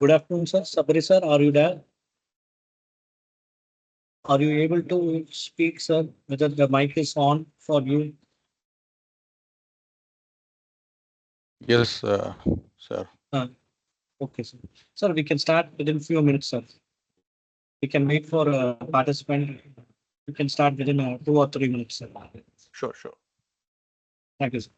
Good afternoon, sir. Sabri, sir, are you there? Are you able to speak, sir? Whether the mic is on for you? Yes, sir. Okay, sir. Sir, we can start within few minutes, sir. We can wait for a participant. We can start within 2 or 3 minutes, sir. Sure, sure. Thank you, sir.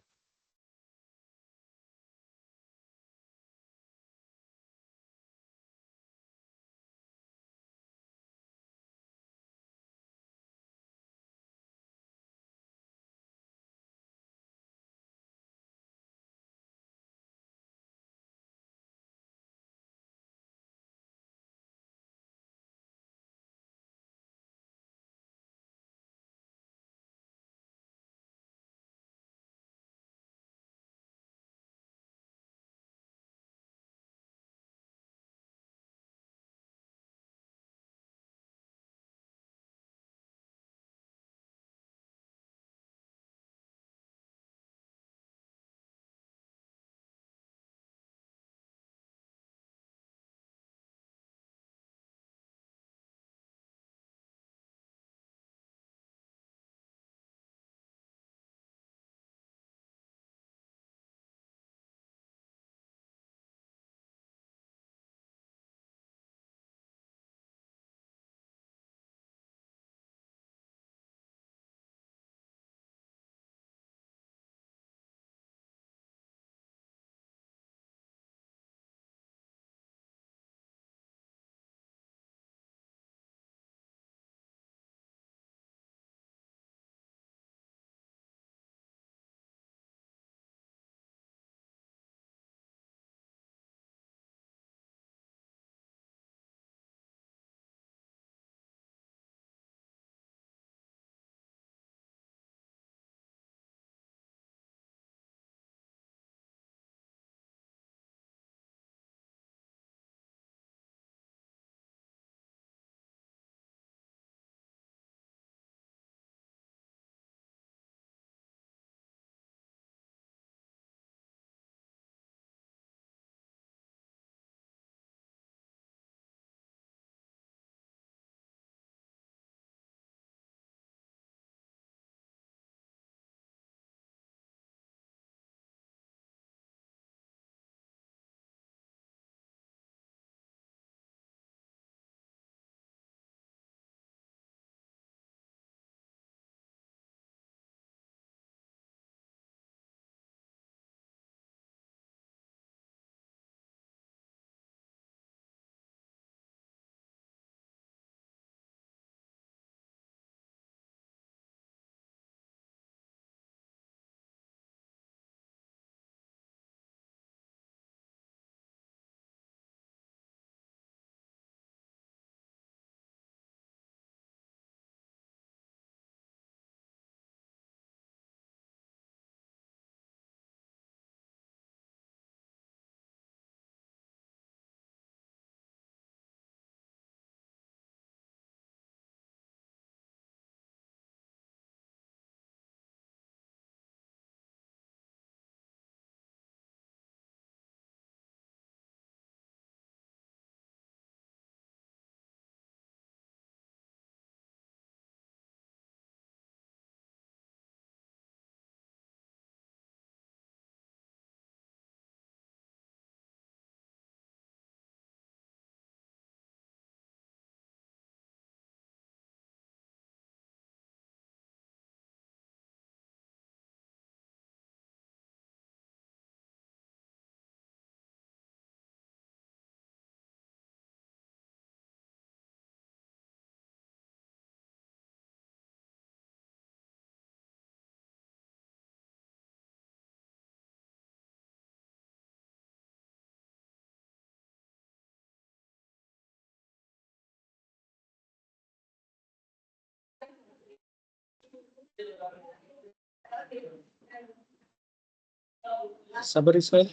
Sabri, sir,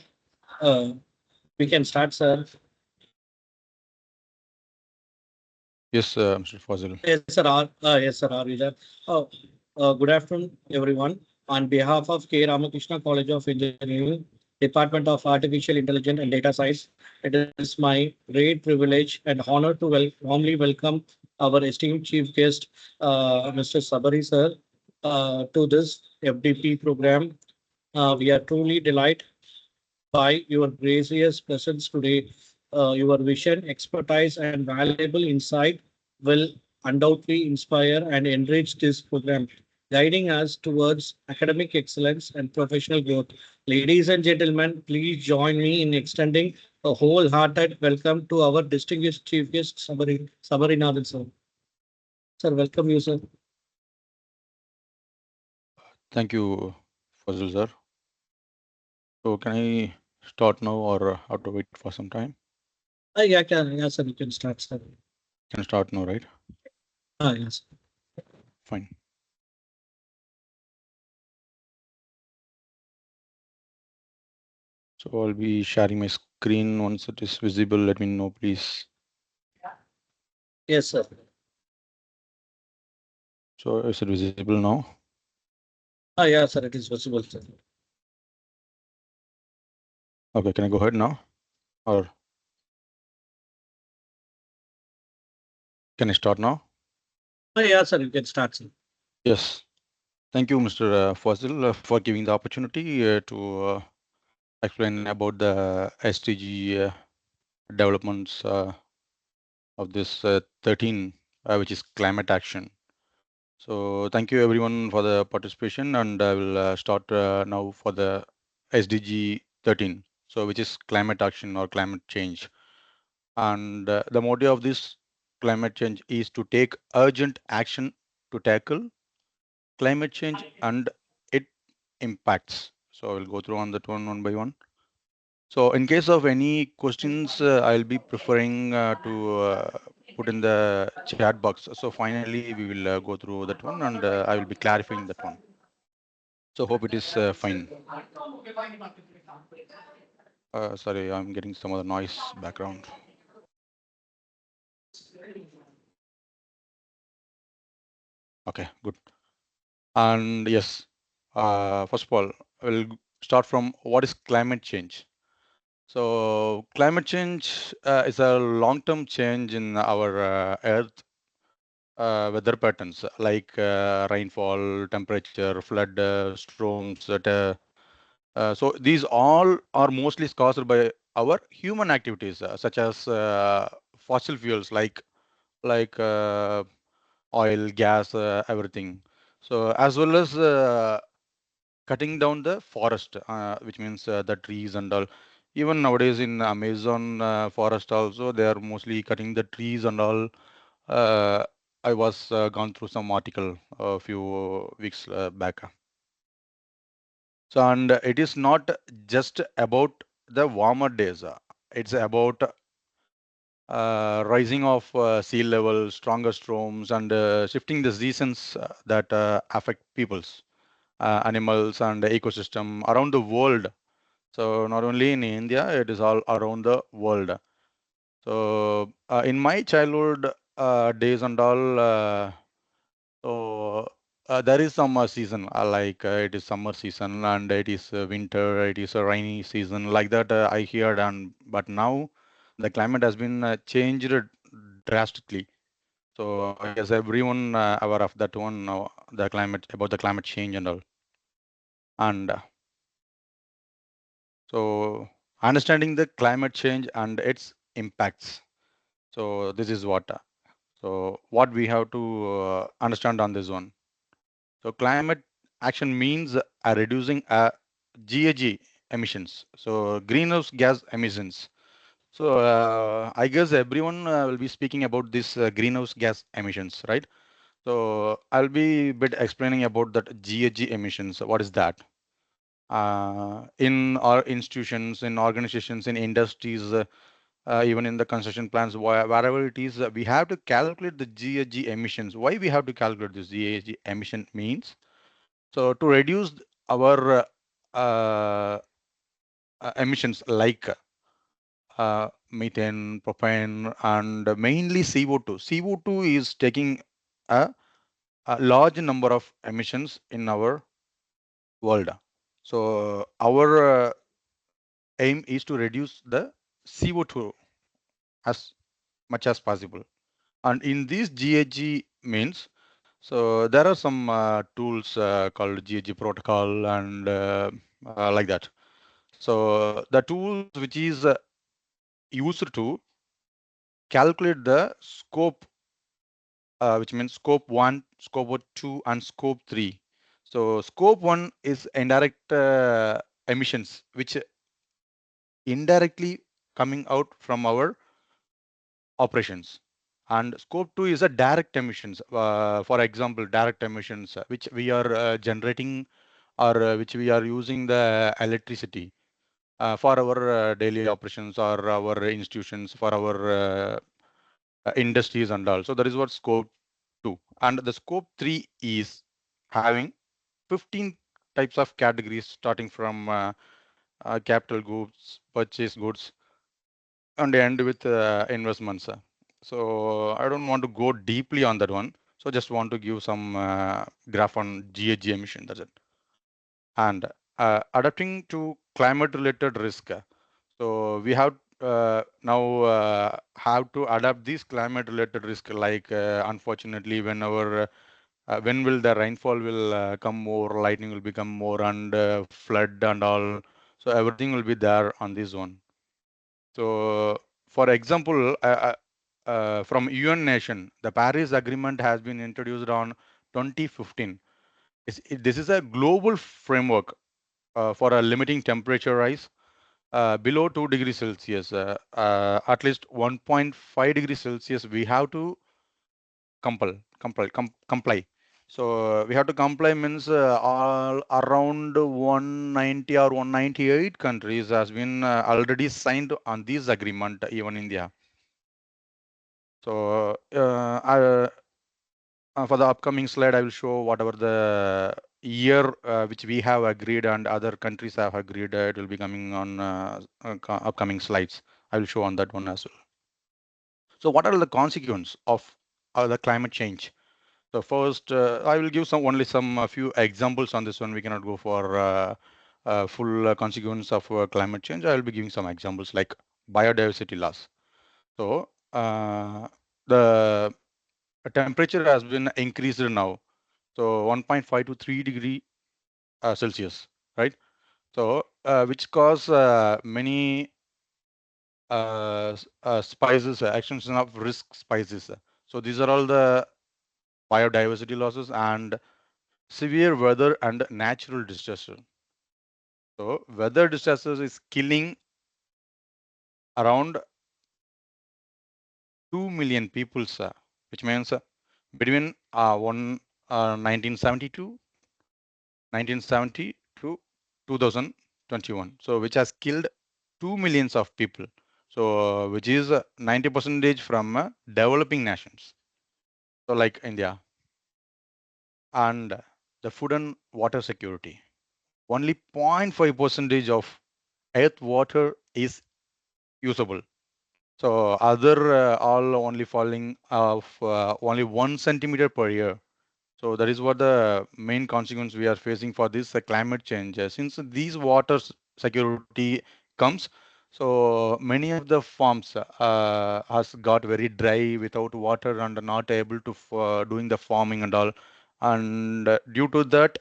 we can start, sir. Yes, Mr. Fazil. Yes, sir. Yes, sir. Are you there? Good afternoon, everyone. On behalf of K. Ramakrishna College of Engineering, Department of Artificial Intelligence and Data Science. It is my great privilege and honor to warmly welcome our esteemed chief guest, Mr. Sabari sir, to this FDP program. We are truly delighted by your gracious presence today. Your vision, expertise, and valuable insight will undoubtedly inspire and enrich this program, guiding us towards academic excellence and professional growth. Ladies and gentlemen, please join me in extending a wholehearted welcome to our distinguished chief guest, Sabarinathan sir. Sir, welcome you, sir. Thank you, Fazil sir. So can I start now or have to wait for some time? Yeah, sir, you can start, sir. Can I start now, right? Yes. Fine. So I'll be sharing my screen once it is visible. Let me know, please. Yes, sir. So is it visible now? Yeah, sir, it is possible, sir. Okay, can I go ahead now? Or can I start now? Yeah, sir, you can start, sir. Yes. Thank you, Mr. Fazil, for giving the opportunity to explain about the SDG developments of this 13, which is climate action. So thank you everyone for the participation, and I will start now for the SDG 13, so which is climate action or climate change. And the motive of this climate change is to take urgent action to tackle climate change and its impacts. So I will go through on that one by one. So in case of any questions, I'll be preferring to put in the chat box. So finally, we will go through that one, and I will be clarifying that one. So hope it is fine. Sorry, I'm getting some other noise background. Okay, good. And yes, first of all, we'll start from what is climate change. So climate change is a long-term change in our Earth weather patterns like rainfall, temperature, flood, storms. So these all are mostly caused by our human activities, such as fossil fuels like oil, gas, everything. So as well as cutting down the forest, which means the trees and all. Even nowadays in Amazon forest also, they are mostly cutting the trees and all. Uh, I was gone through some article a few weeks back. So, and it is not just about the warmer days. It's about rising of sea level, stronger storms, and shifting the seasons that affect peoples, animals, and the ecosystem around the world. So, not only in India, it is all around the world. So, in my childhood days and all, so there is some season like it is summer season and it is winter, it is a rainy season like that. I heard, and but now the climate has been changed drastically. So I guess everyone aware of that one, the climate about the climate change and all. And so understanding the climate change and its impacts. So this is what. So what we have to understand on this one. So climate action means reducing GHG emissions, so greenhouse gas emissions. So I guess everyone will be speaking about this greenhouse gas emissions, right? So I'll be a bit explaining about that GHG emissions. What is that? In our institutions, in organizations, in industries, even in the construction plants, wherever it is, we have to calculate the GHG emissions. Why we have to calculate this GHG emission means? So to reduce our emissions like methane, propane, and mainly CO2. CO2 is taking a large number of emissions in our world. So our aim is to reduce the CO2 as much as possible. And in this GHG means, so there are some tools called GHG protocol and like that. So the tools which is used to calculate the scope, which means scope 1, scope 2, and scope 3. So scope 1 is indirect emissions, which indirectly coming out from our operations. And scope 2 is a direct emissions. For example, direct emissions, which we are generating or which we are using the electricity for our daily operations or our institutions, for our industries and all. So that is what scope 2. And the scope 3 is having 15 types of categories starting from capital goods, purchase goods, and end with investments. So I don't want to go deeply on that one. So just want to give some graph on GHG emission. That's it. And adapting to climate related risk. So we have now have to adapt these climate related risk, like unfortunately when will the rainfall will come more, lightning will become more, and flood and all. So everything will be there on this one. So for example, from UN nation, the Paris Agreement has been introduced on 2015. This is a global framework for a limiting temperature rise below 2 degrees Celsius. At least 1.5 degrees Celsius, we have to comply. So we have to comply means all around 190 or 198 countries has been already signed on this agreement, even India. So for the upcoming slide, I will show whatever the year which we have agreed and other countries have agreed. It will be coming on upcoming slides. I will show on that one as well. So what are the consequences of the climate change? So first, I will give only some a few examples on this one. We cannot go for full consequence of climate change. I will be giving some examples like biodiversity loss. So the temperature has been increased now. So 1.5 to 3 degree Celsius, right? So which cause many spices, extension of risk spices. So these are all the biodiversity losses and severe weather and natural disaster. So weather disasters is killing around 2 million people, which means between 1972 to 2021. So which has killed 2 millions of people. So which is 90% from developing nations. So like India. And the food and water security. Only 0.5% of earth water is usable. So other all only falling of only 1 centimeter per year. So that is what the main consequence we are facing for this climate change. Since these water security comes, so many of the farms has got very dry without water and not able to doing the farming and all. And due to that,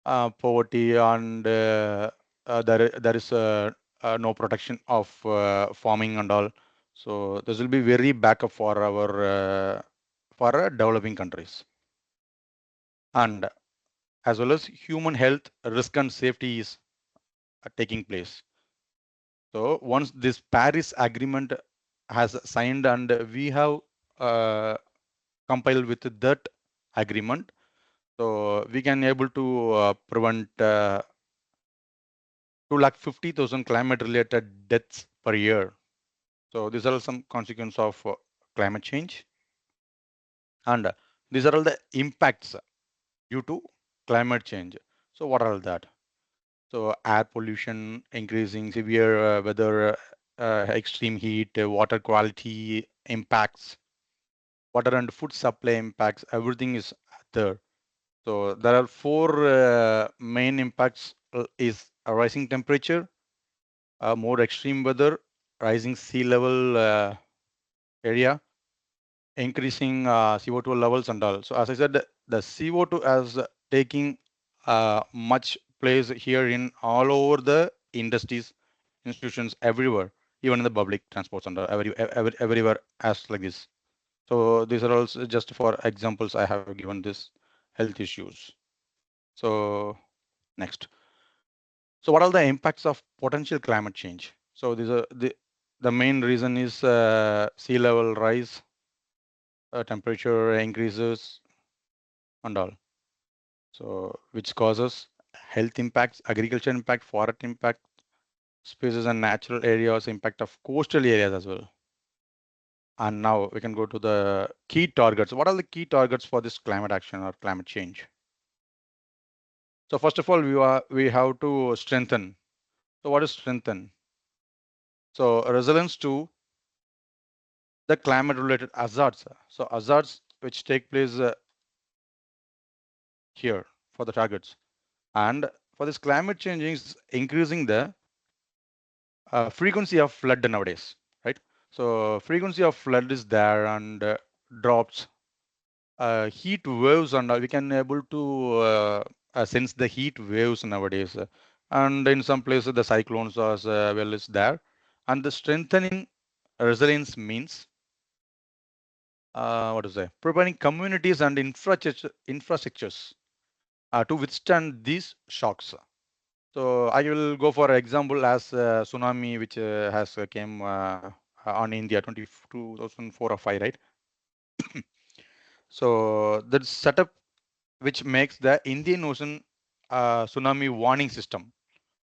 poverty and there is no protection of farming and all. So this will be very backup for our developing countries. And as well as human health risk and safety is taking place. So once this Paris Agreement has signed and we have compiled with that agreement, so we can able to prevent 250,000 climate related deaths per year. So these are some consequences of climate change. And these are all the impacts due to climate change. So what are that? So air pollution, increasing severe weather, extreme heat, water quality impacts, water and food supply impacts, everything is there. So there are four main impacts is a rising temperature, more extreme weather, rising sea level area, increasing CO2 levels and all. So as I said, the CO2 has taking much place here in all over the industries, institutions, everywhere, even in the public transports and everywhere as like this. So these are also just for examples I have given this health issues. So next. So what are the impacts of potential climate change? So these are the main reason is sea level rise, temperature increases and all. So which causes health impacts, agriculture impact, forest impact, species and natural areas, impact of coastal areas as well. And now we can go to the key targets. What are the key targets for this climate action or climate change? So first of all, we have to strengthen. So what is strengthen? So resilience to the climate related hazards. So hazards which take place here for the targets. And for this climate change is increasing the frequency of flood nowadays, right? So frequency of flood is there and drops, heat waves, and we can able to sense the heat waves nowadays. And in some places the cyclones as well is there. And the strengthening resilience means what to say, preparing communities and infrastructures to withstand these shocks. So I will go for example as tsunami which has came on India 2004 or 5, right? So the setup which makes the Indian Ocean tsunami warning system.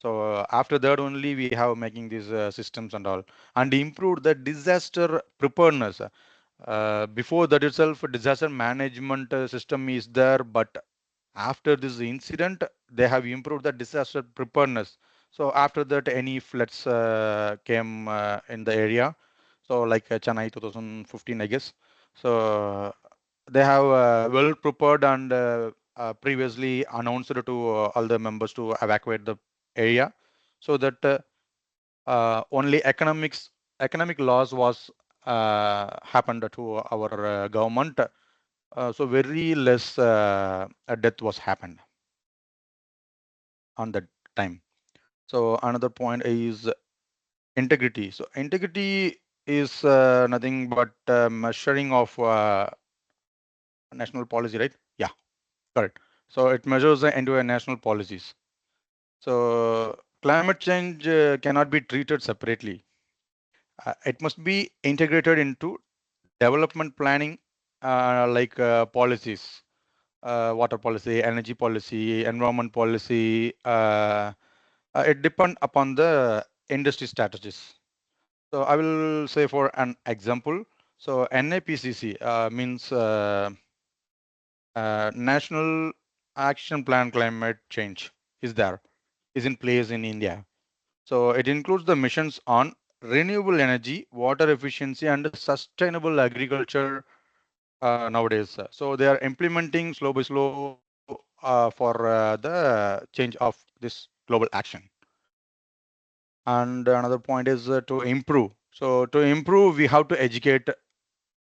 So after that only we have making these systems and all, and improve the disaster preparedness. Before that itself, disaster management system is there, but after this incident, they have improved the disaster preparedness. So after that, any floods came in the area. So like Chennai 2015, I guess. So they have well prepared and previously announced to all the members to evacuate the area, so that only economic loss was happened to our government. So very less death was happened on that time. So another point is integrity. So integrity is nothing but measuring of national policy, right? Yeah, correct. So it measures the entire national policies. So climate change cannot be treated separately. It must be integrated into development planning, like policies, water policy, energy policy, environment policy. It depends upon the industry strategies. So I will say for an example. So NAPCC means National Action Plan Climate Change is there, is in place in India. So it includes the missions on renewable energy, water efficiency, and sustainable agriculture nowadays. So they are implementing slow by slow for the change of this global action. And another point is to improve. So to improve, we have to educate.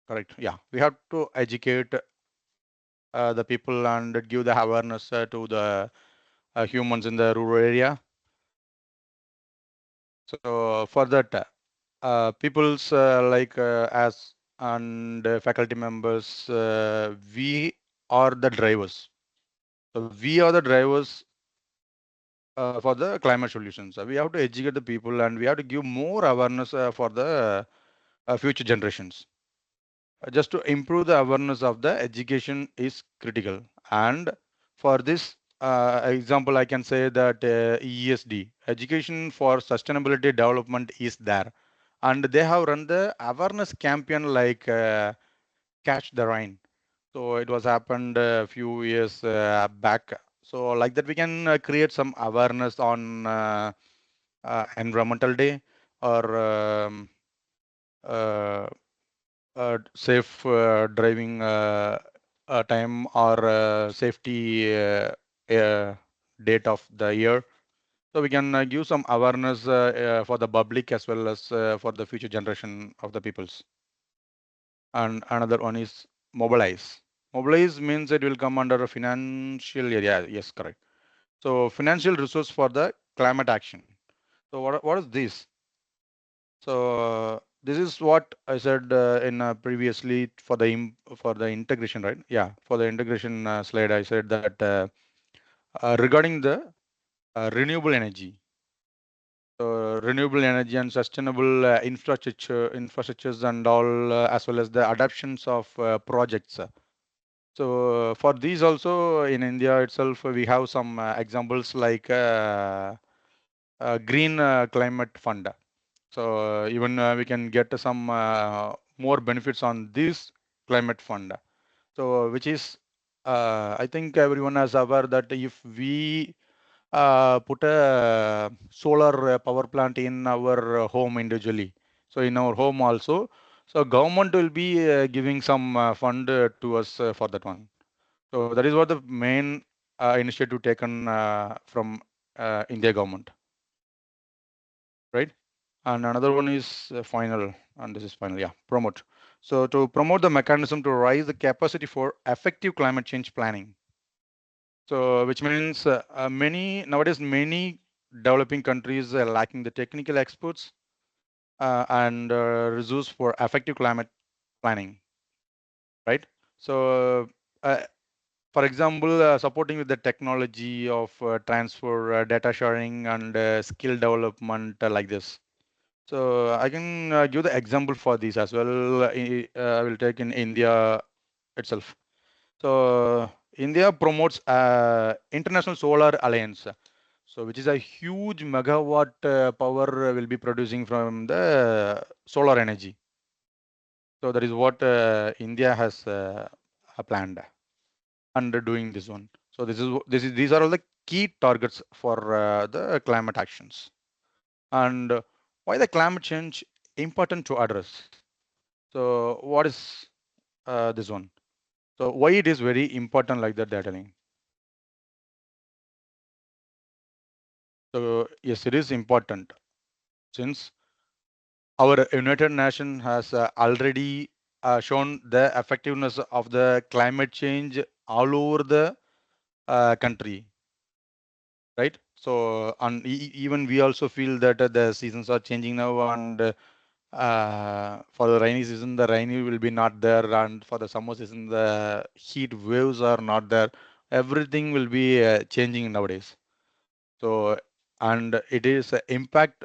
Correct. Yeah, we have to educate the people and give the awareness to the humans in the rural area. So for that, people's like as and faculty members, we are the drivers. So we are the drivers for the climate solutions. We have to educate the people and we have to give more awareness for the future generations. Just to improve the awareness of the education is critical. And for this example, I can say that ESD, Education for Sustainability Development, is there. And they have run the awareness campaign like Catch the Rain. So it was happened a few years back. So like that, we can create some awareness on Environmental Day or uh, safe driving time or safety date of the year. So we can give some awareness for the public as well as for the future generation of the peoples. And another one is mobilize. Mobilize means it will come under a financial area. Yes, correct. So financial resource for the climate action. So what is this? So this is what I said in previously for the integration, right? Yeah, for the integration slide, I said that regarding the renewable energy. So renewable energy and sustainable infrastructures and all, as well as the adoptions of projects. So for these also in India itself, we have some examples like green climate fund. So even we can get some more benefits on this climate fund. So which is, I think everyone is aware that if we put a solar power plant in our home individually, so in our home also, so government will be giving some fund to us for that one. So that is what the main initiative taken from India government, right? And another one is final, and this is final, yeah, promote. So to promote the mechanism to raise the capacity for effective climate change planning. So which means nowadays many developing countries are lacking the technical experts and resource for effective climate planning, right? So for example, supporting with the technology of transfer, data sharing, and skill development like this. So I can give the example for this as well. I will take in India itself. So India promotes International Solar Alliance. So which is a huge megawatt power will be producing from the solar energy. So that is what India has planned under doing this one. So these are all the key targets for the climate actions. And why the climate change important to address? So what is this one? So why it is very important like that detailing? So yes, it is important since our United Nations has already shown the effectiveness of the climate change all over the country, right? So and even we also feel that the seasons are changing now, and for the rainy season, the rainy will be not there, and for the summer season, the heat waves are not there. Everything will be changing nowadays. So, and it is an impact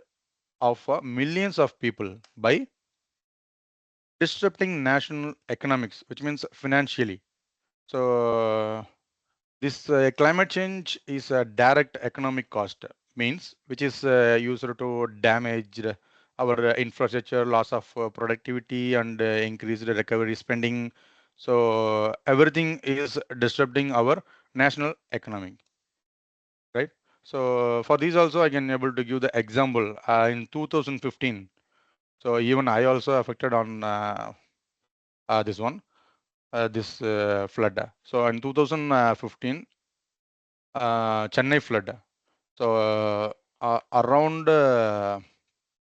of millions of people by disrupting national economics, which means financially. So, this climate change is a direct economic cost, means which is used to damage our infrastructure, loss of productivity, and increased recovery spending. So everything is disrupting our national economy, right? So for these also, I can able to give the example in 2015. So even I also affected on this one, this flood. So in 2015, Chennai flood. So around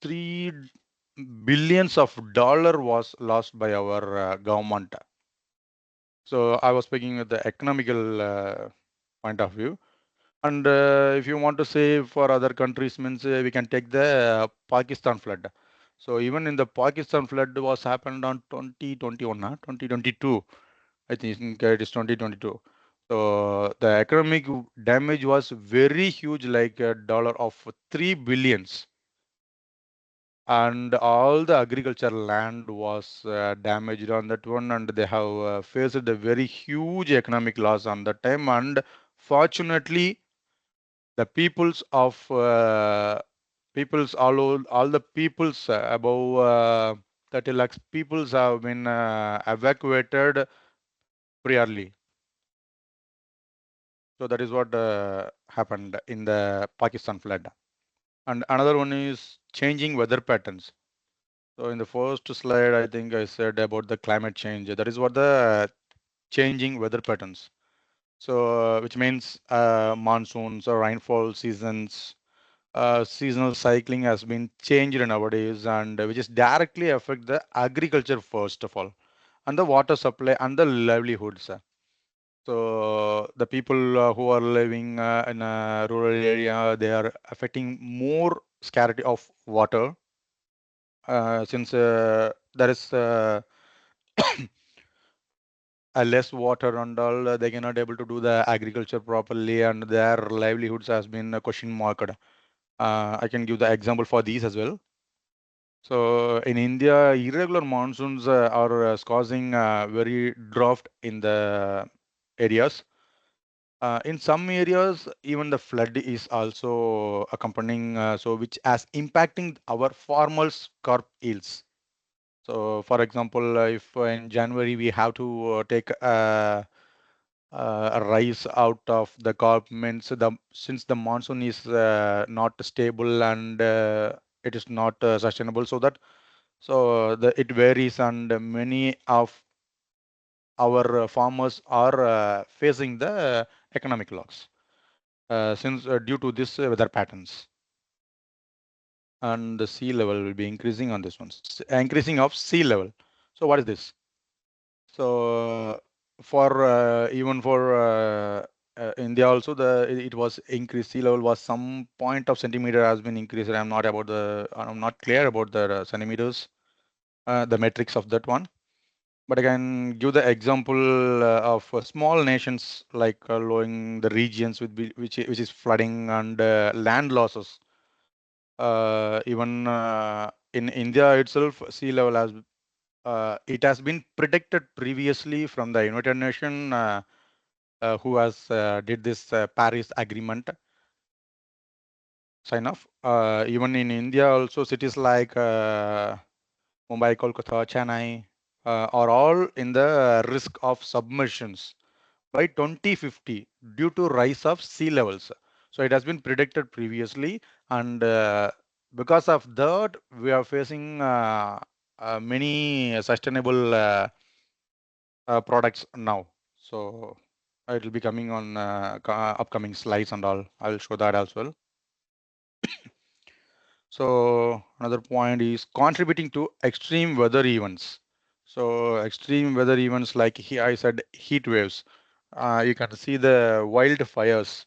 3 billions of dollar was lost by our government. So I was speaking with the economical point of view. And if you want to say for other countries, means we can take the Pakistan flood. So even in the Pakistan flood was happened on 2021, 2022. I think it is 2022. So the economic damage was very huge, like a dollar of 3 billions, and all the agriculture land was damaged on that one, and they have faced a very huge economic loss on that time. And fortunately, the peoples all the peoples above 30 lakhs peoples have been evacuated priorly. So that is what happened in the Pakistan flood. And another one is changing weather patterns. So in the first slide, I think I said about the climate change. That is what the changing weather patterns. So which means monsoons or rainfall seasons. seasonal cycling has been changed nowadays, and which is directly affect the agriculture first of all, and the water supply and the livelihoods. So the people who are living in a rural area, they are affecting more scarcity of water, since there is a less water and all, they cannot able to do the agriculture properly, and their livelihoods has been a question marked. I can give the example for these as well. So in India, irregular monsoons are causing very drought in the areas. In some areas, even the flood is also accompanying, so which has impacting our farmers' crop yields. So, for example, if in January we have to take a rice out of the crop, means the since the monsoon is not stable and it is not sustainable, so that it varies, and many of our farmers are facing the economic loss, since due to this weather patterns, and the sea level will be increasing on this one, increasing of sea level. So what is this? So for even for India also, it was increased, sea level was some point of centimeter has been increased. I'm not clear about the centimeters, the metrics of that one. But I can give the example of small nations like lowing the regions which is flooding and land losses. Even in India itself, sea level has it has been predicted previously from the United Nations, who has did this Paris Agreement sign off. Even in India also, cities like Mumbai, Kolkata, Chennai are all in the risk of submersions by 2050 due to rise of sea levels. So it has been predicted previously, and because of that, we are facing many sustainable products now. So it will be coming on upcoming slides and all. I will show that as well. So another point is contributing to extreme weather events. So extreme weather events like I said heat waves. You can see the wildfires.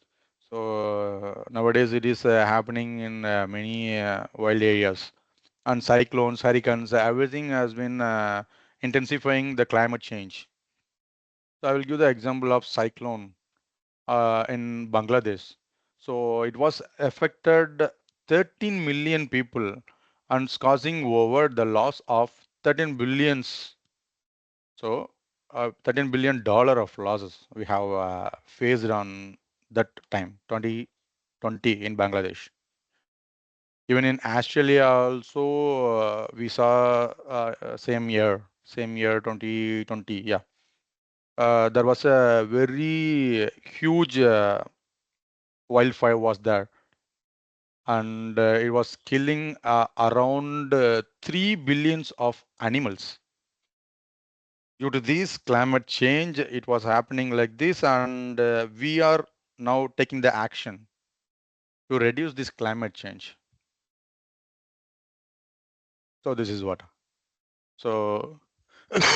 So nowadays it is happening in many wild areas, and cyclones, hurricanes, everything has been intensifying the climate change. So I will give the example of cyclone in Bangladesh. So it was affected 13 million people and causing over the loss of 13 billions. So $13 billion of losses we have faced on that time, 2020 in Bangladesh. Even in Australia also, we saw same year 2020. Yeah, there was a very huge wildfire was there, and it was killing around 3 billions of animals. Due to this climate change, it was happening like this, and we are now taking the action to reduce this climate change. So this is what. So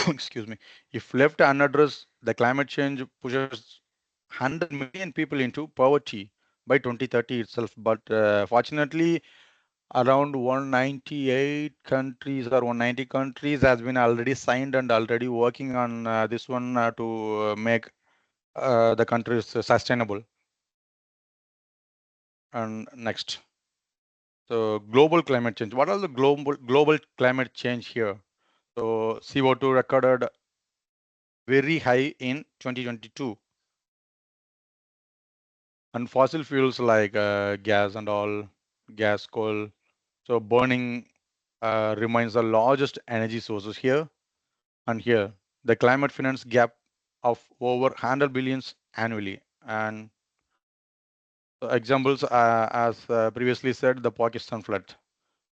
excuse me. If left unaddressed, the climate change pushes 100 million people into poverty by 2030 itself. But fortunately, around 198 countries or 190 countries has been already signed and already working on this one to make the countries sustainable. And next, so global climate change. What are the global climate change here? So CO2 recorded very high in 2022, and fossil fuels like gas and all, gas, coal. So burning remains the largest energy sources here. And here, the climate finance gap of over 100 billions annually. And examples, as previously said, the Pakistan flood.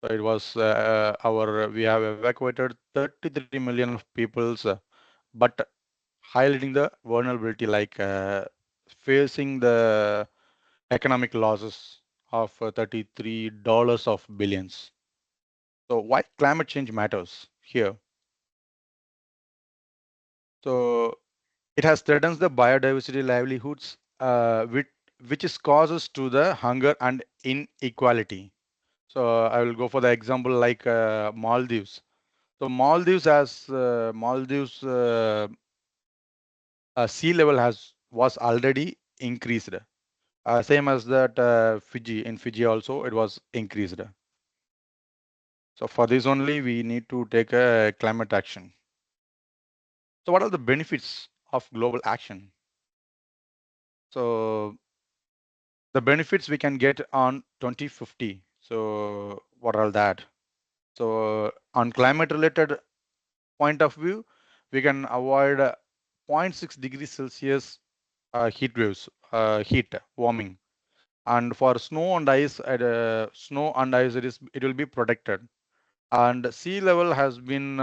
So it was we have evacuated 33 million of peoples, but highlighting the vulnerability, like facing the economic losses of $33 of billions. So why climate change matters here? So it has threatens the biodiversity livelihoods, which is causes to the hunger and inequality. So I will go for the example like Maldives. So Maldives sea level was already increased. Same as that Fiji. In Fiji also it was increased. So for this only we need to take a climate action. So what are the benefits of global action? So the benefits we can get on 2050. So what are that? So on climate related point of view, we can avoid zero point 0.6 degrees Celsius heat waves, heat warming. And for snow and ice, it will be protected. And sea level has been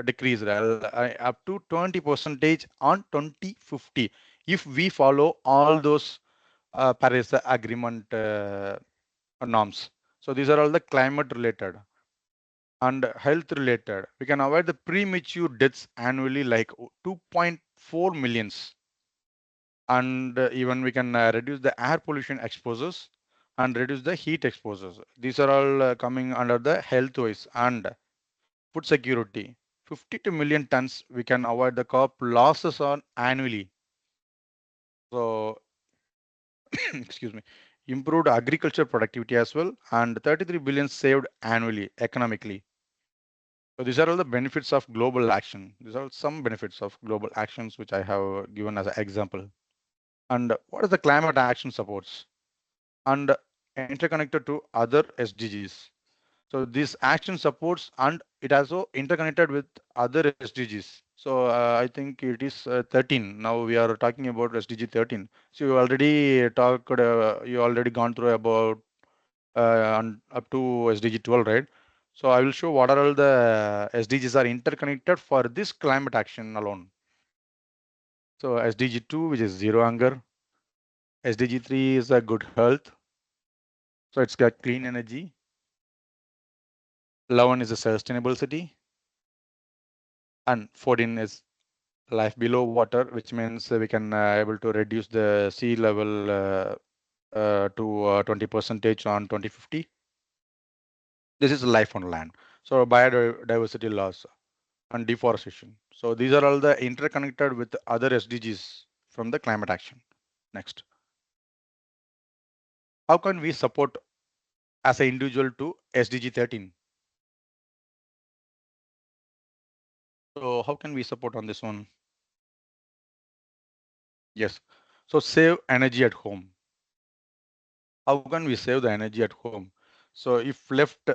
decreased up to 20 percentage on 2050 if we follow all those Paris Agreement norms. So these are all the climate related and health related. We can avoid the premature deaths annually like 2.4 millions. And even we can reduce the air pollution exposures and reduce the heat exposures. These are all coming under the health wise and food security. 52 million tons we can avoid the crop losses on annually. So excuse me, improved agriculture productivity as well, and 33 billion saved annually economically. So these are all the benefits of global action. These are some benefits of global actions which I have given as an example. And what is the climate action supports? And interconnected to other SDGs. So this action supports and it also interconnected with other SDGs. So I think it is 13. Now we are talking about SDG 13. So you already talked, you already gone through about up to SDG 12, right? So I will show what are all the SDGs are interconnected for this climate action alone. So SDG 2, which is zero hunger. SDG 3 is a good health. So it's got clean energy. 11 is a sustainable city. And 14 is life below water, which means we can able to reduce the sea level to 20 percentage on 2050. This is life on land. So biodiversity loss and deforestation. So these are all the interconnected with other SDGs from the climate action. Next. How can we support as an individual to SDG 13? So how can we support on this one? Yes. So save energy at home. How can we save the energy at home? So if left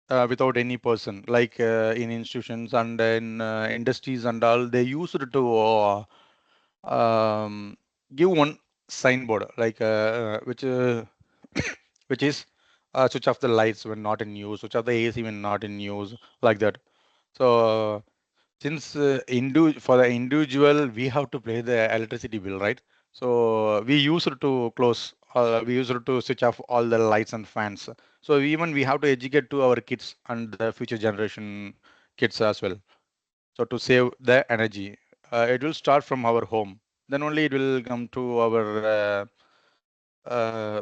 without any person, like in institutions and in industries and all, they used to give one signboard like which is switch off the lights when not in use, switch off the AC when not in use, like that. So since for the individual, we have to pay the electricity bill, right? So we used to we used to switch off all the lights and fans. So even we have to educate to our kids and the future generation kids as well. So to save the energy, it will start from our home. Then only it will come to our uh,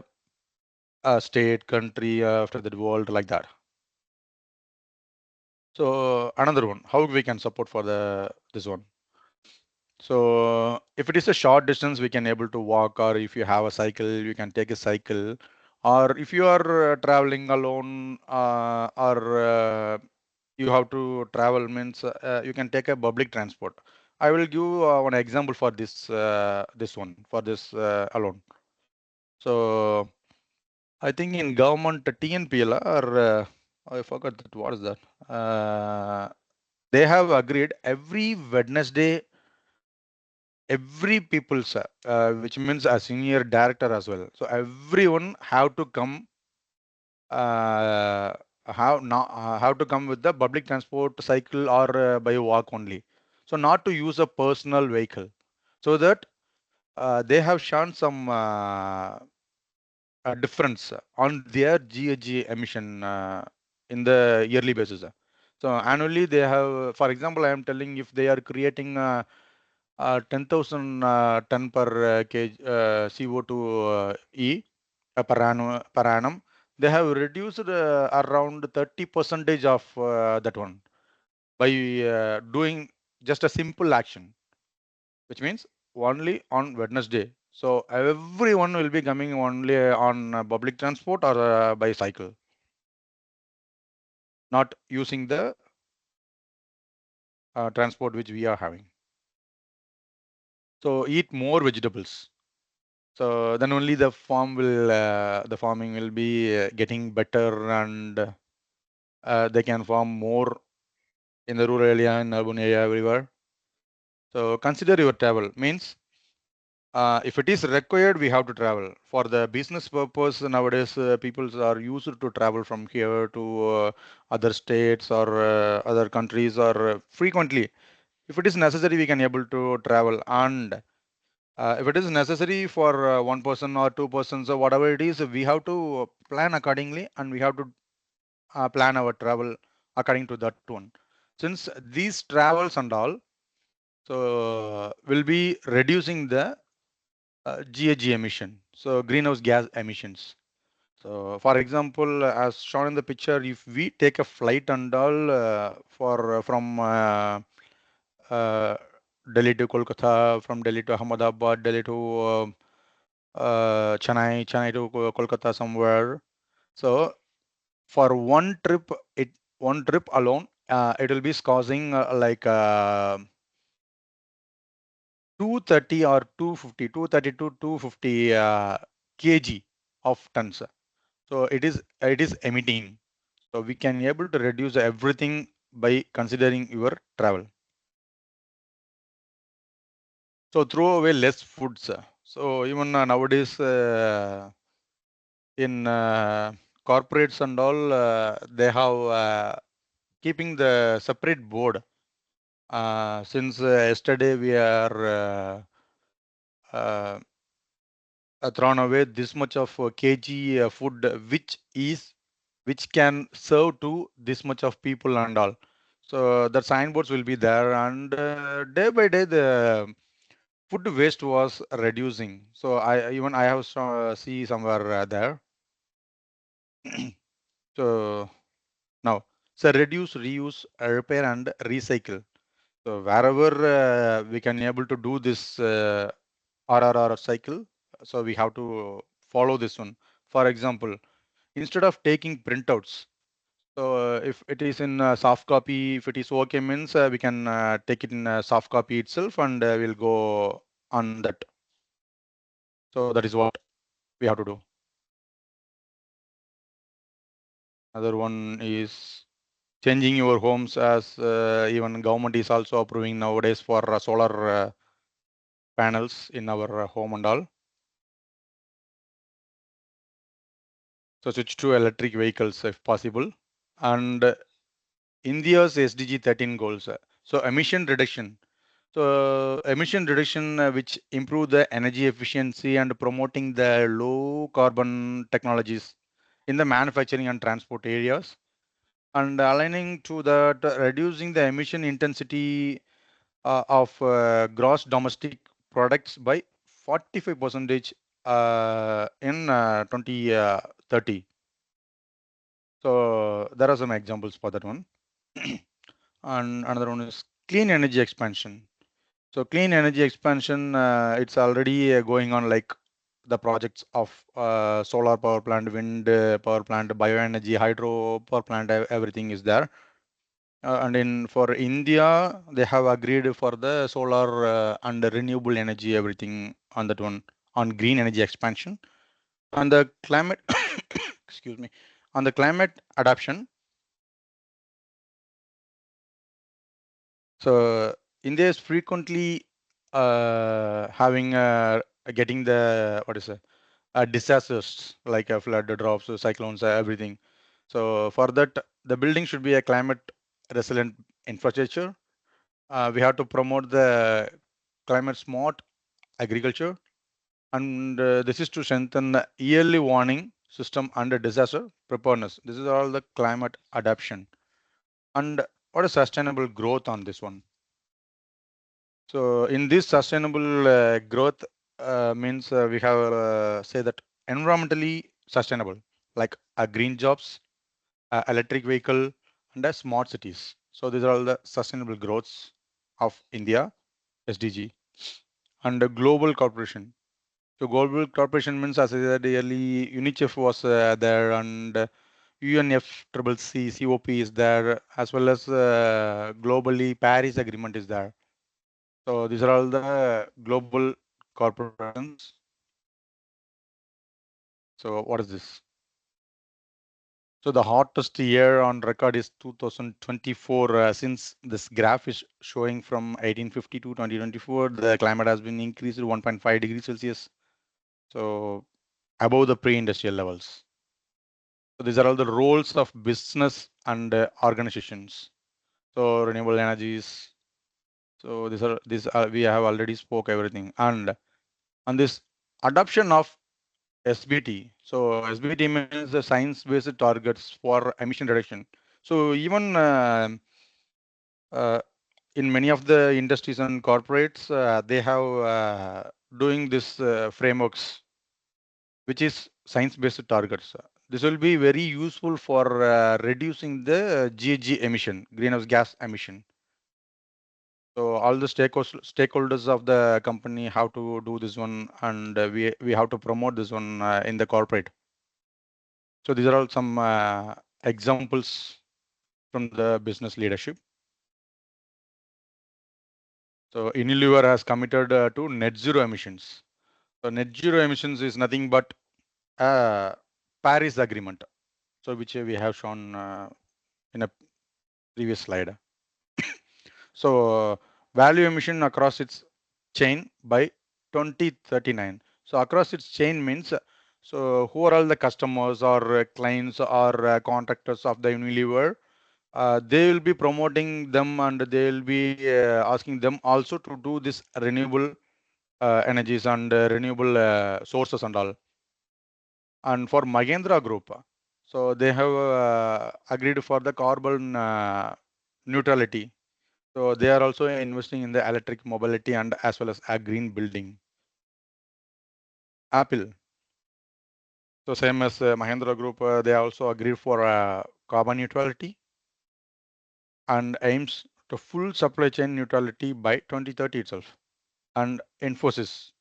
state, country, after the world, like that. So another one, how we can support for the this one. So if it is a short distance, we can able to walk, or if you have a cycle, you can take a cycle. Or if you are traveling alone, or you have to travel means you can take a public transport. I will give one example for this one for this alone. So I think in government TNPL or I forgot that what is that. They have agreed every Wednesday every people, sir, which means a senior director as well. So everyone have to come, uh, have to come with the public transport, cycle, or by walk only. So not to use a personal vehicle. So that they have shown some difference on their GHG emission in the yearly basis. So annually they have, for example, I am telling if they are creating 10,000 ton per kg CO2 per annum, they have reduced around 30 percentage of that one by doing just a simple action, which means only on Wednesday. So everyone will be coming only on public transport or by cycle, not using the transport which we are having. So eat more vegetables. So then only the farming will be getting better, and they can farm more in the rural area, in urban area, everywhere. So consider your travel means if it is required, we have to travel. For the business purpose, nowadays people are used to travel from here to other states or other countries or frequently. If it is necessary, we can able to travel. And if it is necessary for one person or two persons or whatever it is, we have to plan accordingly, and we have to plan our travel according to that one. Since these travels and all, so will be reducing the GHG emission, so greenhouse gas emissions. So, for example, as shown in the picture, if we take a flight and all for from uh, Delhi to Kolkata, from Delhi to Ahmedabad, Delhi to Chennai to Kolkata somewhere. So, for one trip alone, it will be causing like 230 or 250, 230 to 250 kg of tons. So it is emitting. So we can able to reduce everything by considering your travel. So throw away less foods. So even nowadays in corporates and all, they have keeping the separate board. Since yesterday we are thrown away this much of kg food, which can serve to this much of people and all. So the signboards will be there, and day by day the food waste was reducing. So I have see somewhere there. So now, so reduce, reuse, repair, and recycle. So wherever we can able to do this RRR cycle, so we have to follow this one. For example, instead of taking printouts, so if it is in soft copy, if it is okay means we can take it in soft copy itself, and we'll go on that. So that is what we have to do. Another one is changing your homes, as even government is also approving nowadays for solar panels in our home and all. So switch to electric vehicles if possible. And India's SDG 13 goals. So emission reduction. So emission reduction, which improve the energy efficiency and promoting the low carbon technologies in the manufacturing and transport areas, and aligning to that, reducing the emission intensity of gross domestic products by 45 percentage in 2030. So there are some examples for that one. And another one is clean energy expansion. So clean energy expansion, it's already going on, like the projects of solar power plant, wind power plant, bioenergy, hydro power plant, everything is there. And for India, they have agreed for the solar and renewable energy, everything on that one, on green energy expansion. On the climate, excuse me, on the climate adaptation. So India is frequently having getting the what is it, disasters like a flood, drops, cyclones, everything. So for that, the building should be a climate resilient infrastructure. We have to promote the climate smart agriculture, And this is to strengthen the yearly warning system under disaster preparedness. This is all the climate adaptation. And what is sustainable growth on this one? So in this sustainable growth means we have say that environmentally sustainable, like green jobs, electric vehicle, and smart cities. So these are all the sustainable growths of India, SDG, and global corporation. So global corporation means, as I said earlier, UNICEF was there, and UNFCCC COP is there, as well as globally Paris Agreement is there. So these are all the global corporations. So what is this? So the hottest year on record is 2024. Since this graph is showing from 1850 to 2024, the climate has been increased to 1.5 degrees Celsius. So above the pre-industrial levels. So these are all the roles of business and organizations. So renewable energies. So these are we have already spoke everything. And on this adoption of SBT. So SBT means the science-based targets for emission reduction. So even uh, in many of the industries and corporates, they have doing this frameworks, which is science-based targets. This will be very useful for reducing the GHG emission, greenhouse gas emission. So all the stakeholders of the company have to do this one, and we have to promote this one in the corporate. So these are all some examples from the business leadership. So Unilever has committed to net zero emissions. So net zero emissions is nothing but Paris Agreement. So which we have shown in a previous slide. So value emission across its chain by 2039. So across its chain means so who are all the customers or clients or contractors of the Unilever? They will be promoting them, and they will be asking them also to do this renewable energies and renewable sources and all. And for Mahendra Group, so they have agreed for the carbon neutrality. So they are also investing in the electric mobility and as well as a green building. Apple. So same as Mahendra Group, they also agreed for carbon neutrality and aims to full supply chain neutrality by 2030 itself. And Infosys.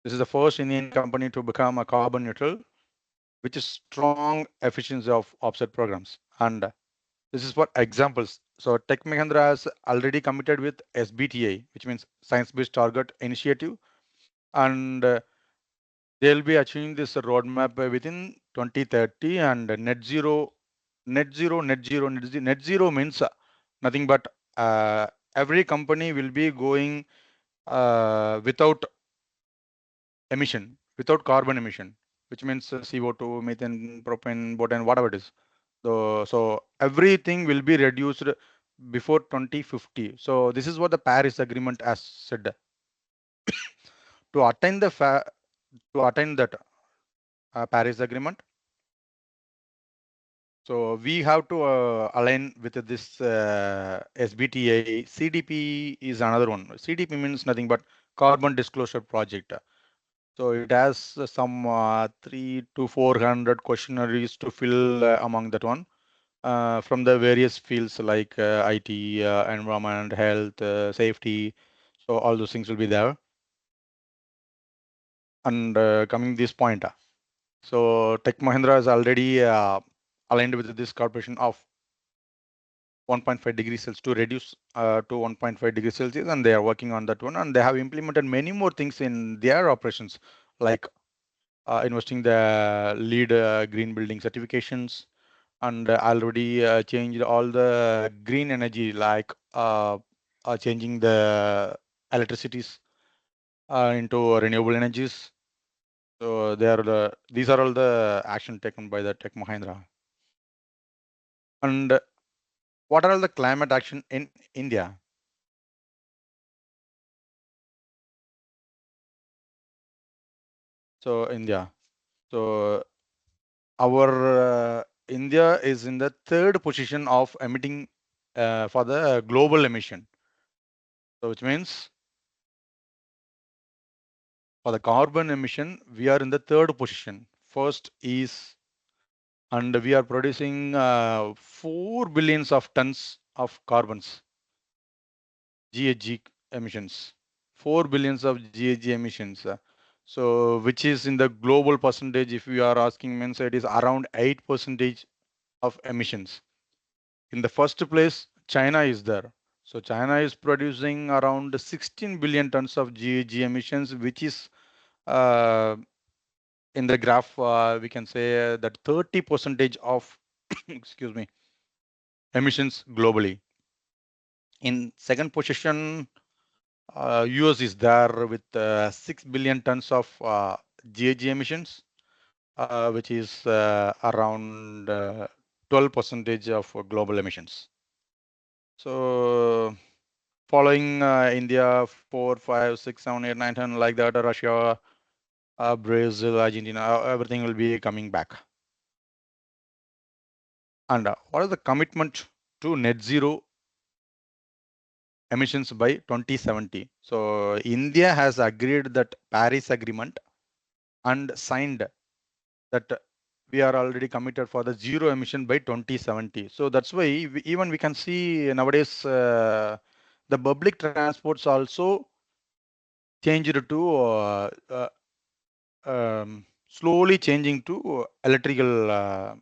This is the first Indian company to become a carbon neutral, which is strong efficiency of offset programs. And this is for examples. So Tech Mahindra has already committed with SBTA, which means Science Based Target Initiative, and they'll be achieving this roadmap within 2030 and net zero means nothing but every company will be going without emission, without carbon emission, which means CO2, methane, propane, butane, whatever it is. So everything will be reduced before 2050. So this is what the Paris Agreement has said. To attain to attain that Paris Agreement, so we have to align with this SBTA. CDP is another one. CDP means nothing but Carbon Disclosure Project. So it has some 3 to 400 questionnaires to fill among that one from the various fields like IT, environment, health, safety. So all those things will be there. And coming this point, so Tech Mahindra is already aligned with this corporation of 1.5 degrees Celsius to reduce to 1.5 degrees Celsius, and they are working on that one, and they have implemented many more things in their operations, like investing the lead green building certifications, and already changed all the green energy, like changing the electricities into renewable energies. So these are all the action taken by the Tech Mahindra. And what are all the climate action in India? So India. So our India is in the third position of emitting for the global emission. So which means for the carbon emission, we are in the third position. First is, and we are producing 4 billions of tons of carbons, GHG emissions, 4 billions of GHG emissions. So which is in the global percentage, if we are asking, means it is around 8% of emissions. In the first place, China is there. So China is producing around 16 billion tons of GHG emissions, which is uh, in the graph, we can say that 30 percentage of, excuse me, emissions globally. In second position, US is there with 6 billion tons of GHG emissions, which is around 12 percentage of global emissions. So following India 4, 5, 6, 7, 8, 9, 10, like that, Russia, Brazil, Argentina, everything will be coming back. And what is the commitment to net zero emissions by 2070? So India has agreed that Paris Agreement and signed that we are already committed for the zero emission by 2070. So that's why even we can see nowadays the public transports also changed to slowly changing to electrical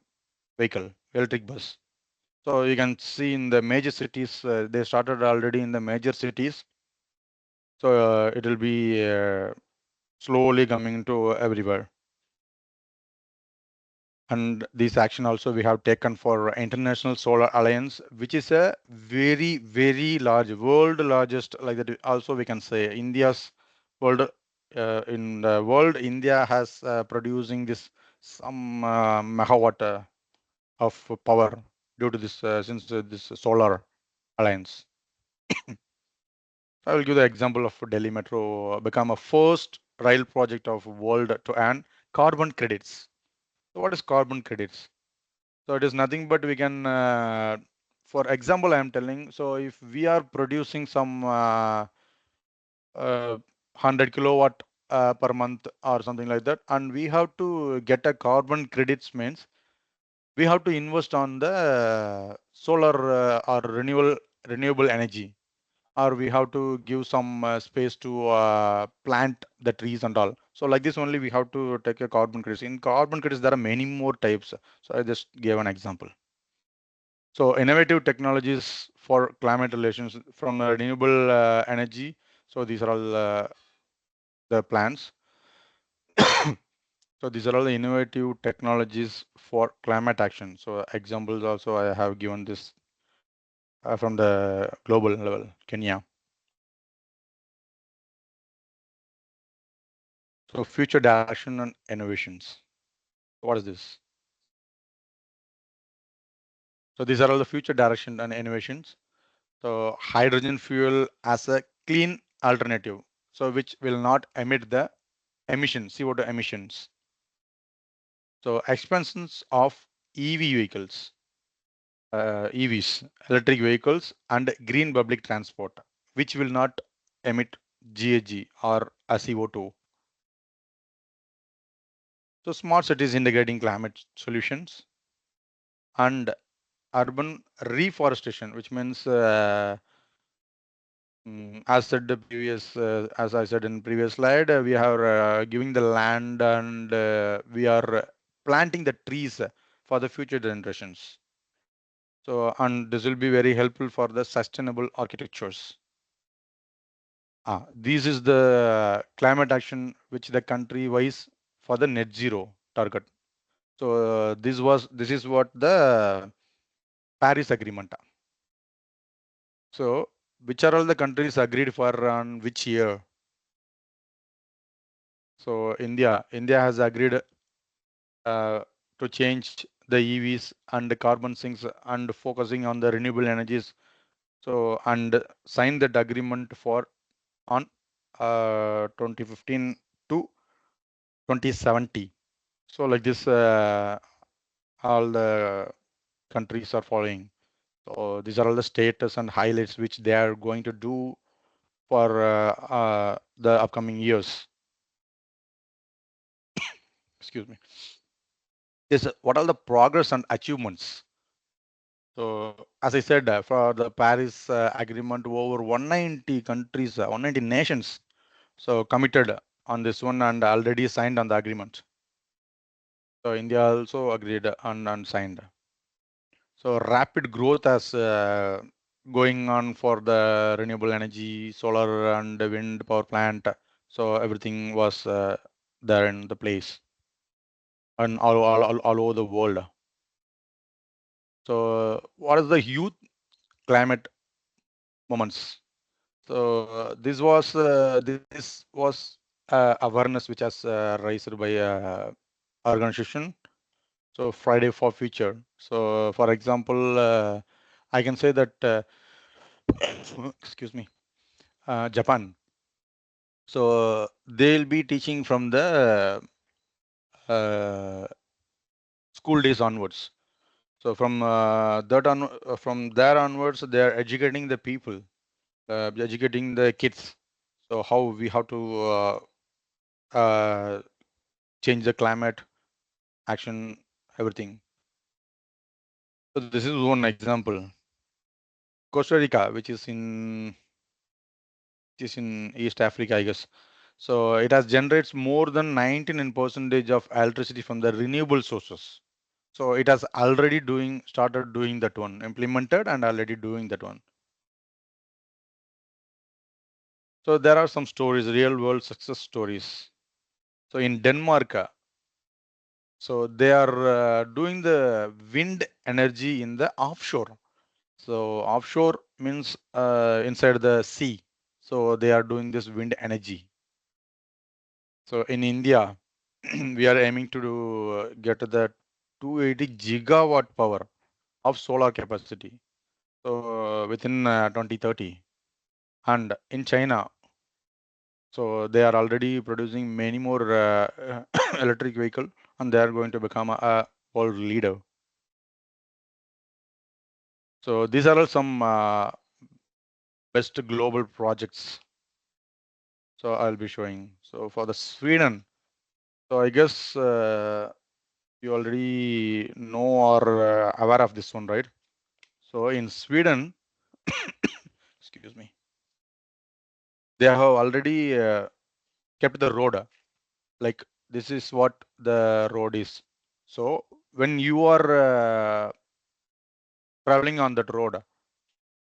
vehicle, electric bus. So you can see in the major cities, they started already in the major cities. So it will be slowly coming to everywhere. And this action also we have taken for International Solar Alliance, which is a very, very large, world largest, like that. Also we can say India's world, in the world, India has producing this some megawatt of power due to this, since this solar alliance. I will give the example of Delhi Metro become a first rail project of world to earn carbon credits. So what is carbon credits? So it is nothing but we can, for example, I am telling. So if we are producing some 100 kilowatt per month or something like that, and we have to get a carbon credits, means we have to invest on the solar or renewable energy, or we have to give some space to plant the trees and all. So like this only we have to take a carbon credits. In carbon credits, there are many more types. So I just gave an example. So innovative technologies for climate relations from renewable energy. So these are all the plans. So these are all the innovative technologies for climate action. So examples also I have given this from the global level, Kenya. So future direction and innovations. What is this? So these are all the future direction and innovations. So hydrogen fuel as a clean alternative. So which will not emit the emissions, CO2 emissions. So expansions of EV vehicles, EVs, electric vehicles, and green public transport, which will not emit GHG or a CO2. So smart cities integrating climate solutions and urban reforestation, which means as said the previous, as I said in previous slide, we are giving the land and we are planting the trees for the future generations. So, and this will be very helpful for the sustainable architectures. This is the climate action which the country wise for the net zero target. So this is what the Paris Agreement. So which are all the countries agreed for on which year? So India has agreed to change the EVs and the carbon sinks and focusing on the renewable energies. So and signed that agreement for on 2015 to 2070. So like this, all the countries are following. So these are all the status and highlights which they are going to do for the upcoming years. Excuse me. Is what are the progress and achievements? So as I said, for the Paris Agreement, over 190 countries, 190 nations, so committed on this one and already signed on the agreement. So India also agreed and signed. So rapid growth as going on for the renewable energy, solar and wind power plant. So everything was there in the place and all over the world. So what is the youth climate moments? So this was awareness which has raised by organization. So Friday for Future. So for example, I can say that excuse me, Japan. So they'll be teaching from the uh, school days onwards. So from there onwards, they are educating the people, educating the kids. So how we have to change the climate, action, everything. So this is one example. Costa Rica, which is in East Africa, I guess. So it has generates more than 99% of electricity from the renewable sources. So it has already started doing that one, implemented and already doing that one. So there are some stories, real world success stories. So in Denmark, so they are doing the wind energy in the offshore. So offshore means inside the sea. So they are doing this wind energy. So in India, we are aiming to get the 280 gigawatt power of solar capacity. So within 2030. And in China, so they are already producing many more electric vehicle, and they are going to become a world leader. So these are all some best global projects. So I'll be showing. So for the Sweden, so I guess you already know or aware of this one, right? So in Sweden, excuse me, they have already kept the road like this is what the road is. So when you are traveling on that road,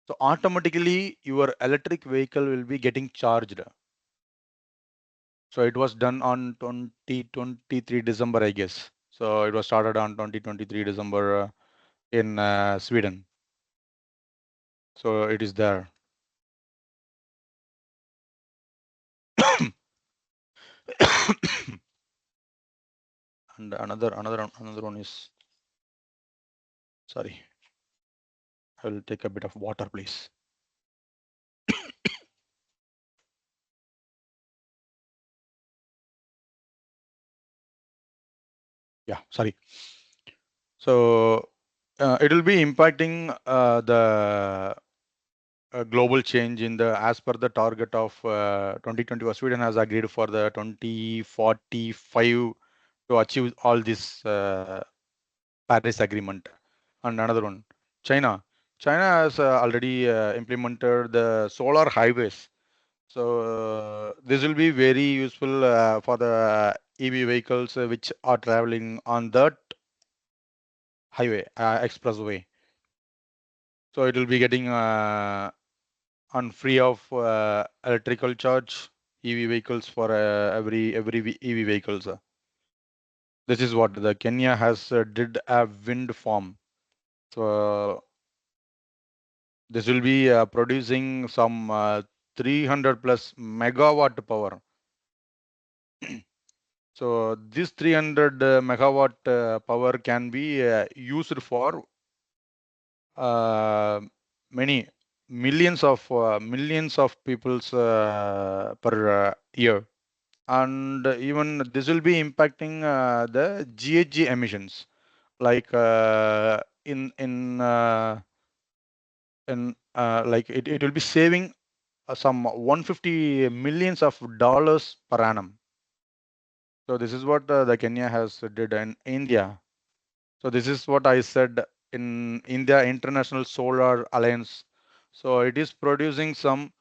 so automatically your electric vehicle will be getting charged. So it was done on 2023 December, I guess. So it was started on 2023 December in Sweden. So it is there. And another one is, sorry, I will take a bit of water, please. Yeah, sorry. So it will be impacting the global change in the as per the target of 2020. Sweden has agreed for the 2045 to achieve all this Paris Agreement. And another one, China. China has already implemented the solar highways. So this will be very useful for the EV vehicles which are traveling on that highway, expressway. So it will be getting on free of electrical charge EV vehicles for every EV vehicles. This is what the Kenya has did a wind farm. So this will be producing some 300 plus megawatt power. So this 300 megawatt power can be used for many millions of people's per year. and even this will be impacting the GHG emissions, like like it will be saving some 150 millions of dollars per annum. So this is what the Kenya has did in India. So this is what I said in India International Solar Alliance. So it is producing some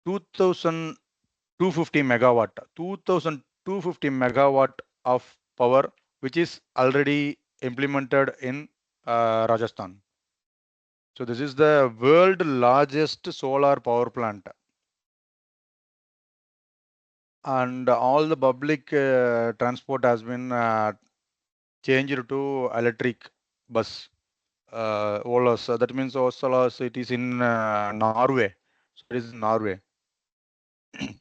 2,250 megawatt, 2,250 megawatt of power, which is already implemented in Rajasthan. So this is the world largest solar power plant, and all the public transport has been changed to electric bus. Olas. That means Osalas. It is in Norway. So it is in Norway,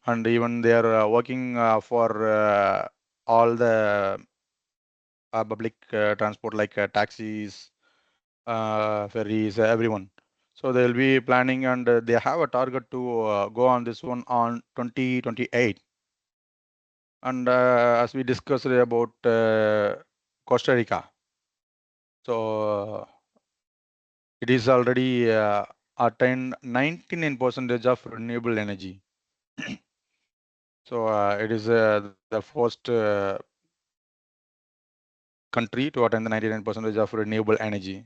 and even they are working for all the public transport like taxis, ferries, everyone. So they will be planning, and they have a target to go on this one on 2028. And as we discussed about Costa Rica, so it is already attained 99% of renewable energy. So it is the first country to attain the 99% of renewable energy.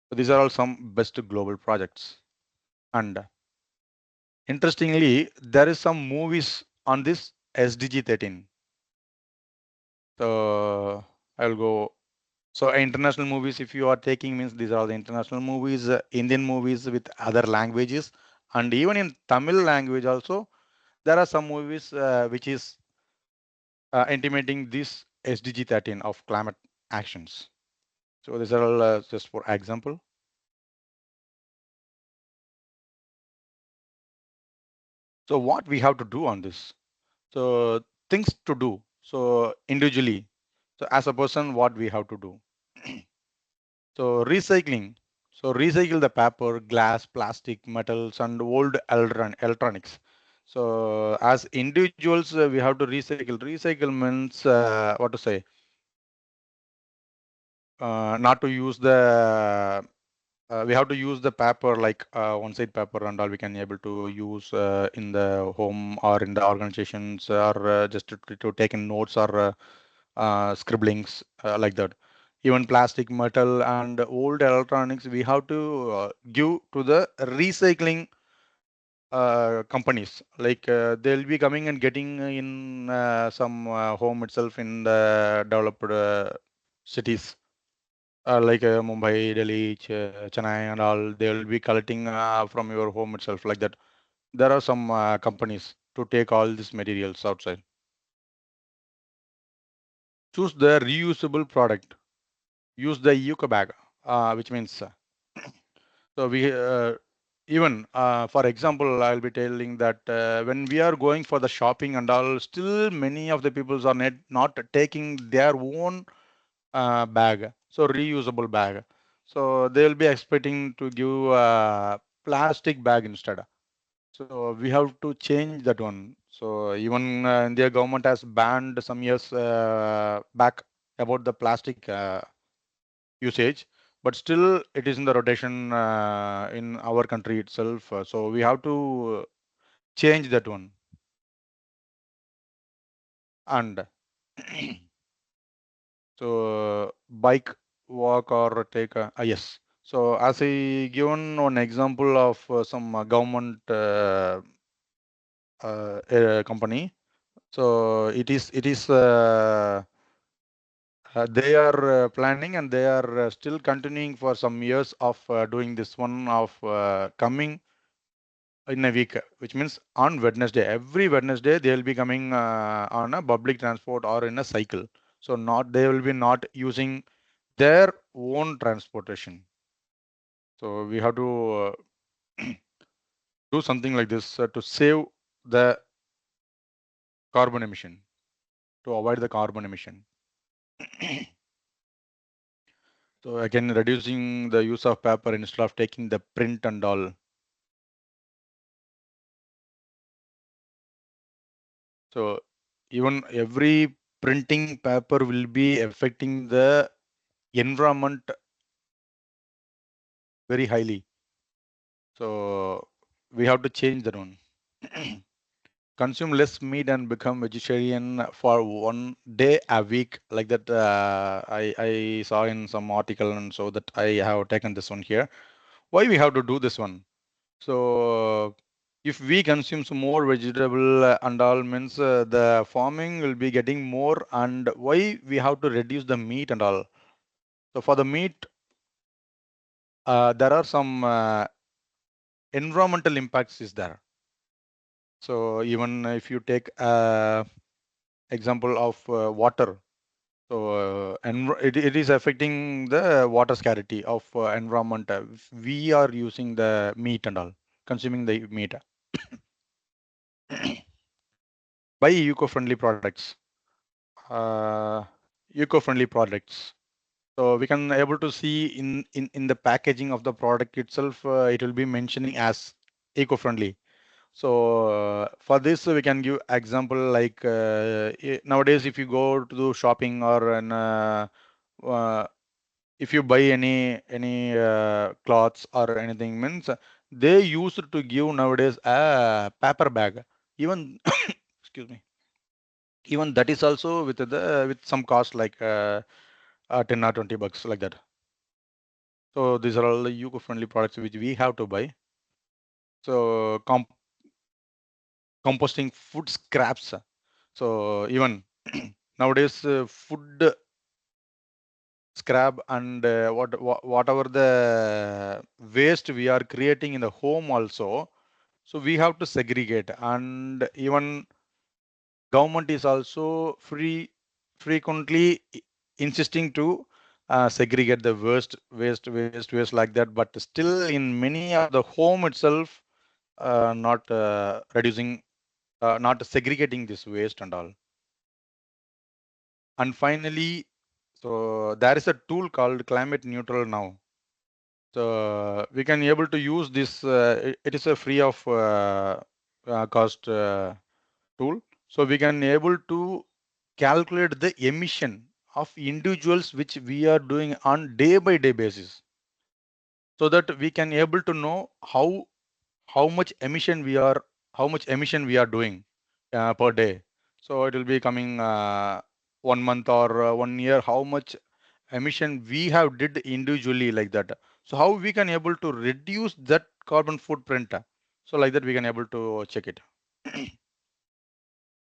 So these are all some best global projects. And interestingly, there is some movies on this SDG 13. So I'll go. So international movies, if you are taking, means these are the international movies, Indian movies with other languages, and even in Tamil language also, there are some movies which is intimating this SDG 13 of climate actions. So these are all just for example. So what we have to do on this? So things to do. So individually, so as a person, what we have to do? So recycling. So recycle the paper, glass, plastic, metals, and old electronics. So as individuals, we have to recycle. Recycle means what to say? Not to use the we have to use the paper like one-side paper and all we can able to use in the home or in the organizations or just to take in notes or scribblings like that. Even plastic, metal, and old electronics we have to give to the recycling companies. Like they'll be coming and getting in some home itself in the developed cities like Mumbai, Delhi, Chennai, and all, they will be collecting from your home itself like that. There are some companies to take all these materials outside. Choose the reusable product. Use the eco bag, which means so we even for example, I'll be telling that when we are going for the shopping and all, still many of the peoples are not taking their own bag, so reusable bag. So they'll be expecting to give plastic bag instead. So we have to change that one. So even India government has banned some years back about the plastic usage, but still it is in the rotation in our country itself. So we have to change that one. And so bike, walk, or take a yes. So as I given one example of some government company. So they are planning and they are still continuing for some years of doing this one of coming in a week, which means on Wednesday, every Wednesday they will be coming on a public transport or in a cycle. So not they will be not using their own transportation. So we have to do something like this to save the carbon emission, to avoid the carbon emission. So again, reducing the use of paper instead of taking the print and all. So even every printing paper will be affecting the environment very highly. So we have to change that one. Consume less meat and become vegetarian for one day a week, like that. I saw in some article, and so that I have taken this one here. Why we have to do this one? So if we consume some more vegetable and all, means the farming will be getting more, and why we have to reduce the meat and all. So for the meat, there are some environmental impacts is there. So even if you take example of water, so it is affecting the water scarcity of environment. If we are using the meat and all, consuming the meat. Buy eco-friendly products. Eco-friendly products. So we can able to see in the packaging of the product itself, it will be mentioning as eco-friendly. So for this, we can give example like nowadays, if you go to do shopping or uh, if you buy any cloths or anything, means they used to give nowadays a paper bag. Even excuse me, even that is also with some cost like 10 or 20 bucks like that. So these are all the eco-friendly products which we have to buy. So composting food scraps. So even nowadays, food scrap and whatever the waste we are creating in the home also. So we have to segregate, and even government is also frequently insisting to segregate the waste like that. But still, in many of the home itself, not reducing, not segregating this waste and all. And finally, so there is a tool called climate neutral now. So we can able to use this. It is a free of cost tool. So we can able to calculate the emission of individuals which we are doing on day by day basis, so that we can able to know how much emission we are doing per day. So it will be coming 1 month or 1 year, how much emission we have did individually like that. So how we can able to reduce that carbon footprint. So like that we can able to check it.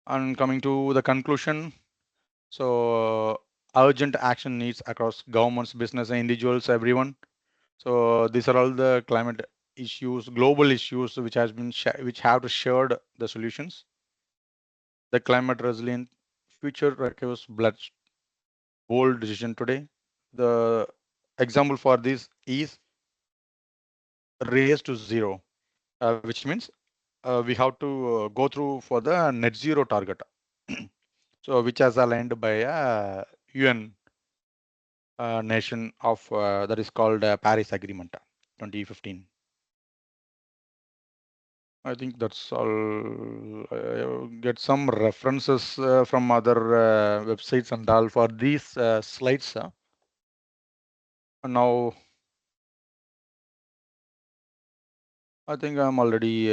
And coming to the conclusion, so urgent action needs across governments, business, and individuals, everyone. So these are all the climate issues, global issues, which has been which have to shared the solutions. The climate resilient future requires bold decision today. The example for this is race to zero, which means we have to go through for the net zero target. So which has aligned by UN nation of that is called Paris Agreement 2015. I think that's all. Get some references from other websites and all for these slides. Now, I think I'm already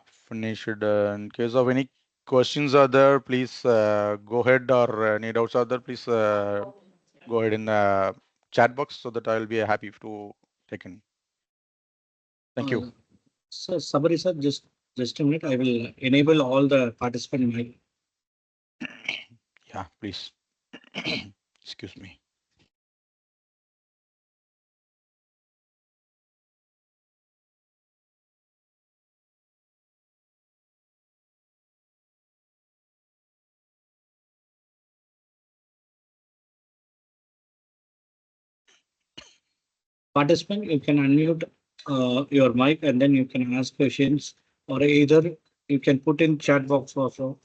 finished. In case of any questions are there, please go ahead, or any doubts are there, please go ahead in the chat box so that I'll be happy to take in. Thank you. So, Sabari sir, just a minute. I will enable all the participant mic. Yeah, please. Excuse me. Participant, you can unmute your mic and then you can ask questions, or either you can put in chat box also.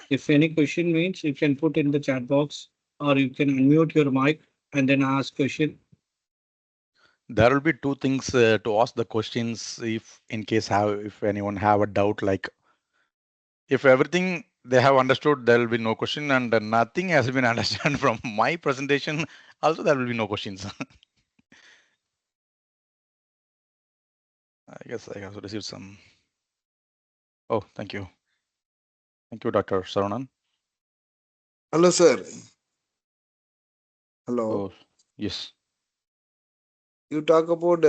If any question means, you can put in the chat box, or you can unmute your mic and then ask question. There will be two things to ask the questions if in case if anyone have a doubt, like if everything they have understood, there will be no question, and nothing has been understood from my presentation, also there will be no questions. I guess I have received some. Oh, thank you. Thank you, Dr. Saranan. Hello, sir. Hello. Oh, yes. You talk about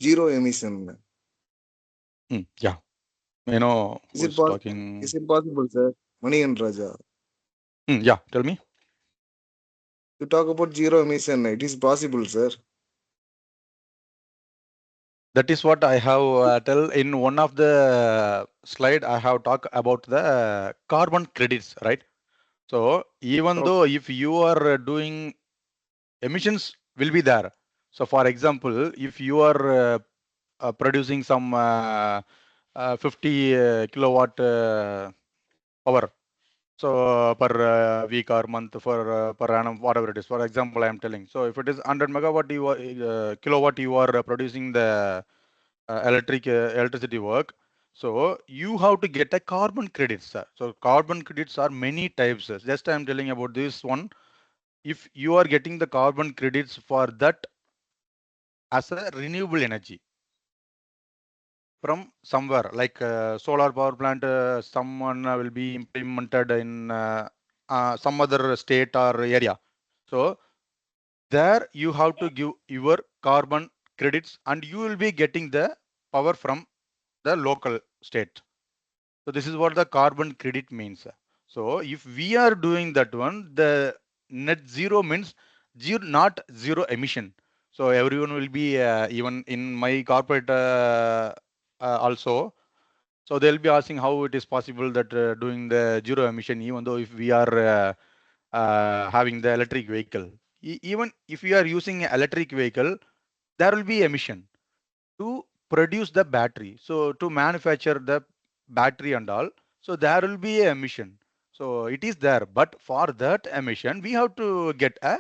zero emission. Yeah. You know Is who it is talking? is it possible, sir? Mani and Raja. Yeah, tell me. You talk about zero emission. It is possible, sir. That is what I have tell in one of the slide. I have talked about the carbon credits, right? So even Okay. though if you are doing emissions will be there. So for example, if you are producing some 50 kilowatt power, so per week or month for per annum, whatever it is. For example, I am telling. So if it is 100 megawatt you are, kilowatt you are producing the electricity work. So you have to get a carbon credits. Sir. So carbon credits are many types. Sir. Just I am telling about this one. If you are getting the carbon credits for that as a renewable energy from somewhere, like solar power plant, someone will be implemented in some other state or area. So there you have to give your carbon credits and you will be getting the power from the local state. So this is what the carbon credit means. So if we are doing that one, the net zero means zero, not zero emission. So everyone will be even in my corporate also. So they'll be asking how it is possible that doing the zero emission, even though if we are having the electric vehicle, even if we are using electric vehicle, there will be emission to produce the battery. So to manufacture the battery and all, so there will be a emission. So it is there, but for that emission, we have to get a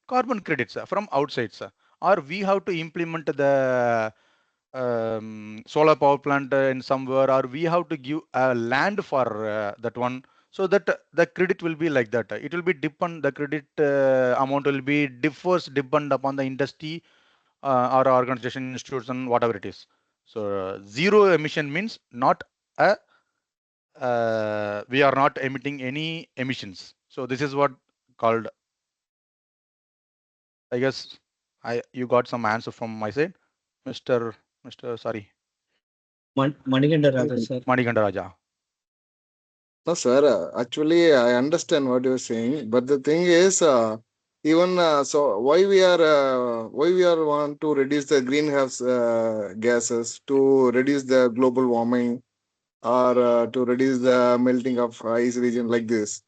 carbon credits from outside, sir. Or we have to implement the solar power plant in somewhere, or we have to give a land for that one, so that the credit will be like that. It will be depend, the credit amount will be differs depend upon the industry or organization, institution, whatever it is. So zero emission means not a we are not emitting any emissions. So this is what called. I guess you got some answer from my side, Mr. Sorry, Manikanda Raja, sir. Manikanda Raja. No, sir. Actually, I understand what you're saying, but the thing is, even so, why we are want to reduce the greenhouse gases to reduce the global warming or to reduce the melting of ice region like this.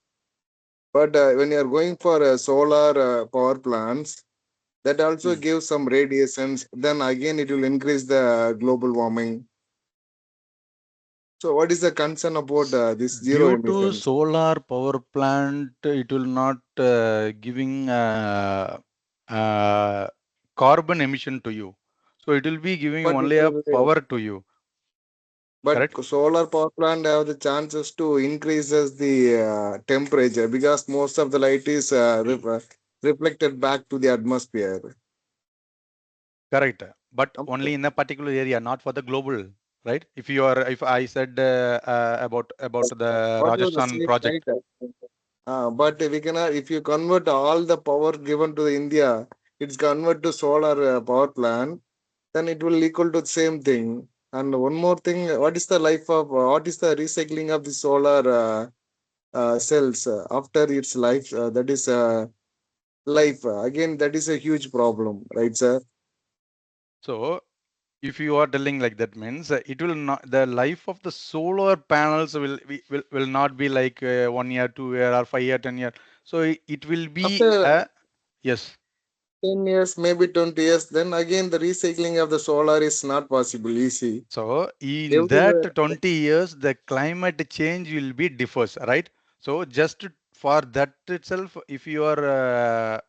But when you are going for solar power plants, that also gives some radiations. Then again, it will increase the global warming. So, what is the concern about this zero Due to emissions? solar power plant, it will not giving carbon emission to you. So it will be giving But it only a will, power to you. but Correct? solar power plant have the chances to increases the temperature because most of the light is reflected back to the atmosphere. Correct. But Um, only in a particular area, not for the global, right? If I said about the What you Rajasthan say, right? project, But we cannot, if you convert all the power given to the India, it's convert to solar power plant, then it will equal to the same thing. And one more thing, what is the recycling of the solar cells after its life? That is life. Again, that is a huge problem, right, sir? so if you are telling like that means it will not, the life of the solar panels will not be like 1 year, 2 year, or 5 year, 10 year. So it will be After a yes. 10 years, maybe 20 years, then again the recycling of the solar is not possible, easy. So in that Everywhere. 20 years, the climate change will be differs, right? So just for that itself, if you are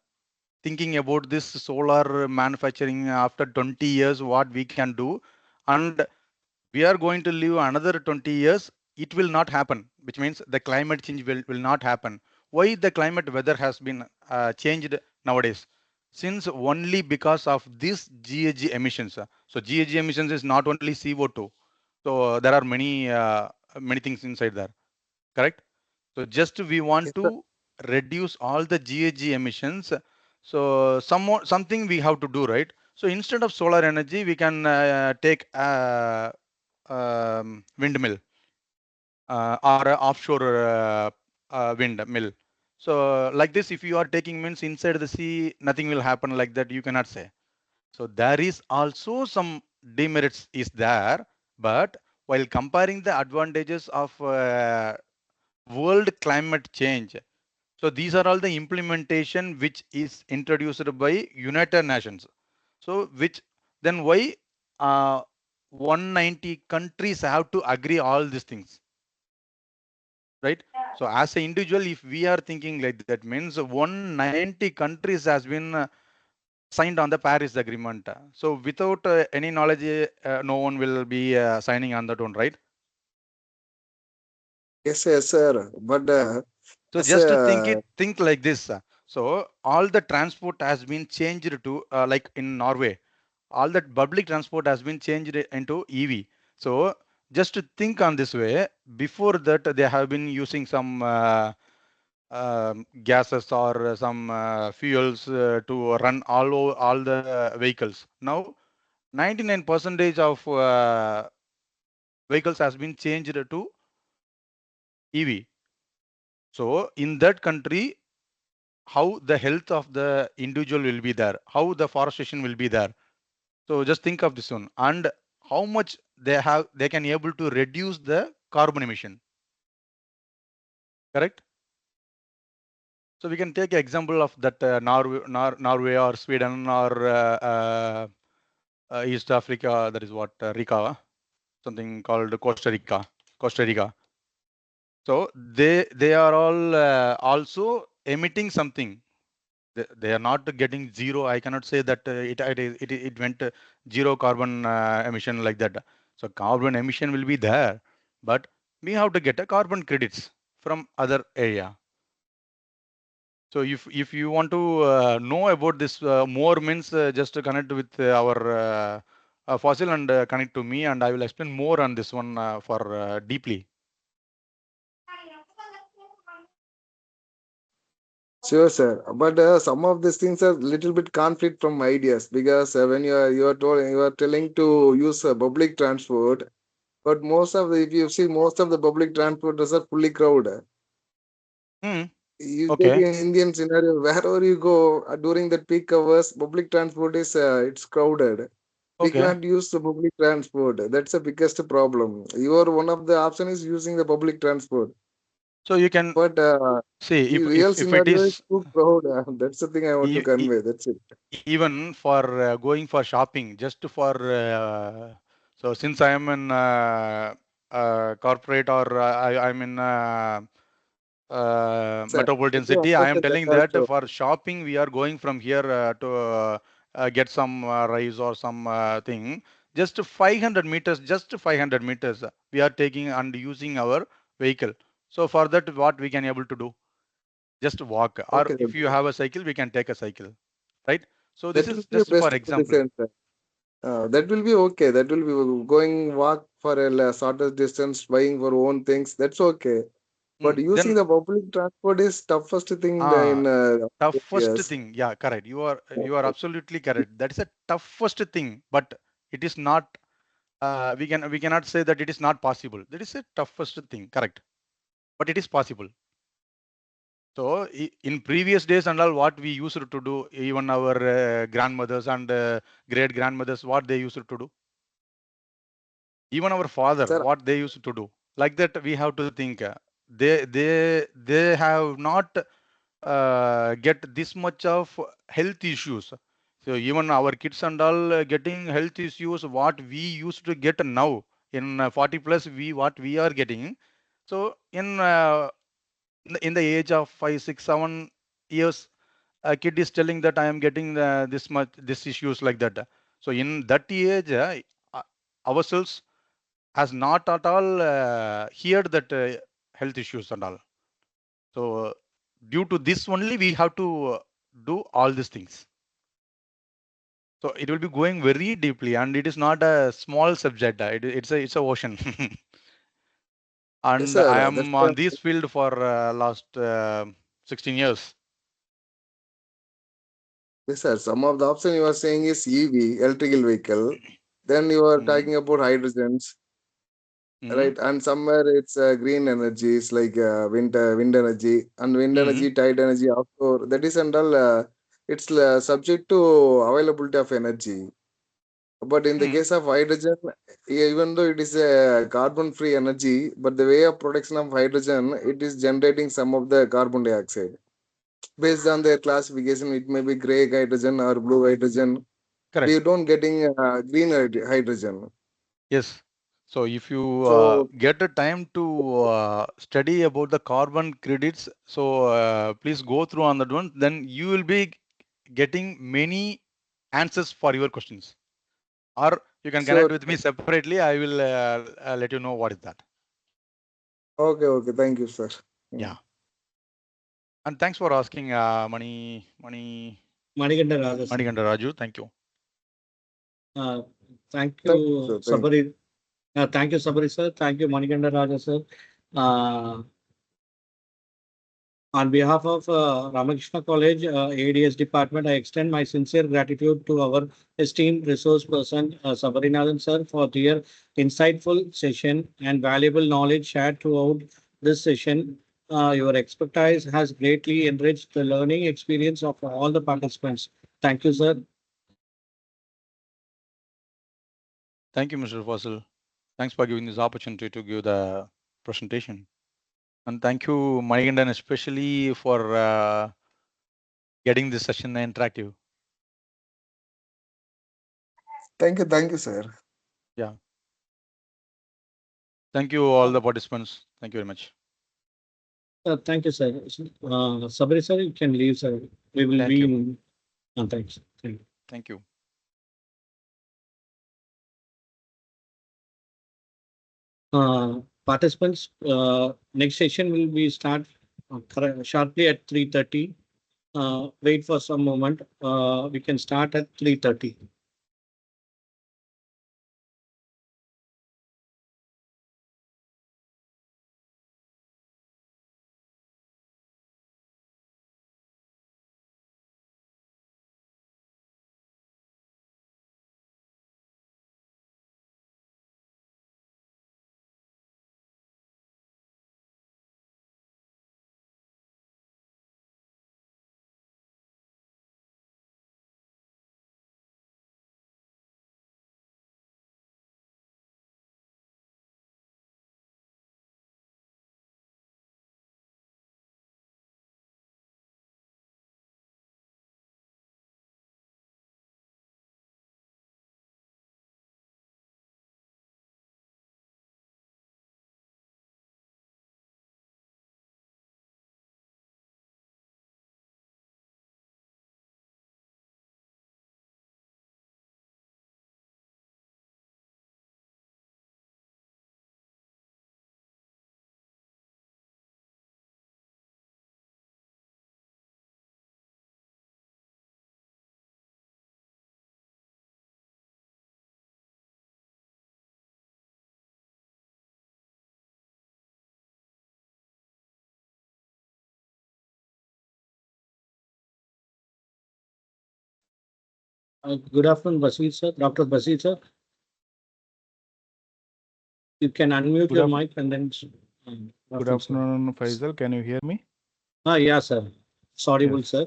thinking about this solar manufacturing after 20 years, what we can do, and we are going to live another 20 years, it will not happen, which means the climate change will not happen. Why the climate weather has been changed nowadays? Since only because of this GHG emissions. So GHG emissions is not only CO2. So there are many things inside there, correct? So just we want Yes, sir. to reduce all the GHG emissions. So something we have to do, right? So instead of solar energy, we can take windmill or a offshore windmill. So like this, if you are taking means inside the sea, nothing will happen like that. You cannot say. So there is also some demerits is there, but while comparing the advantages of world climate change, so these are all the implementation which is introduced by United Nations. So which then why 190 countries have to agree all these things, right? So as an individual, if we are thinking like that, means 190 countries has been signed on the Paris Agreement. So without any knowledge, no one will be signing on that one, right? Yes, yes, sir. But So as just to a think like this. So all the transport has been changed to like in Norway, all that public transport has been changed into EV. So just to think on this way, before that they have been using some gases or some fuels to run all the vehicles. Now 99 percentage of vehicles has been changed to EV. So in that country, how the health of the individual will be there, how the forestation will be there. So just think of this one, and how much they can able to reduce the carbon emission, correct? So we can take an example of that Norway or Sweden or East Africa, that is what Rica, something called Costa Rica. So they are all also emitting something. They are not getting zero. I cannot say that it went zero carbon emission like that. So carbon emission will be there, but we have to get a carbon credits from other area. So if you want to know about this more, means just to connect with our fossil and connect to me, and I will explain more on this one for deeply. sure, sir. But some of these things are little bit conflict from ideas because when you are telling to use public transport, but most of the if you see most of the public transporters are fully crowded. Hmm. You take Okay. an Indian scenario wherever you go during the peak hours, public transport is it's crowded. We Okay. can't use the public transport. That's the biggest problem. Your one of the option is using the public transport, So you can but see the real if it scenario is is too crowded. That's the thing I want to convey. That's it. even for going for shopping, just for so since I am in corporate, or I'm in Sir, I metropolitan do city, I am understand that telling that also. for shopping we are going from here to get some rice or some thing. Just 500 meters, just 500 meters, we are taking and using our vehicle. So for that, what we can able to do? Just walk, or Okay, if you sir. have a cycle, we can take a cycle, right? So this That will is be a just for best example. solution, sir. That will be okay. That will be going walk for a shorter distance, buying for own things. That's okay. But using Then the public transport is toughest thing ah in toughest yes. thing, yeah, correct, you are absolutely correct. That is a toughest thing, but it is not we cannot say that it is not possible. That is a toughest thing, correct, but it is possible. So in previous days and all, what we used to do, even our grandmothers and great grandmothers, what they used to do, even our father, Sir, what they used to do, like that we have to think. They have not get this much of health issues. So even our kids and all getting health issues, what we used to get now in 40 plus, we what we are getting. So in the age of 5, 6, 7 years, a kid is telling that I am getting this issues like that. So in that age, ourselves has not at all heard that health issues and all. So due to this only, we have to do all these things. So it will be going very deeply, and it is not a small subject. It's a ocean. And I sir. That's am on this field for last 16 years. yes, sir. Some of the option you are saying is EV, electrical vehicle. Then you are Mm. talking about hydrogens, Mm. right? And somewhere it's green energies like wind energy and wind Mm. energy, tide energy, offshore. That is and all. It's subject to availability of energy. But in the Mm. case of hydrogen, even though it is a carbon-free energy, but the way of production of hydrogen, it is generating some of the carbon dioxide. Based on their classification, it may be gray hydrogen or blue hydrogen. We Correct. don't getting green hydrogen. Yes. So if you So, get a time to study about the carbon credits, so please go through on that one. Then you will be getting many answers for your questions. Or you can sure. connect with me separately. I will let you know what is that. Okay. Thank you, sir. Yeah. And thanks for asking, Manikanda Raja, sir. Manikanda Raju. Thank you. Thank Thank you, you, sir. Thank Sabari. Thank you, Sabari, sir. Thank you, Manikanda Raja, sir. Uh, On behalf of Ramakrishna College ADS department, I extend my sincere gratitude to our esteemed resource person, Sabarinathan sir, for their insightful session and valuable knowledge shared throughout this session. Your expertise has greatly enriched the learning experience of all the participants. Thank you, sir. Thank you, Mr. Fossil. Thanks for giving this opportunity to give the presentation. And thank you, Manigandan, especially for getting this session interactive. thank you, sir. Yeah. Thank you, all the participants. Thank you very much. Thank you, sir. Sabari, sir, you can leave, sir. We will Thank be you. in. Thanks. Thank you. Thank you. Participants, next session will be start sharply at 3:30. Wait for some moment. We can start at 3:30. Good afternoon, Basil sir. Dr. Basil sir, you can unmute Good, your af- mic and then. good Afternoon, sir. afternoon, Faisal. Can you hear me? Yeah, sir. It's audible, Yes. sir.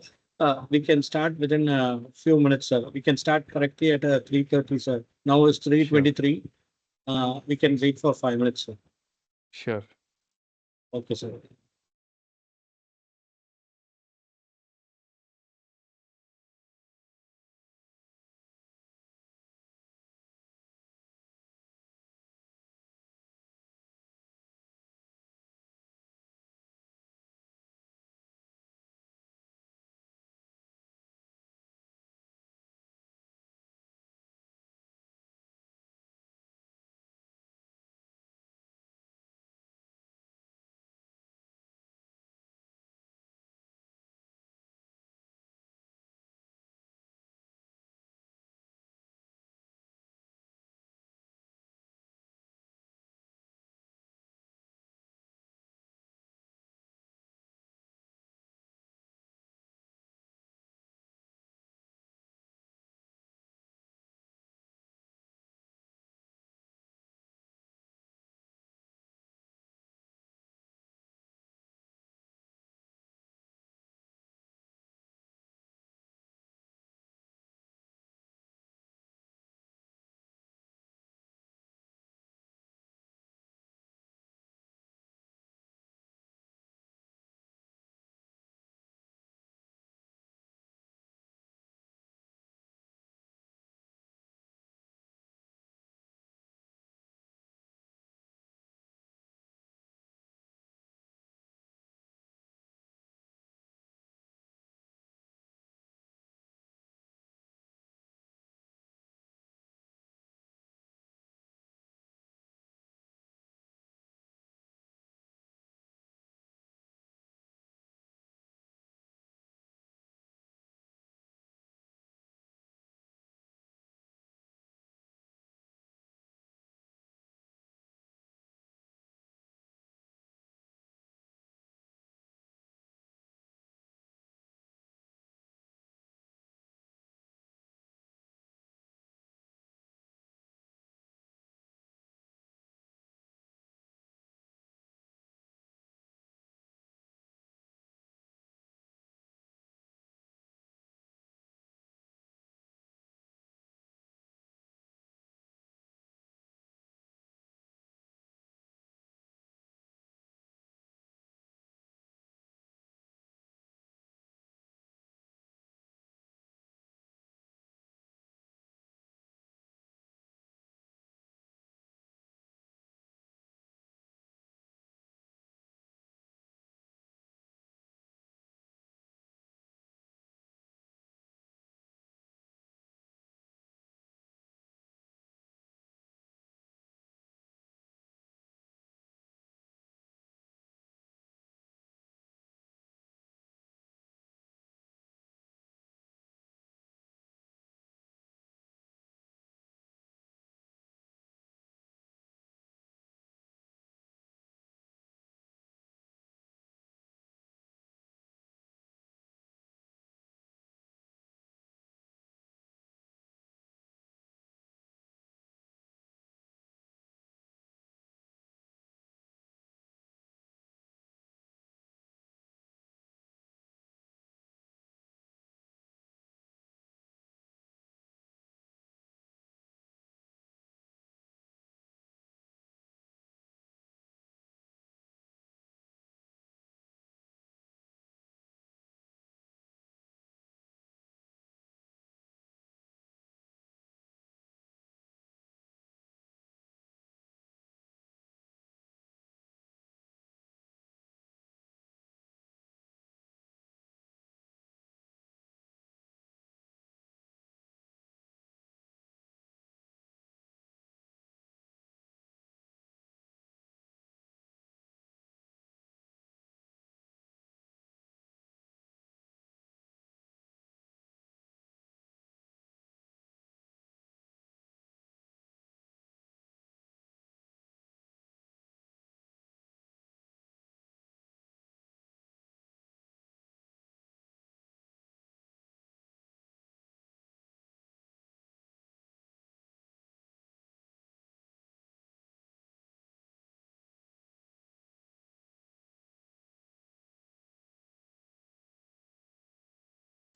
We can start within a few minutes, sir. We can start correctly at 3:30, sir. Now it's Sure. 3:23. We can wait for 5 minutes, sir. Sure. Okay, sir.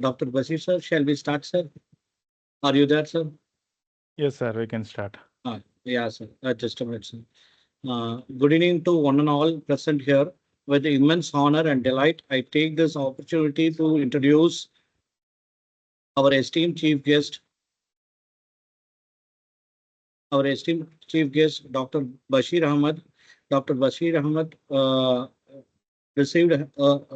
Dr. Basir, sir, shall we start, sir? Are you there, sir? Yes, sir, we can start. Yeah, sir. Just a minute, sir. Good evening to one and all present here. With immense honor and delight, I take this opportunity to introduce our esteemed chief guest, Dr. Bashir Ahmed. Dr. Bashir Ahmed received a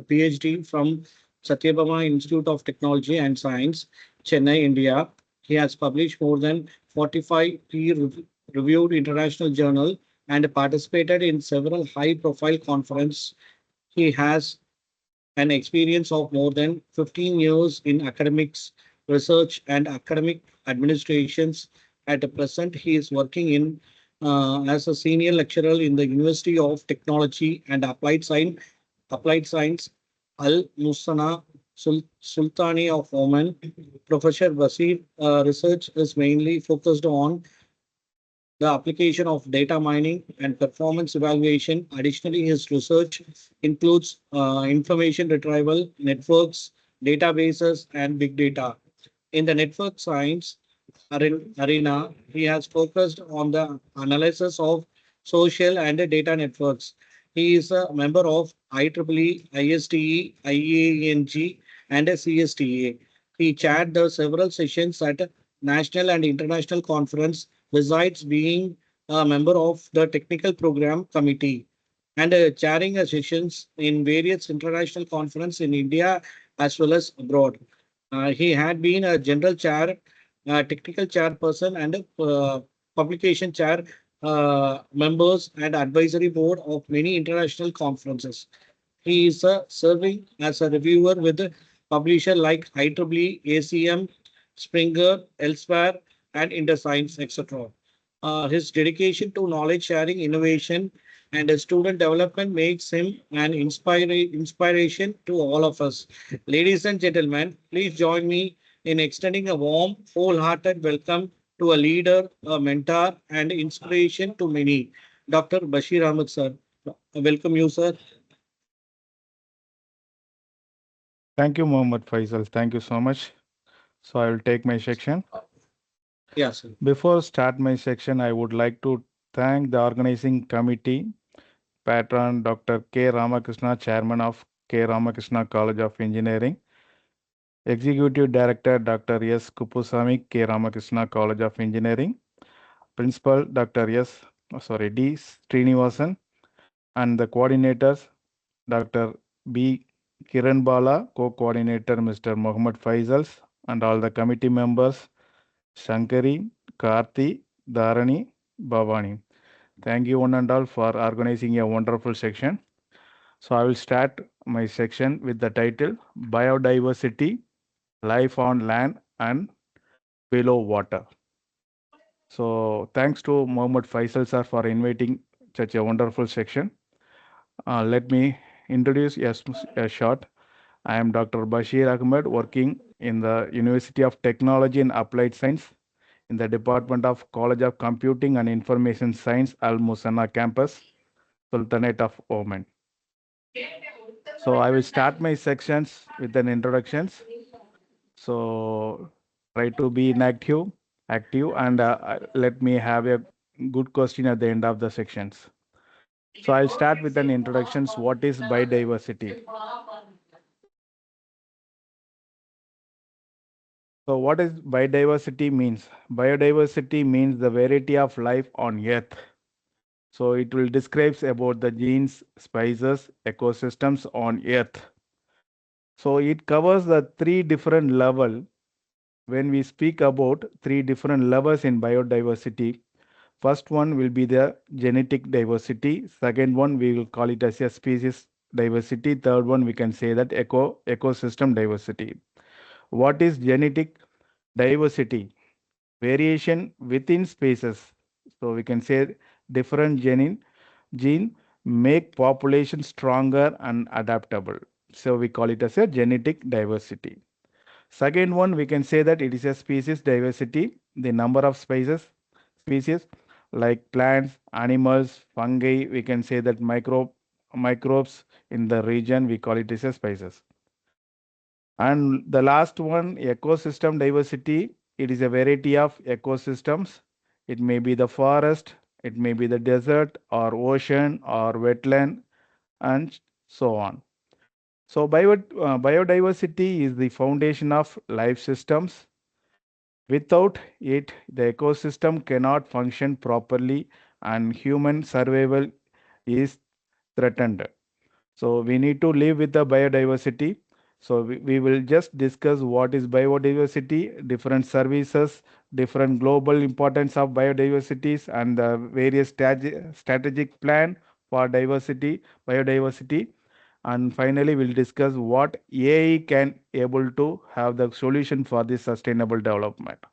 PhD from Satyabama Institute of Technology and Science, Chennai, India. He has published more than 45 peer-reviewed international journals and participated in several high-profile conferences. He has an experience of more than 15 years in academics, research, and academic administrations. At the present, he is working in as a senior lecturer in the University of Technology and Applied Science, Al Musana Sultani of Oman. Professor Basir research is mainly focused on the application of data mining and performance evaluation. Additionally, his research includes information retrieval, networks, databases, and big data. In the network science arena, he has focused on the analysis of social and data networks. He is a member of IEEE, ISTE, IANG, and CSTA. He chaired the several sessions at national and international conference, besides being a member of the technical program committee and chairing sessions in various international conferences in India as well as abroad. He had been a general chair, technical chairperson, and publication chair members and advisory board of many international conferences. He is serving as a reviewer with a publisher like IEEE, ACM, Springer, Elsewhere, and InterScience, etc. His dedication to knowledge sharing, innovation, and student development makes him an inspiration to all of us. Ladies and gentlemen, please join me in extending a warm, wholehearted welcome to a leader, a mentor, and inspiration to many. Dr. Bashir Ahmed, sir. Welcome you, sir. Thank you, Mohammed Faisal. Thank you so much. So I will take my section. Yes, sir. Before start my section, I would like to thank the organizing committee, patron Dr. K. Ramakrishna, chairman of K. Ramakrishna College of Engineering, Executive Director Dr. S. Kupusamy, K. Ramakrishna College of Engineering, Principal Dr. D. Srinivasan, and the coordinators Dr. B. Kiran Bala, co-coordinator Mr. Mohammed Faisals, and all the committee members Shankari, Karthi, Dharani, Bhavani. Thank you one and all for organizing a wonderful section. So I will start my section with the title Biodiversity, Life on Land and Below Water. So thanks to Mohammed Faisal sir for inviting such a wonderful section. Let me introduce a short. I am Dr. Bashir Ahmed, working in the University of Technology and Applied Science in the Department of College of Computing and Information Science, Al Musanna campus, Sultanate of Oman. So I will start my sections with an introductions. So try to be active, and let me have a good question at the end of the sections. So I'll start with an introductions. What is biodiversity? So what is biodiversity means? Biodiversity means the variety of life on Earth. So it will describes about the genes, species, ecosystems on Earth. So it covers the three different level. When we speak about three different levels in biodiversity, first one will be the genetic diversity. Second one we will call it as a species diversity. Third one we can say that ecosystem diversity. What is genetic diversity? Variation within species. So we can say different gene make population stronger and adaptable. So we call it as a genetic diversity. Second one, we can say that it is a species diversity. The number of species like plants, animals, fungi, we can say that microbes in the region, we call it as a species. And the last one, ecosystem diversity. It is a variety of ecosystems. It may be the forest, it may be the desert or ocean or wetland, and so on. So biodiversity is the foundation of life systems. Without it, the ecosystem cannot function properly and human survival is threatened. So we need to live with the biodiversity. So we will just discuss what is biodiversity, different services, different global importance of biodiversities, and the various strategic plan for biodiversity. And finally, we'll discuss what AI can able to have the solution for this sustainable development.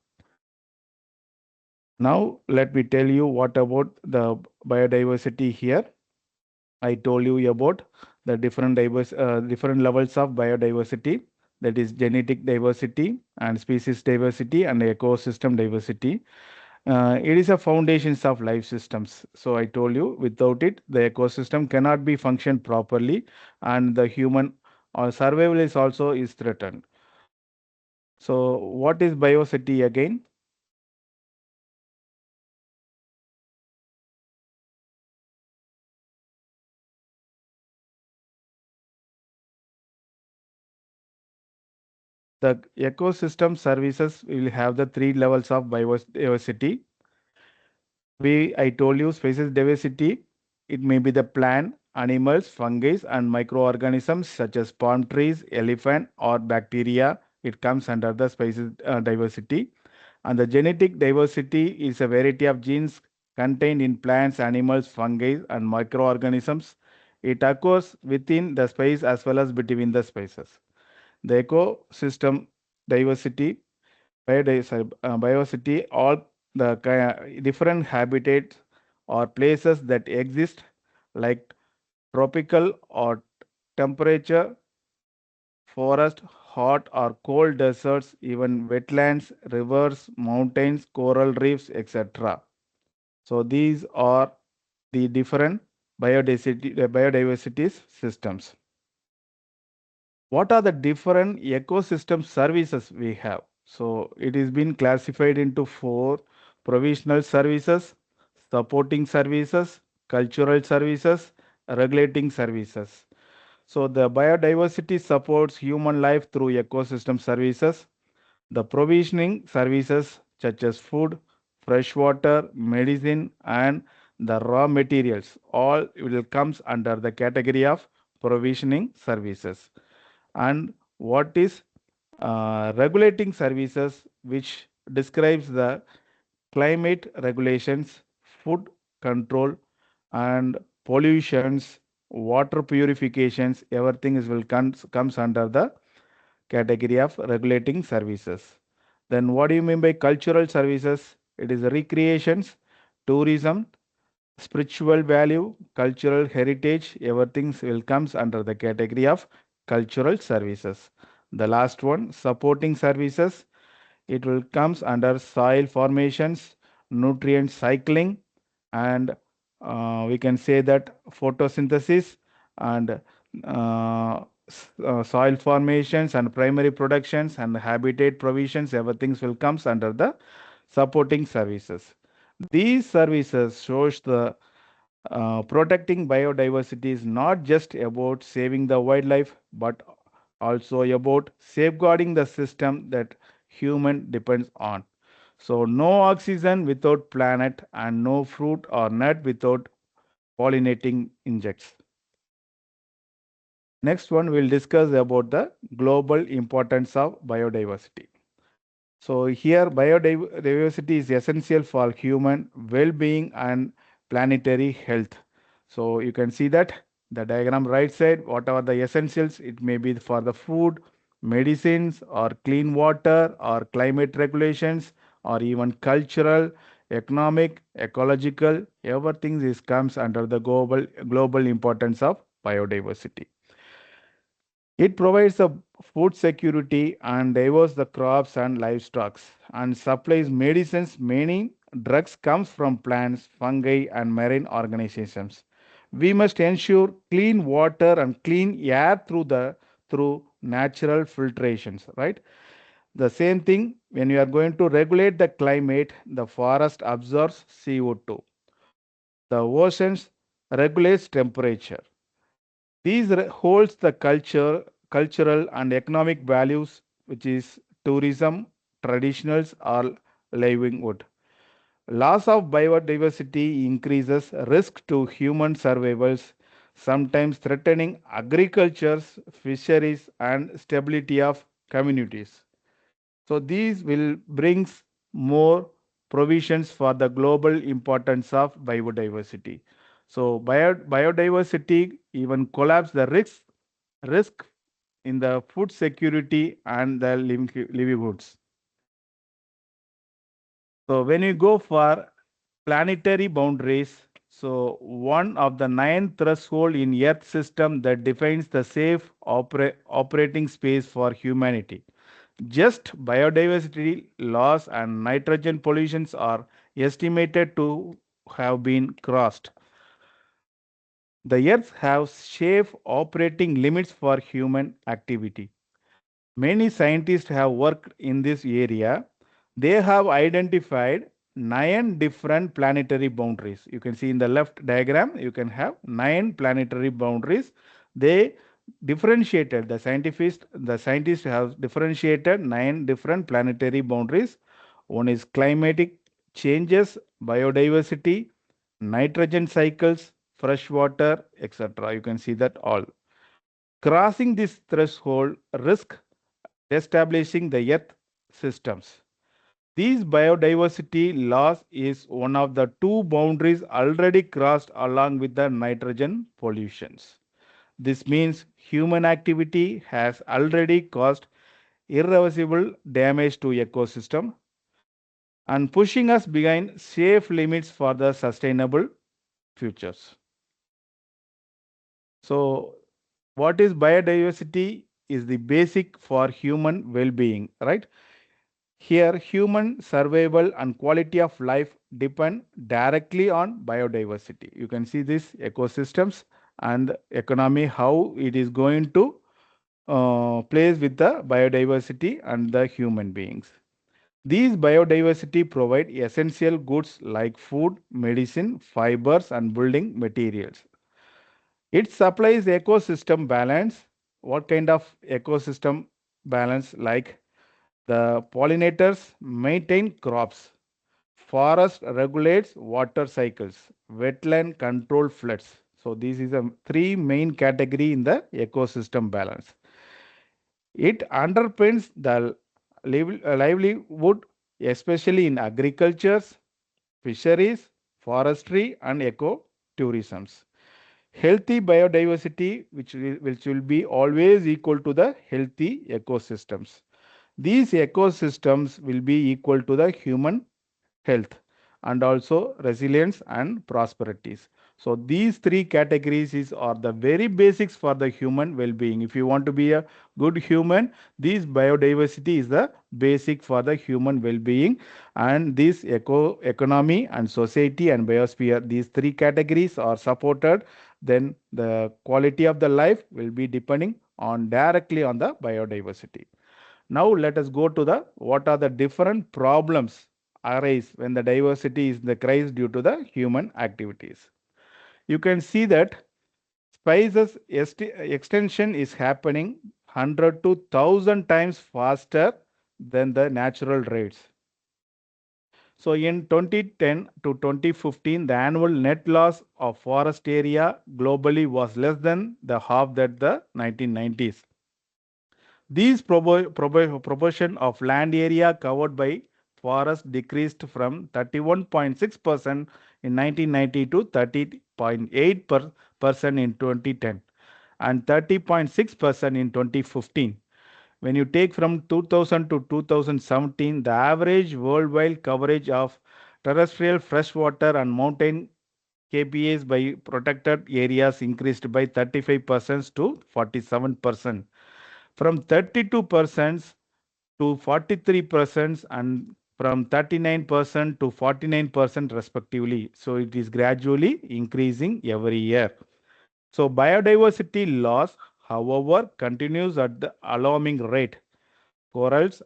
Now, let me tell you what about the biodiversity here. I told you about the different levels of biodiversity, that is genetic diversity and species diversity and ecosystem diversity. It is a foundations of life systems. So I told you without it, the ecosystem cannot be functioned properly and the human survival is also is threatened. So what is biodiversity again? The ecosystem services will have the three levels of biodiversity. I told you species diversity. It may be the plant, animals, fungi, and microorganisms such as palm trees, elephant, or bacteria. It comes under the species diversity. And the genetic diversity is a variety of genes contained in plants, animals, fungi, and microorganisms. It occurs within the space as well as between the spaces. The ecosystem diversity, biodiversity, all the different habitats or places that exist like tropical or temperature, forest, hot or cold deserts, even wetlands, rivers, mountains, coral reefs, etc. So these are the different biodiversity systems. What are the different ecosystem services we have? So it is been classified into four: provisional services, supporting services, cultural services, regulating services. So the biodiversity supports human life through ecosystem services. The provisioning services such as food, fresh water, medicine, and the raw materials all will comes under the category of provisioning services. And what is regulating services, which describes the climate regulations, food control, and pollutions, water purifications, everything is will comes under the category of regulating services. Then what do you mean by cultural services? It is recreations, tourism, spiritual value, cultural heritage, everything will comes under the category of cultural services. The last one, supporting services, it will comes under soil formations, nutrient cycling, and we can say that photosynthesis and soil formations and primary productions and habitat provisions, everything will comes under the supporting services. These services shows the protecting biodiversity is not just about saving the wildlife, but also about safeguarding the system that human depends on. So no oxygen without planet and no fruit or nut without pollinating insects. Next one we'll discuss about the global importance of biodiversity. So here biodiversity is essential for human well-being and planetary health. So you can see that the diagram right side, whatever the essentials, it may be for the food, medicines, or clean water, or climate regulations, or even cultural, economic, ecological, everything this comes under the global importance of biodiversity. It provides the food security and diverse the crops and livestock and supplies medicines. Many drugs comes from plants, fungi, and marine organizations. We must ensure clean water and clean air through natural filtrations, right? The same thing when you are going to regulate the climate, the forest absorbs CO2. The oceans regulates temperature. These holds the cultural and economic values, which is tourism, traditionals, or livelihood. Loss of biodiversity increases risk to human survivals, sometimes threatening agriculture's, fisheries, and stability of communities. So these will brings more provisions for the global importance of biodiversity. So biodiversity even collapse the risk in the food security and the livelihoods. So when you go for planetary boundaries, so one of the 9 threshold in Earth system that defines the safe operating space for humanity. Just biodiversity loss and nitrogen pollutions are estimated to have been crossed. The Earth has safe operating limits for human activity. Many scientists have worked in this area. They have identified 9 different planetary boundaries. You can see in the left diagram, you can have 9 planetary boundaries. They differentiated, the scientists have differentiated 9 different planetary boundaries. One is climatic changes, biodiversity, nitrogen cycles, fresh water, etc. You can see that all. Crossing this threshold risk establishing the earth systems. These biodiversity loss is one of the 2 boundaries already crossed along with the nitrogen pollutions. This means human activity has already caused irreversible damage to ecosystem and pushing us behind safe limits for the sustainable futures. So what is biodiversity is the basic for human well-being, right? Here, human survival and quality of life depend directly on biodiversity. You can see this ecosystems and economy, how it is going to plays with the biodiversity and the human beings. These biodiversity provide essential goods like food, medicine, fibers, and building materials. It supplies ecosystem balance. What kind of ecosystem balance? Like the pollinators maintain crops. Forest regulates water cycles. Wetland control floods. So this is a 3 main category in the ecosystem balance. It underpins the livelihood, especially in agriculture, fisheries, forestry, and ecotourism. Healthy biodiversity, which will be always equal to the healthy ecosystems. These ecosystems will be equal to the human health and also resilience and prosperities. So these 3 categories are the very basics for the human well-being. If you want to be a good human, this biodiversity is the basic for the human well-being, and this economy and society and biosphere, these 3 categories are supported, then the quality of the life will be depending on directly on the biodiversity. Now let us go to the what are the different problems arise when the diversity is the crisis due to the human activities. You can see that species extension is happening 100 to 1000 times faster than the natural rates. So in 2010 to 2015, the annual net loss of forest area globally was less than the half that the 1990s. These proportion of land area covered by forest decreased from 31.6% in 1990 to 30.8% in 2010 and 30.6% in 2015. When you take from 2000 to 2017, the average worldwide coverage of terrestrial freshwater and mountain KPAs by protected areas increased by 35% to 47%, from 32% to 43% and from 39% to 49% respectively. So it is gradually increasing every year. So biodiversity loss however, continues at the alarming rate. Corals,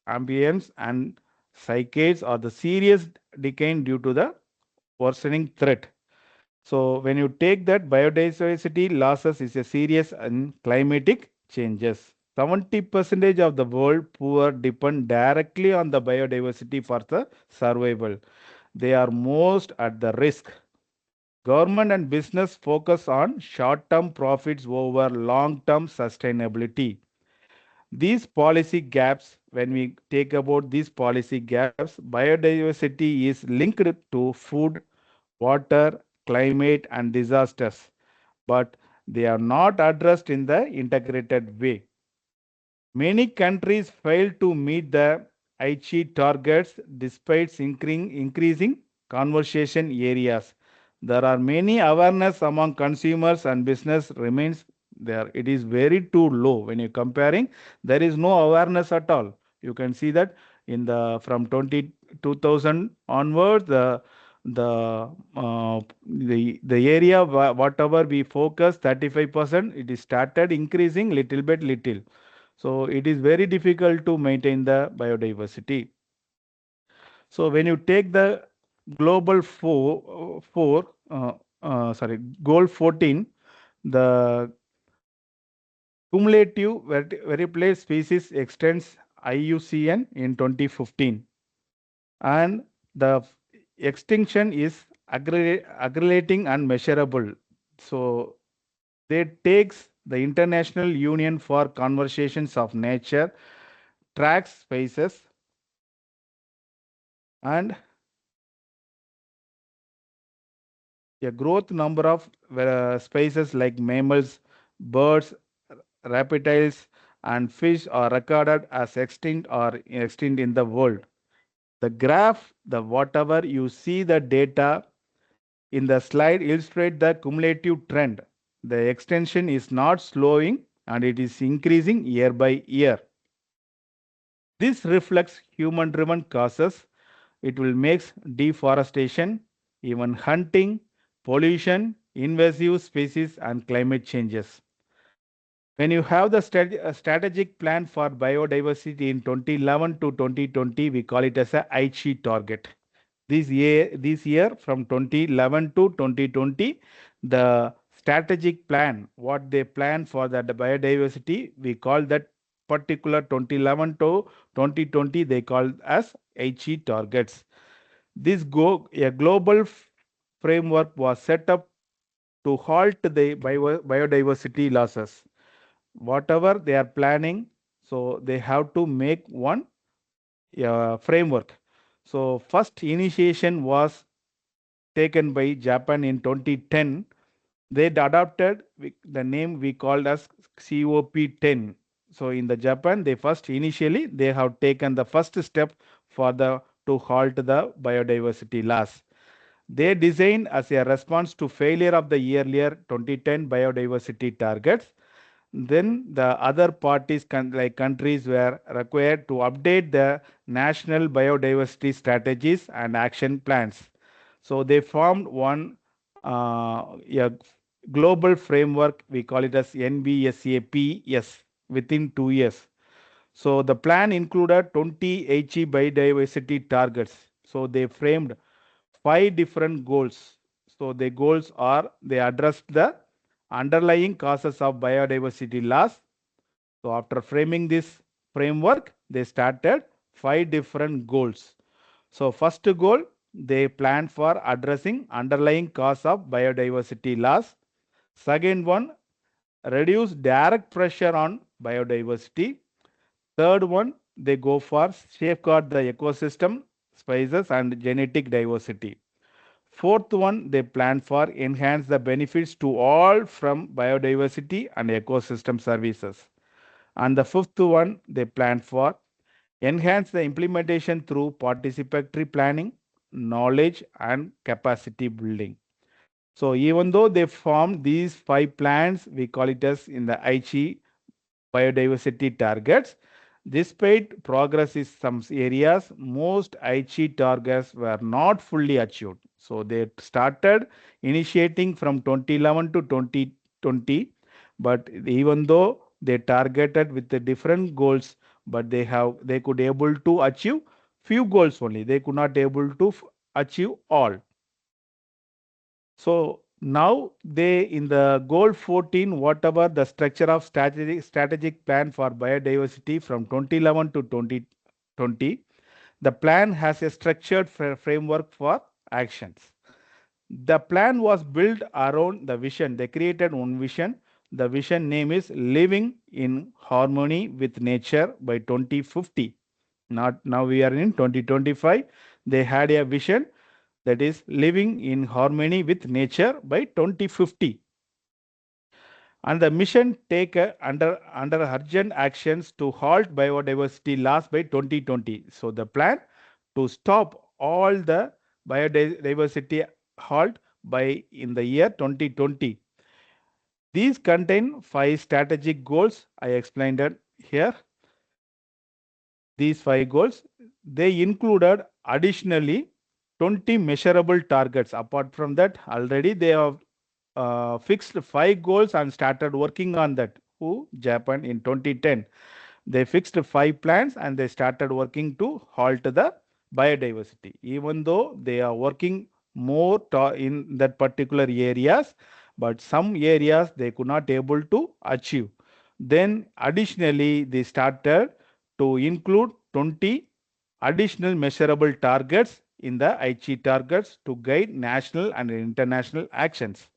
amphibians, and cycads are the serious decline due to the worsening threat. So when you take that, biodiversity losses is a serious and climatic changes. 70% of the world poor depend directly on the biodiversity for the survival. They are most at the risk. Government and business focus on short-term profits over long-term sustainability. These policy gaps, when we take about these policy gaps, biodiversity is linked to food, water, climate, and disasters, but they are not addressed in the integrated way. Many countries fail to meet the Aichi targets despite increasing conversation areas. There are many awareness among consumers and business remains there. It is very too low when you're comparing. There is no awareness at all. You can see that in the from 2000 onwards, the area whatever we focus 35%, it is started increasing little. So it is very difficult to maintain the biodiversity. So when you take the global goal 14, the cumulative variable species extends IUCN in 2015, and the extinction is aggregating and measurable. So they takes the International Union for Conservation of Nature tracks species and a growth number of species like mammals, birds, reptiles, and fish are recorded as extinct or extinct in the world. The graph, the whatever you see the data in the slide illustrate the cumulative trend. The extension is not slowing and it is increasing year by year. This reflects human driven causes. It will make deforestation, even hunting, pollution, invasive species, and climate changes. When you have the strategic plan for biodiversity in 2011 to 2020, we call it as a Aichi target. This year from 2011 to 2020, the strategic plan, what they plan for the biodiversity, we call that particular 2011 to 2020, they call as Aichi targets. A global framework was set up to halt the biodiversity losses. Whatever they are planning, so they have to make one framework. So first initiation was taken by Japan in 2010. They adopted the name we called as COP10. So in the Japan, they first initially they have taken the first step for the to halt the biodiversity loss. They designed as a response to failure of the earlier 2010 biodiversity targets. Then the other parties like countries were required to update the national biodiversity strategies and action plans. So they formed one a global framework. We call it as NBSAPS within 2 years. So the plan included 20 HE biodiversity targets. So they framed 5 different goals. So the goals are they address the underlying causes of biodiversity loss. So after framing this framework, they started 5 different goals. So first goal, they plan for addressing underlying cause of biodiversity loss. Second one, reduce direct pressure on biodiversity. Third one, they go for safeguard the ecosystem, species and genetic diversity. Fourth one, they plan for enhance the benefits to all from biodiversity and ecosystem services. And the fifth one, they plan for enhance the implementation through participatory planning, knowledge, and capacity building. So even though they formed these 5 plans, we call it as in the Aichi biodiversity targets. Despite progress in some areas, most Aichi targets were not fully achieved. So they started initiating from 2011 to 2020, But even though they targeted with the different goals, but they could able to achieve few goals only. They could not able to achieve all. So now they in the goal 14, whatever the structure of strategic plan for biodiversity from 2011 to 2020, the plan has a structured framework for actions. The plan was built around the vision. They created one vision. The vision name is living in harmony with nature by 2050. Not now we are in 2025. They had a vision that is living in harmony with nature by 2050. And the mission take under urgent actions to halt biodiversity loss by 2020. So the plan to stop all the biodiversity halt by in the year 2020. These contain 5 strategic goals. I explained it here. These 5 goals, they included additionally 20 measurable targets. Apart from that, already they have fixed 5 goals and started working on that. Who? Japan in 2010. They fixed 5 plans and they started working to halt the biodiversity. Even though they are working more in that particular areas, but some areas they could not able to achieve. Then additionally, they started to include 20 additional measurable targets in the Aichi targets to guide national and international actions.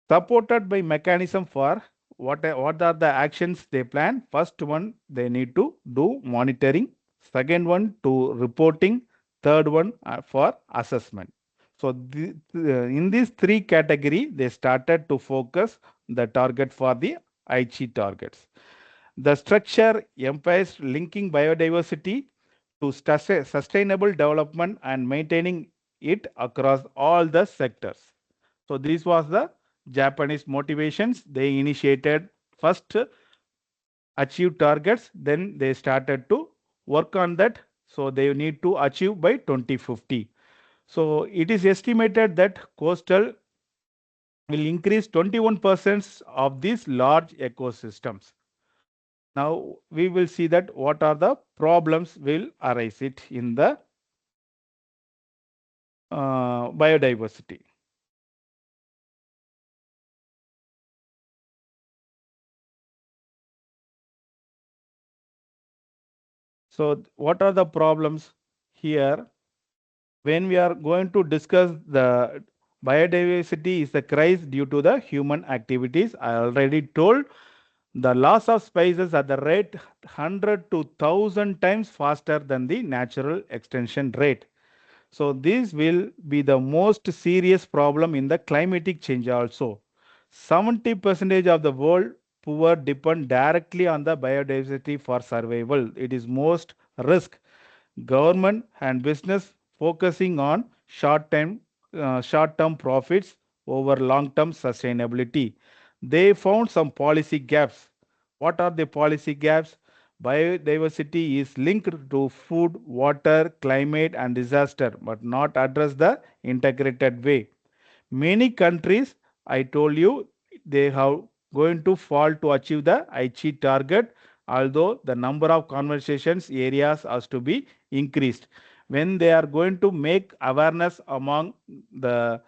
Supported by mechanism for what are the actions they plan. First one, they need to do monitoring. Second one, to reporting. Third one, for assessment. So in these 3 category, they started to focus the target for the Aichi targets. The structure emphasized linking biodiversity to sustainable development and maintaining it across all the sectors. So this was the Japanese motivations. They initiated first achieve targets, then they started to work on that. So they need to achieve by 2050. So it is estimated that coastal will increase 21% of these large ecosystems. Now we will see that what are the problems will arise it in the biodiversity. So what are the problems here? When we are going to discuss the biodiversity is a crisis due to the human activities. I already told the loss of species at the rate 100 to 1000 times faster than the natural extinction rate. So this will be the most serious problem in the climatic change also. 70% of the world poor depend directly on the biodiversity for survival. It is most risk. Government and business focusing on short-term profits over long-term sustainability. They found some policy gaps. What are the policy gaps? Biodiversity is linked to food, water, climate, and disaster, but not addressed the integrated way. Many countries, I told you, they have going to fall to achieve the Aichi target, although the number of conversations areas has to be increased. When they are going to make awareness among the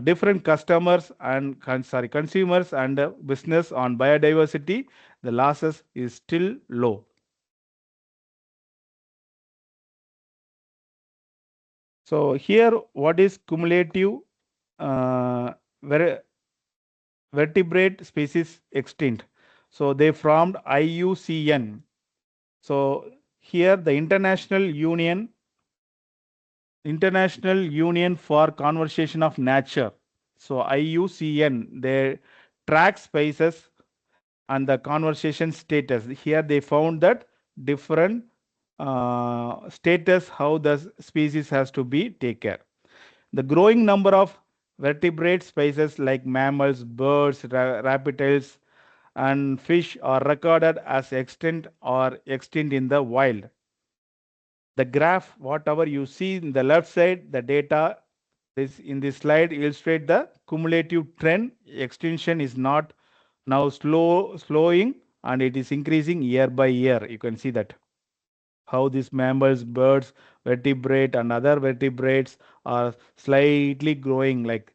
different customers and consumers and business on biodiversity, the losses is still low. So here, what is cumulative vertebrate species extinct? So they formed IUCN. So here the International Union for Conservation of Nature. So IUCN, they track species and the conservation status. Here they found that different status how the species has to be taken. The growing number of vertebrate species like mammals, birds, reptiles, and fish are recorded as extinct or extinct in the wild. The graph, whatever you see in the left side, the data is in this slide illustrate the cumulative trend. Extinction is not now slowing, and it is increasing year by year. You can see that how these mammals, birds, vertebrate and other vertebrates are slightly growing. Like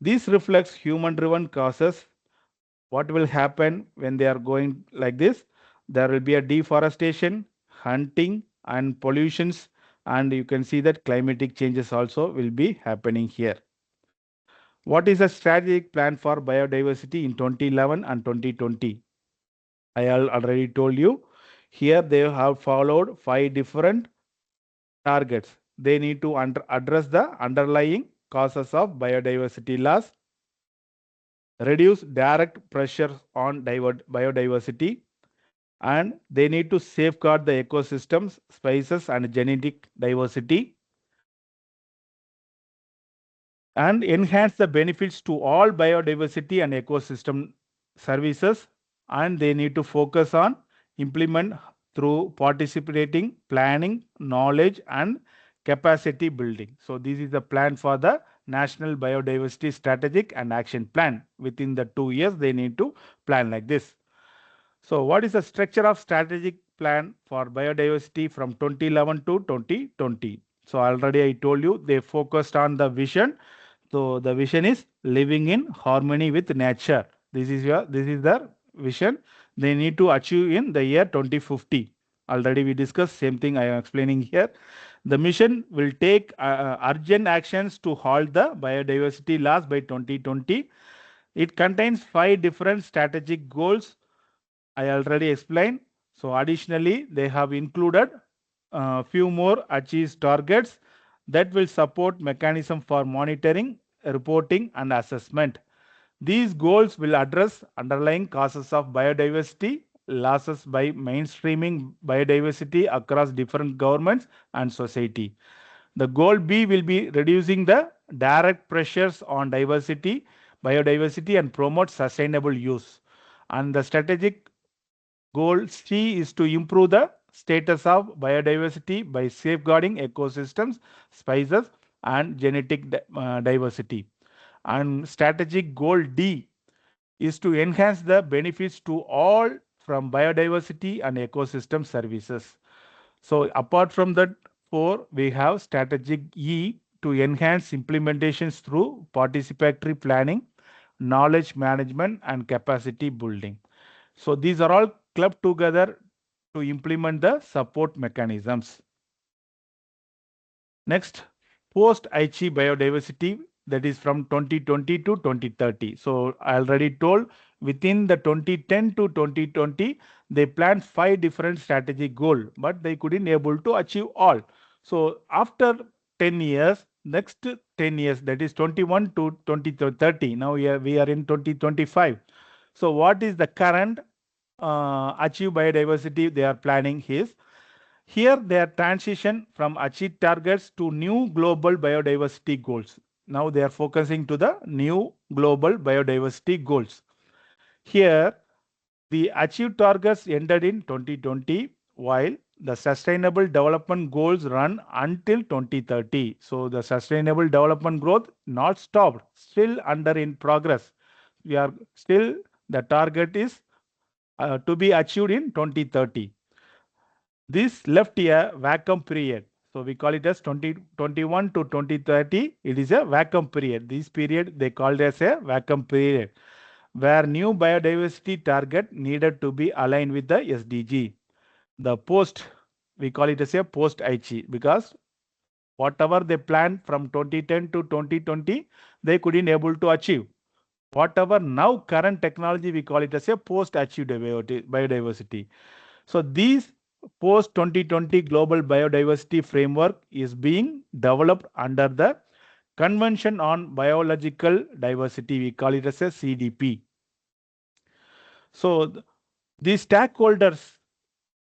this reflects human driven causes. What will happen when they are going like this? There will be a deforestation, hunting and pollutions, and you can see that climatic changes also will be happening here. What is a strategic plan for biodiversity in 2011 and 2020? I already told you. Here they have followed 5 different targets. They need to address the underlying causes of biodiversity loss, reduce direct pressure on biodiversity, and they need to safeguard the ecosystems, species, and genetic diversity, and enhance the benefits to all biodiversity and ecosystem services. And they need to focus on implement through participating planning, knowledge, and capacity building. So this is the plan for the national biodiversity strategic and action plan. Within the 2 years they need to plan like this. So what is the structure of strategic plan for biodiversity from 2011 to 2020? So already I told you they focused on the vision. So the vision is living in harmony with nature. This is their vision. They need to achieve in the year 2050. Already we discussed same thing I am explaining here. The mission will take urgent actions to halt the biodiversity loss by 2020. It contains 5 different strategic goals I already explained. So additionally, they have included a few more achieved targets that will support mechanism for monitoring, reporting, and assessment. These goals will address underlying causes of biodiversity losses by mainstreaming biodiversity across different governments and society. The goal B will be reducing the direct pressures on biodiversity, and promote sustainable use. And the strategic goal C is to improve the status of biodiversity by safeguarding ecosystems, species, and genetic diversity. And strategic goal D is to enhance the benefits to all from biodiversity and ecosystem services. So apart from that four, we have strategic E to enhance implementations through participatory planning, knowledge management, and capacity building. So these are all clubbed together to implement the support mechanisms. Next, post Aichi biodiversity, that is from 2020 to 2030. So I already told within the 2010 to 2020, they planned 5 different strategic goals, but they couldn't able to achieve all. So after 10 years, next 10 years, that is 21 to 2030. Now we are in 2025. So what is the current achieve biodiversity they are planning is here their transition from achieved targets to new global biodiversity goals. Now they are focusing to the new global biodiversity goals. Here the achieved targets ended in 2020 while the sustainable development goals run until 2030. So the sustainable development growth not stopped, still under in progress. We are still the target is to be achieved in 2030. This left a vacuum period. So we call it as 2021 to 2030. It is a vacuum period. This period they called as a vacuum period where new biodiversity target needed to be aligned with the SDG. The post, we call it as a post Aichi because whatever they planned from 2010 to 2020, they couldn't able to achieve. Whatever now current technology, we call it as a post achieved biodiversity. So these post 2020 global biodiversity framework is being developed under the Convention on Biological Diversity. We call it as a CDP. So these stakeholders,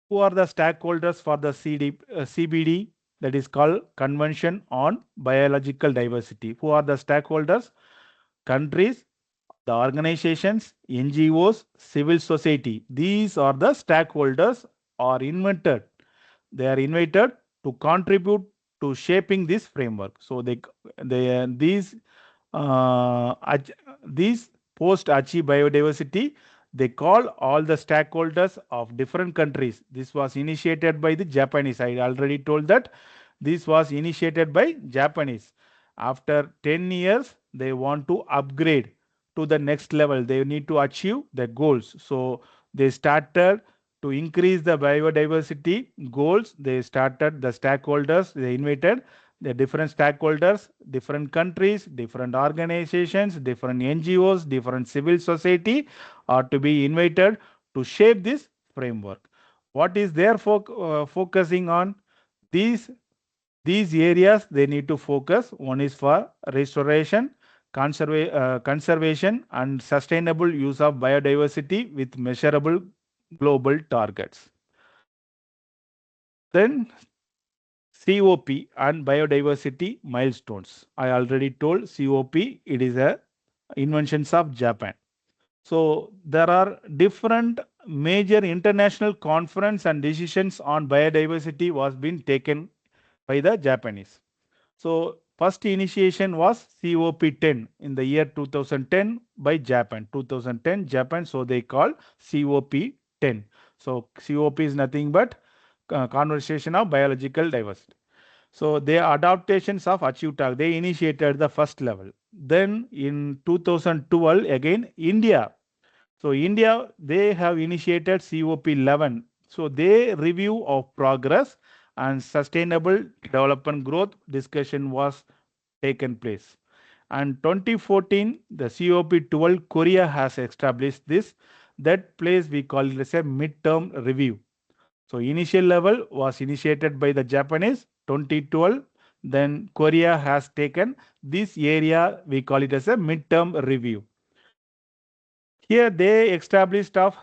who are the stakeholders for the CBD, that is called Convention on Biological Diversity? Who are the stakeholders? Countries, the organizations, NGOs, civil society. These are the stakeholders are invited. They are invited to contribute to shaping this framework. So these post Aichi biodiversity, they call all the stakeholders of different countries. This was initiated by the Japanese. I already told that this was initiated by Japanese. After 10 years, they want to upgrade to the next level. They need to achieve their goals. So they started to increase the biodiversity goals. They started the stakeholders, they invited the different stakeholders, different countries, different organizations, different NGOs, different civil society are to be invited to shape this framework. What is their focusing on? These these areas they need to focus. One is for restoration, conservation, and sustainable use of biodiversity with measurable global targets. Then COP and biodiversity milestones. I already told COP, it is a inventions of Japan. So there are different major international conference and decisions on biodiversity was being taken by the Japanese. So first initiation was COP10 in the year 2010 by Japan. 2010 Japan, so they call COP10. So COP is nothing but conversation of biological diversity. So the adaptations of achieved target, they initiated the first level. Then in 2012 again India. So India, they have initiated COP11. So they review of progress and sustainable development growth discussion was taken place. And 2014, the COP12 Korea has established this. That place we call it as a midterm review. So initial level was initiated by the Japanese 2012. Then Korea has taken this area, we call it as a midterm review. Here they established of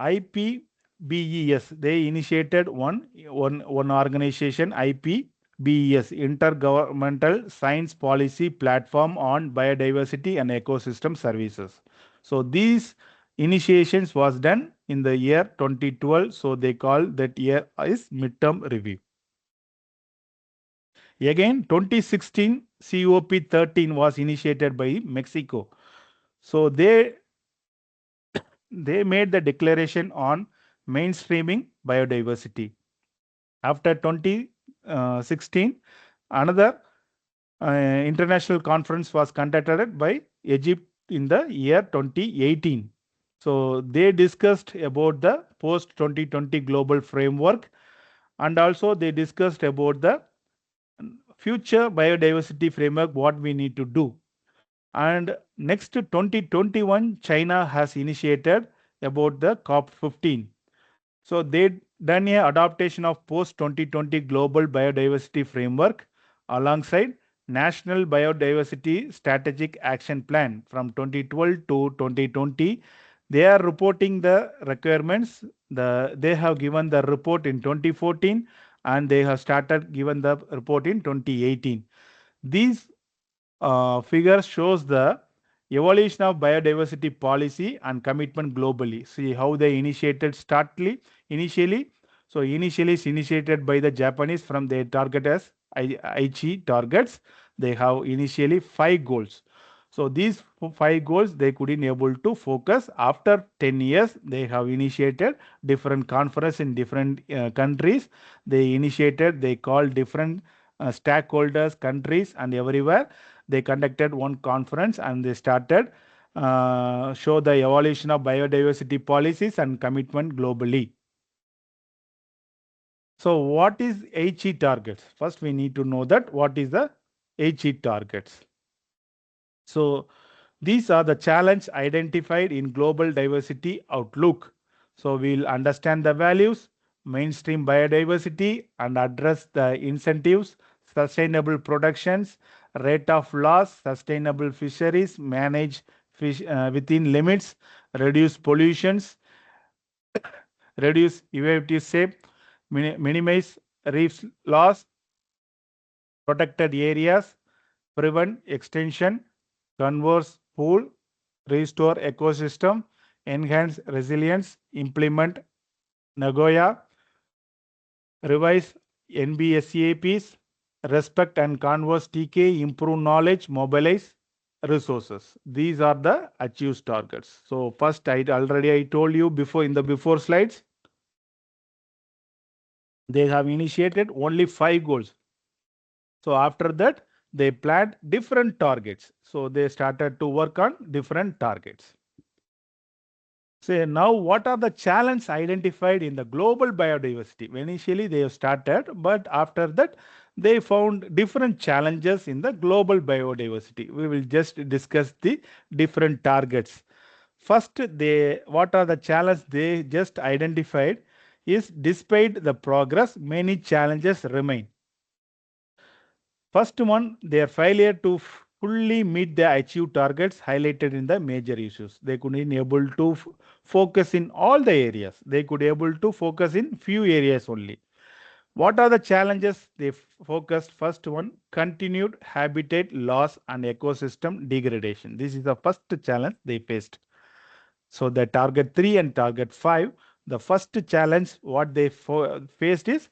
IPBES. They initiated one organization, IPBES, Intergovernmental Science Policy Platform on Biodiversity and Ecosystem Services. So these initiations was done in the year 2012. So they call that year is midterm review. Again, 2016 COP13 was initiated by Mexico. So they made the declaration on mainstreaming biodiversity. After 2016, another international conference was conducted by Egypt in the year 2018. So they discussed about the post 2020 global framework, and also they discussed about the future biodiversity framework, what we need to do. And next 2021, China has initiated about the COP15. So they done a adaptation of post 2020 global biodiversity framework alongside National Biodiversity Strategic Action Plan from 2012 to 2020. They are reporting the requirements. They have given the report in 2014 and they have started given the report in 2018. These figure shows the evolution of biodiversity policy and commitment globally. See how they initiated initially. So initially it's initiated by the Japanese from their target as Aichi targets. They have initially 5 goals. So these 5 goals they couldn't able to focus. After 10 years, they have initiated different conference in different countries. They called different stakeholders, countries, and everywhere. They conducted one conference and they started show the evolution of biodiversity policies and commitment globally. So what is HE targets? First, we need to know that what is the HE targets. So these are the challenge identified in global diversity outlook. So we'll understand the values, mainstream biodiversity, and address the incentives, sustainable productions, rate of loss, sustainable fisheries, manage fish within limits, reduce pollutions, reduce evasive shape, minimize reef loss, protected areas, prevent extinction, converse pool, restore ecosystem, enhance resilience, implement Nagoya, revise NBSCAPs, respect and converse TK, improve knowledge, mobilize resources. These are the achieved targets. So first, I told you before in the before slides, they have initiated only 5 goals. So after that, they planned different targets. So they started to work on different targets. So now what are the challenges identified in the global biodiversity? Initially they have started, but after that they found different challenges in the global biodiversity. We will just discuss the different targets. First, what are the challenges they just identified is despite the progress, many challenges remain. First one, their failure to fully meet the achieved targets highlighted in the major issues. They couldn't able to focus in all the areas. They could able to focus in few areas only. What are the challenges they focused? First one, continued habitat loss and ecosystem degradation. This is the first challenge they faced. So the target 3 and target 5, the first challenge what they faced is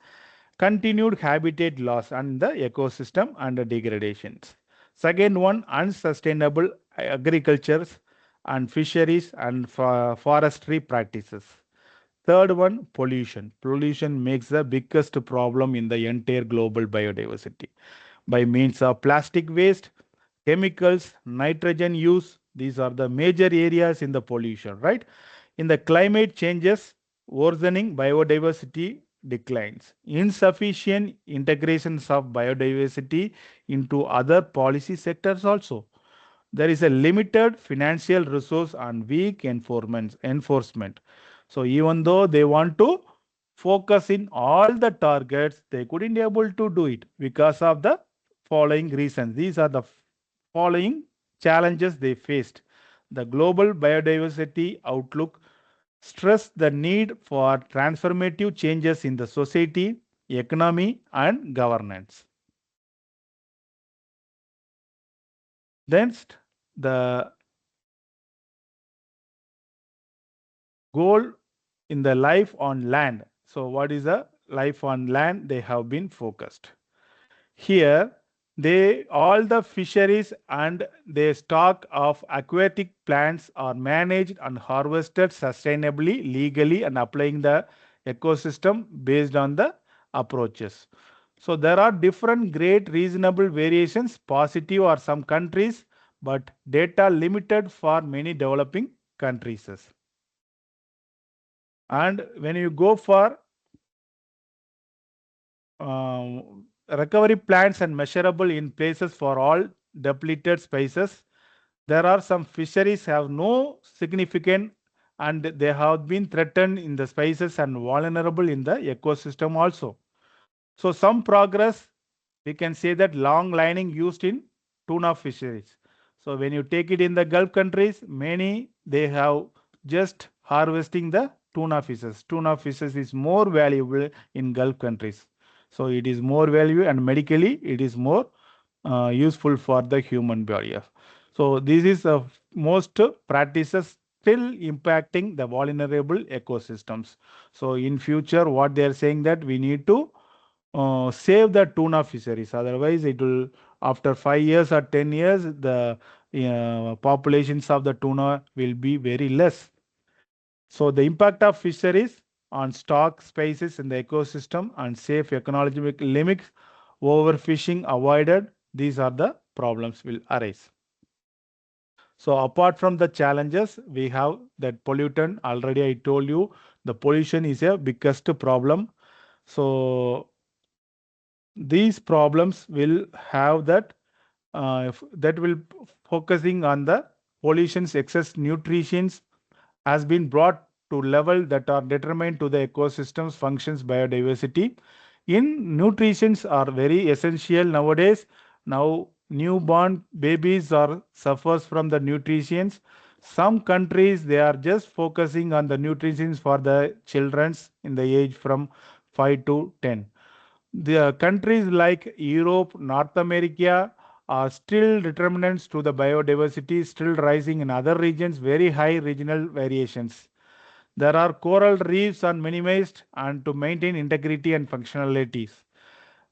continued habitat loss and the ecosystem and the degradations. Second one, unsustainable agriculture and fisheries and forestry practices. Third one, pollution. Pollution makes the biggest problem in the entire global biodiversity by means of plastic waste, chemicals, nitrogen use. These are the major areas in the pollution, right? In the climate changes, worsening biodiversity declines. Insufficient integrations of biodiversity into other policy sectors also. There is a limited financial resource and weak enforcement. So even though they want to focus in all the targets, they couldn't able to do it because of the following reasons. These are the following challenges they faced. The global biodiversity outlook stress the need for transformative changes in the society, economy, and governance. Next, the goal in the life on land. So, what is the life on land? They have been focused. Here, all the fisheries and their stock of aquatic plants are managed and harvested sustainably, legally, and applying the ecosystem based on the approaches. So there are different great reasonable variations, positive or some countries, but data limited for many developing countries. And when you go for recovery plans and measurable in places for all depleted species, there are some fisheries have no significant and they have been threatened in the species and vulnerable in the ecosystem also. So some progress, we can say that long lining used in tuna fisheries. So when you take it in the Gulf countries, many they have just harvesting the tuna fishes. Tuna fishes is more valuable in Gulf countries. So it is more value and medically it is more useful for the human body. So this is most practices still impacting the vulnerable ecosystems. So in future, what they are saying that we need to save the tuna fisheries. Otherwise, it will after 5 years or 10 years, the populations of the tuna will be very less. So the impact of fisheries on stock species in the ecosystem and safe ecological limits, overfishing avoided, these are the problems will arise. So apart from the challenges, we have that pollutant. Already I told you the pollution is a biggest problem. So these problems will have that that will focusing on the pollution's excess nutrients has been brought to level that are determined to the ecosystem's functions biodiversity. In nutrients are very essential nowadays. Now newborn babies are suffers from the nutrients. Some countries they are just focusing on the nutrients for the childrens in the age from 5 to 10. The countries like Europe, North America are still determinants to the biodiversity, still rising in other regions, very high regional variations. There are coral reefs are minimized and to maintain integrity and functionalities.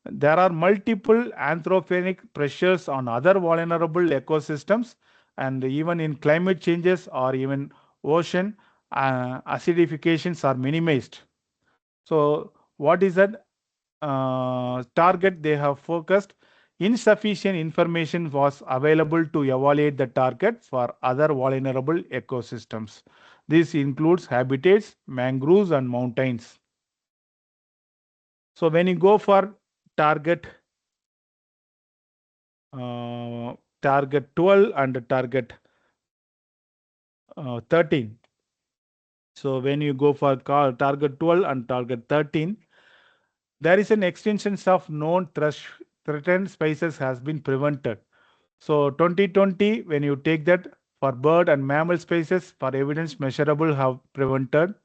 There are multiple anthropogenic pressures on other vulnerable ecosystems. and even in climate changes or even ocean acidifications are minimized. So what is that target they have focused? Insufficient information was available to evaluate the target for other vulnerable ecosystems. This includes habitats, mangroves, and mountains. So when you go for target target 12 and target 13. So when you go for target 12 and target 13, there is an extension of known threatened species has been prevented. So 2020, when you take that for bird and mammal species for evidence measurable have prevented.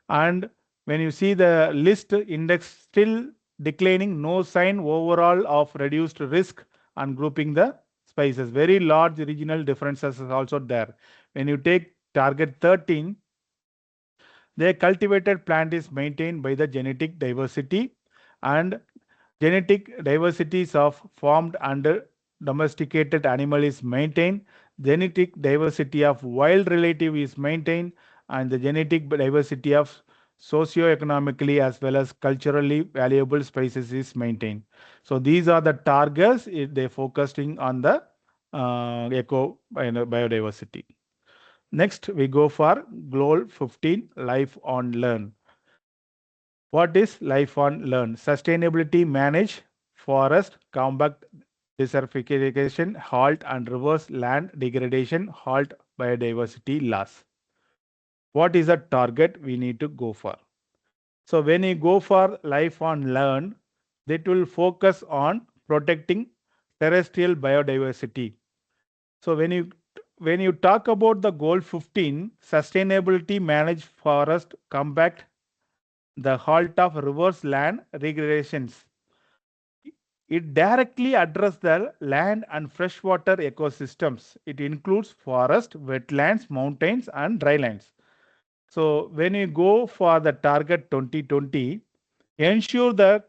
And when you see the list index still declining, no sign overall of reduced risk and grouping the species. Very large regional differences is also there. When you take target 13, the cultivated plant is maintained by the genetic diversity, and genetic diversities of farmed and domesticated animal is maintained. Genetic diversity of wild relative is maintained, and the genetic diversity of socio-economically as well as culturally valuable species is maintained. So these are the targets they focusing on the eco biodiversity. Next, we go for goal 15, life on learn. What is life on learn? Sustainability manage forest, combat desertification, halt and reverse land degradation, halt biodiversity loss. What is the target we need to go for? So when you go for life on learn, that will focus on protecting terrestrial biodiversity. So when you talk about the goal 15, sustainability manage forest, combat the halt of reverse land regradations. It directly addresses the land and freshwater ecosystems. It includes forest, wetlands, mountains, and drylands. So when you go for the target 2020, ensure the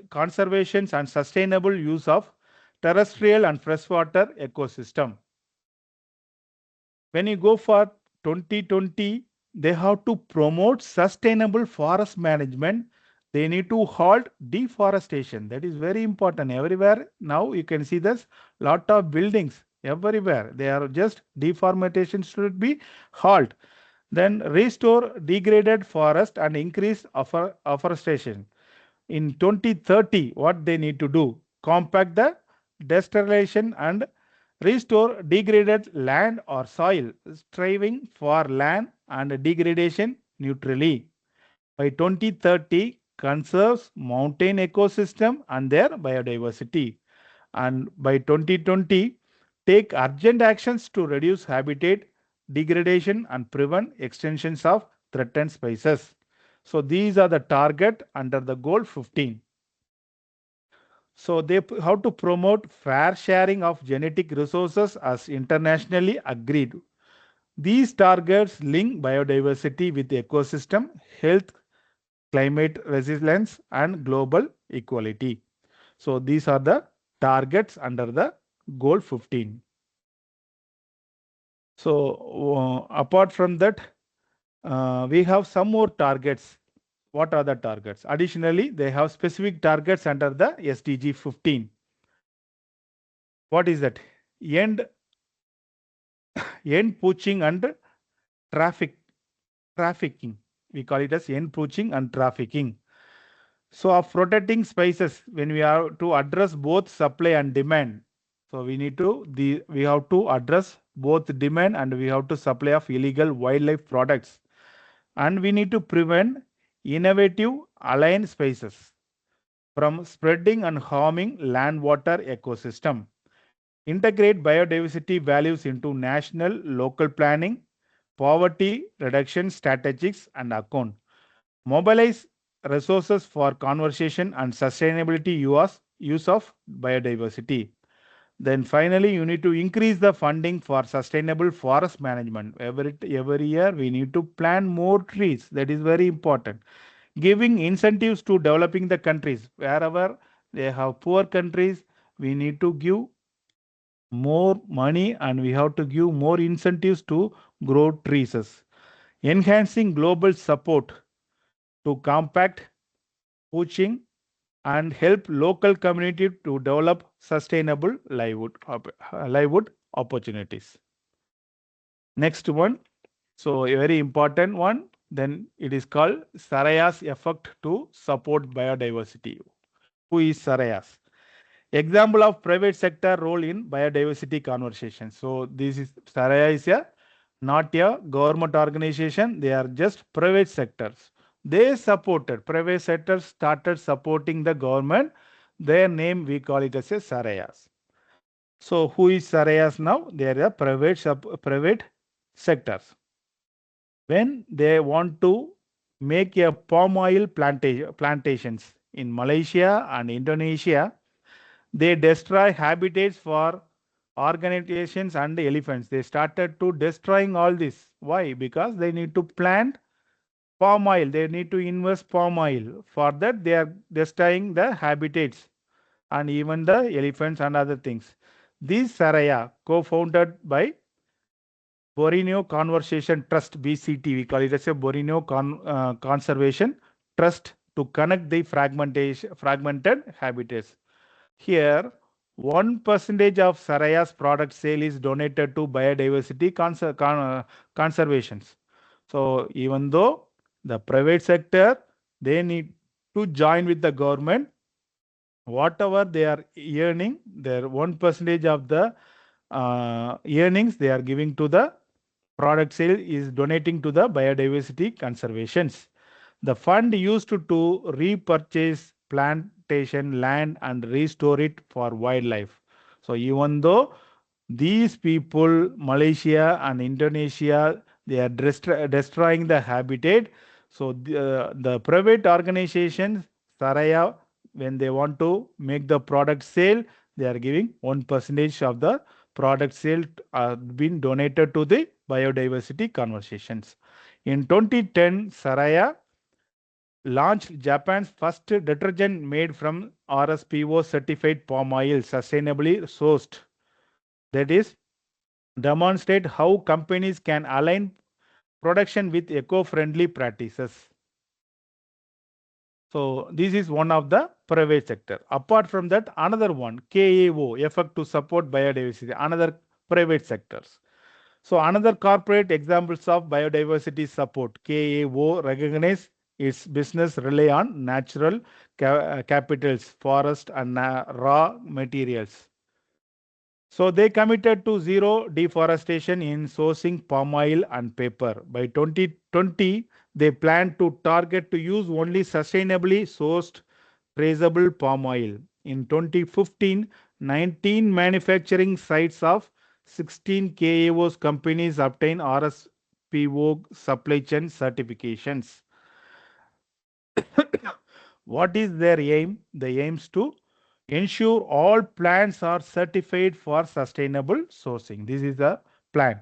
conservation and sustainable use of terrestrial and freshwater ecosystem. When you go for 2020, they have to promote sustainable forest management. They need to halt deforestation. That is very important. Everywhere now you can see this lot of buildings everywhere. They are just deforestation should be halt. Then restore degraded forest and increase afforestation. In 2030, what they need to do? Compact the desolation and restore degraded land or soil, striving for land and degradation neutrally. By 2030, conserves mountain ecosystem and their biodiversity. And by 2020, take urgent actions to reduce habitat degradation and prevent extensions of threatened species. So these are the target under the goal 15. So they how to promote fair sharing of genetic resources as internationally agreed. These targets link biodiversity with ecosystem, health, climate resilience, and global equality. So these are the targets under the goal 15. So apart from that, we have some more targets. What are the targets? Additionally, they have specific targets under the SDG 15. What is that? End poaching and trafficking. We call it as end poaching and trafficking. So of protecting species, when we have to address both supply and demand. So we have to address both demand and we have to supply of illegal wildlife products. And we need to prevent innovative alien species from spreading and harming land water ecosystem. Integrate biodiversity values into national, local planning, poverty reduction strategies and account. Mobilize resources for conservation and sustainability use of biodiversity. Then finally, you need to increase the funding for sustainable forest management. Every year, we need to plant more trees. That is very important. Giving incentives to developing the countries. Wherever they have poor countries, we need to give more money and we have to give more incentives to grow trees. Enhancing global support to compact poaching and help local community to develop sustainable livelihood opportunities. Next one, so a very important one, then it is called Saraya's effect to support biodiversity. Who is Sarayas? Example of private sector role in biodiversity conversation. So this is Saraya is a not a government organization, they are just private sectors. They supported, private sectors started supporting the government. Their name we call it as a Sarayas. So who is Sarayas now? They are a private sectors. When they want to make a palm oil plantations in Malaysia and Indonesia, they destroy habitats for organizations and elephants. They started to destroying all this. Why? Because they need to plant palm oil. They need to invest palm oil. For that, they are destroying the habitats and even the elephants and other things. This Saraya, co-founded by Borneo Conservation Trust (BCT), we call it as a Borneo Conservation Trust to connect the fragmented habitats. Here, 1% of Saraya's product sale is donated to biodiversity conservations. So even though the private sector, they need to join with the government, whatever they are earning, their 1% of the earnings they are giving to the product sale is donating to the biodiversity conservations. The fund used to repurchase plantation land and restore it for wildlife. So even though these people, Malaysia and Indonesia, they are destroying the habitat. So the private organizations, Saraya, when they want to make the product sale, they are giving 1% of the product sale been donated to the biodiversity conversations. In 2010, Saraya launched Japan's first detergent made from RSPO certified palm oil, sustainably sourced. That is, demonstrate how companies can align production with eco-friendly practices. So this is one of the private sector. Apart from that, another one, KAO, effort to support biodiversity, another private sectors. So another corporate examples of biodiversity support, KAO recognize its business rely on natural capitals, forest and raw materials. So they committed to zero deforestation in sourcing palm oil and paper. By 2020, they plan to target to use only sustainably sourced traceable palm oil. In 2015, 19 manufacturing sites of 16 KAOs companies obtained RSPO supply chain certifications. What is their aim? The aims to ensure all plants are certified for sustainable sourcing. This is the plan.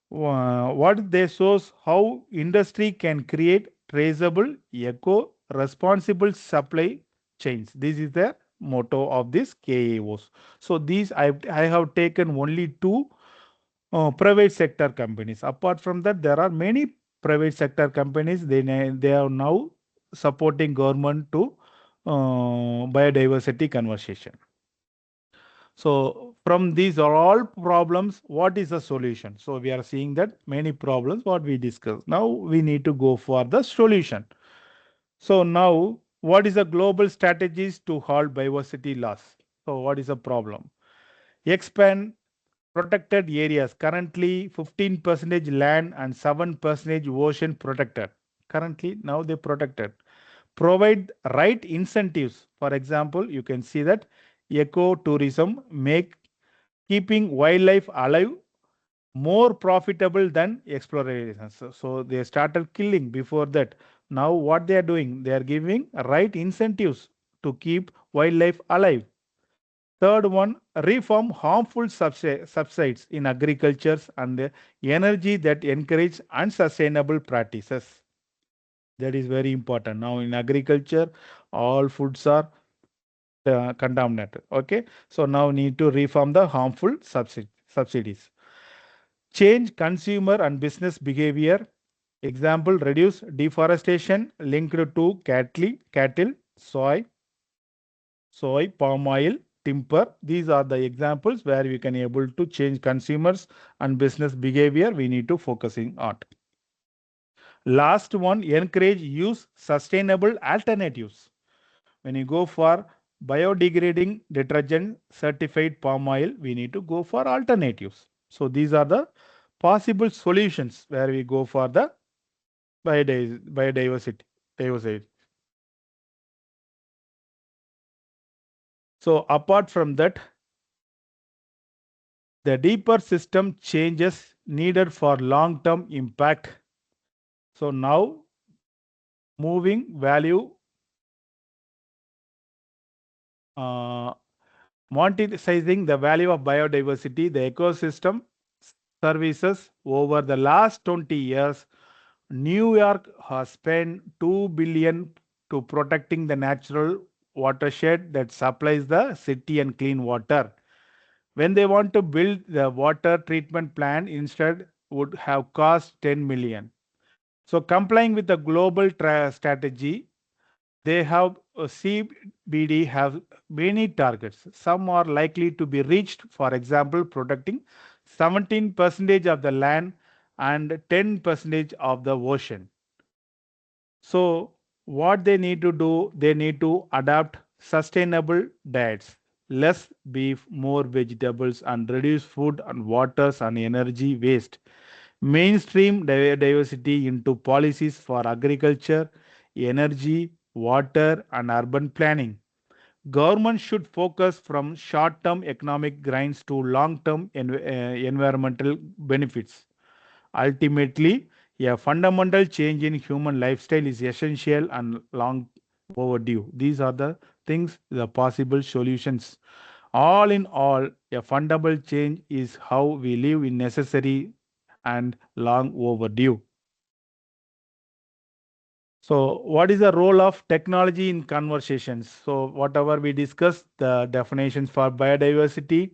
What they shows how industry can create traceable, eco-responsible supply chains. This is the motto of this KAOs. So these I have taken only two private sector companies. Apart from that, there are many private sector companies. They are now supporting government to biodiversity conservation. So from these are all problems, what is the solution? So we are seeing that many problems what we discussed. Now we need to go for the solution. So now what is the global strategies to halt biodiversity loss? So what is the problem? Expand protected areas. Currently 15% land and 7% ocean protected. Currently now they protected. Provide right incentives. For example, you can see that ecotourism make keeping wildlife alive more profitable than exploration. So they started killing before that. Now what they are doing? They are giving right incentives to keep wildlife alive. Third one, reform harmful subsides in agriculture and energy that encourage unsustainable practices. That is very important. Now in agriculture, all foods are contaminated. Okay, so now need to reform the harmful subsidies. Change consumer and business behavior. Example, reduce deforestation linked to cattle, soy, palm oil, timber. These are the examples where we can able to change consumers and business behavior. We need to focusing on. Last one, encourage use sustainable alternatives. When you go for biodegrading detergent certified palm oil, we need to go for alternatives. So these are the possible solutions where we go for the biodiversity. Diversity. So apart from that, the deeper system changes needed for long-term impact. So now moving value, monetizing the value of biodiversity, the ecosystem services over the last 20 years, New York has spent 2 billion to protecting the natural watershed that supplies the city and clean water. When they want to build the water treatment plant, instead would have cost 10 million. So complying with the global strategy, they have CBD have many targets. Some are likely to be reached. For example, protecting 17% of the land and 10% of the ocean. So what they need to do, they need to adopt sustainable diets, less beef, more vegetables, and reduce food and waters and energy waste. Mainstream diversity into policies for agriculture, energy, water, and urban planning. Government should focus from short-term economic gains to long-term environmental benefits. Ultimately, a fundamental change in human lifestyle is essential and long overdue. These are the things, the possible solutions. All in all, a fundamental change is how we live in necessary and long overdue. So, what is the role of technology in conversations? So, whatever we discussed, the definitions for biodiversity,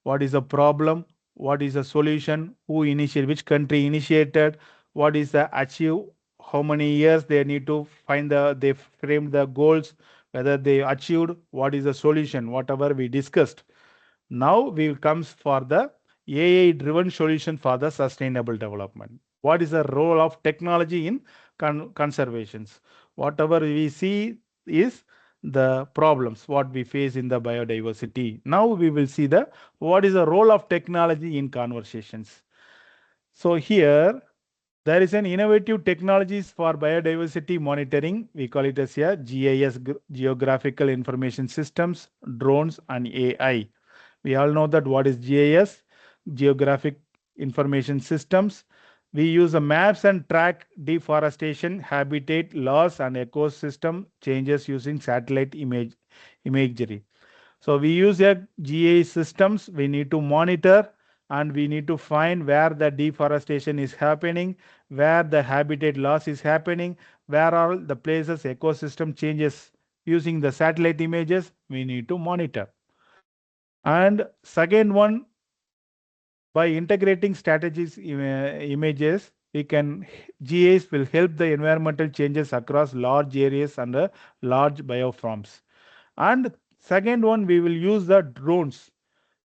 what is the problem, what is the solution, who initiated, which country initiated, what is the achieve, how many years they need to find they framed the goals, whether they achieved, what is the solution, whatever we discussed. Now we comes for the AI driven solution for the sustainable development. What is the role of technology in conservations? Whatever we see is the problems what we face in the biodiversity. Now we will see the what is the role of technology in conversations. So here there is an innovative technologies for biodiversity monitoring. We call it as a GIS, geographical information systems, drones, and AI. We all know that what is GIS, geographic information systems. We use the maps and track deforestation, habitat loss, and ecosystem changes using satellite imagery. So we use a GIS systems. We need to monitor and we need to find where the deforestation is happening, where the habitat loss is happening, where are the places ecosystem changes. Using the satellite images, we need to monitor. And second one, by integrating strategies images, we can GIS will help the environmental changes across large areas and large bioforms. And second one, we will use the drones.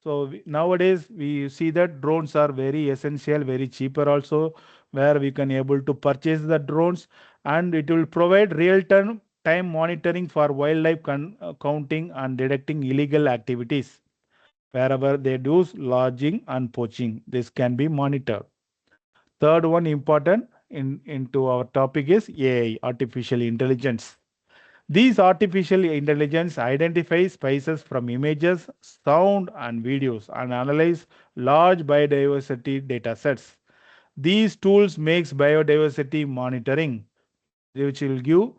So nowadays we see that drones are very essential, very cheaper also, where we can able to purchase the drones and it will provide real time monitoring for wildlife counting and detecting illegal activities. Wherever they do lodging and poaching, this can be monitored. Third one important into our topic is AI, artificial intelligence. These artificial intelligence identifies species from images, sound, and videos and analyze large biodiversity data sets. These tools makes biodiversity monitoring, which will give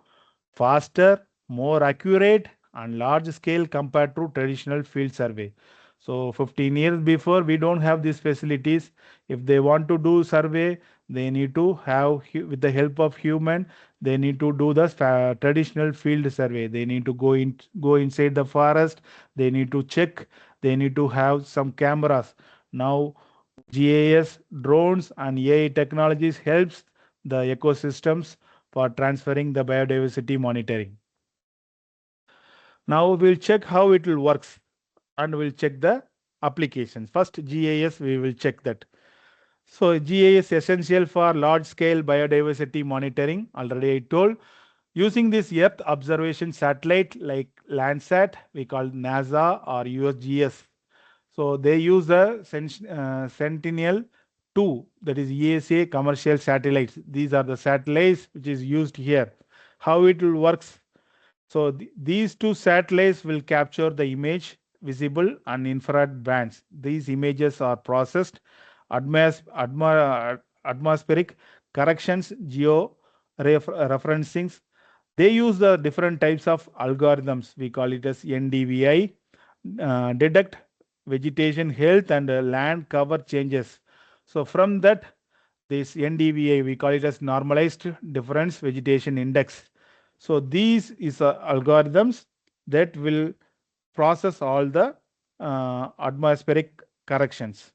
faster, more accurate, and large scale compared to traditional field survey. So 15 years before, we don't have these facilities. If they want to do survey, They need to have, with the help of human, they need to do the traditional field survey. They need to go inside the forest. They need to check. They need to have some cameras. Now, GIS, drones, and AI technologies helps the ecosystems for transferring the biodiversity monitoring. Now we'll check how it will works, and we'll check the applications. First, GIS, we will check that. So GIS is essential for large-scale biodiversity monitoring. Already I told. Using this Earth observation satellite like Landsat, we call NASA or USGS. So they use the Sentinel-2, that is ESA commercial satellites. These are the satellites which is used here. How it will works? So these two satellites will capture the image, visible and infrared bands. These images are processed, atmospheric corrections, geo referencing. They use the different types of algorithms. We call it as NDVI, detect vegetation health and land cover changes. So from that, this NDVI, we call it as normalized difference vegetation index. So these is algorithms that will process all the atmospheric corrections.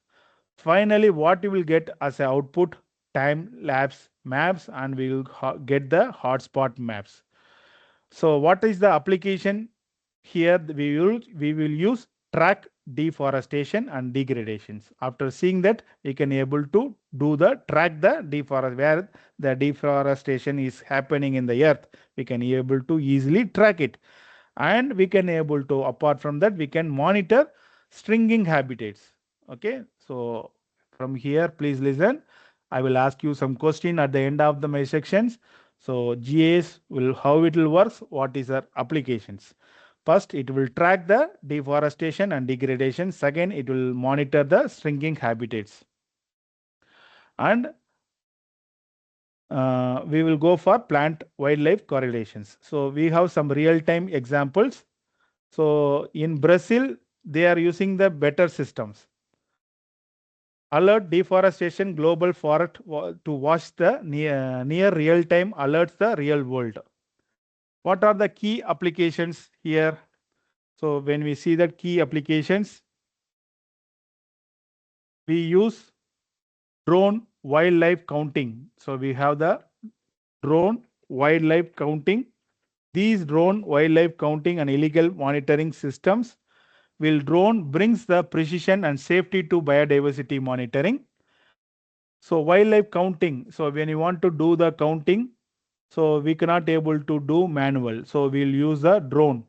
Finally, what you will get as a output, time lapse maps, and we will get the hotspot maps. So what is the application here? We will use track deforestation and degradations. After seeing that, we can able to do the track the where the deforestation is happening in the earth. We can able to easily track it, and we can able to, apart from that, we can monitor stringing habitats. Okay, so from here, please listen. I will ask you some question at the end of my sections. So GIS will, how it will work, what is our applications. First, it will track the deforestation and degradation. Second, it will monitor the shrinking habitats. And we will go for plant wildlife correlations. So we have some real-time examples. So in Brazil, they are using the better systems. Alert deforestation global forest to watch the near real-time alerts the real world. What are the key applications here? So when we see the key applications, we use drone wildlife counting. So we have the drone wildlife counting. These drone wildlife counting and illegal monitoring systems will drone brings the precision and safety to biodiversity monitoring. So wildlife counting. So when you want to do the counting, so we cannot able to do manual. So we'll use a drone.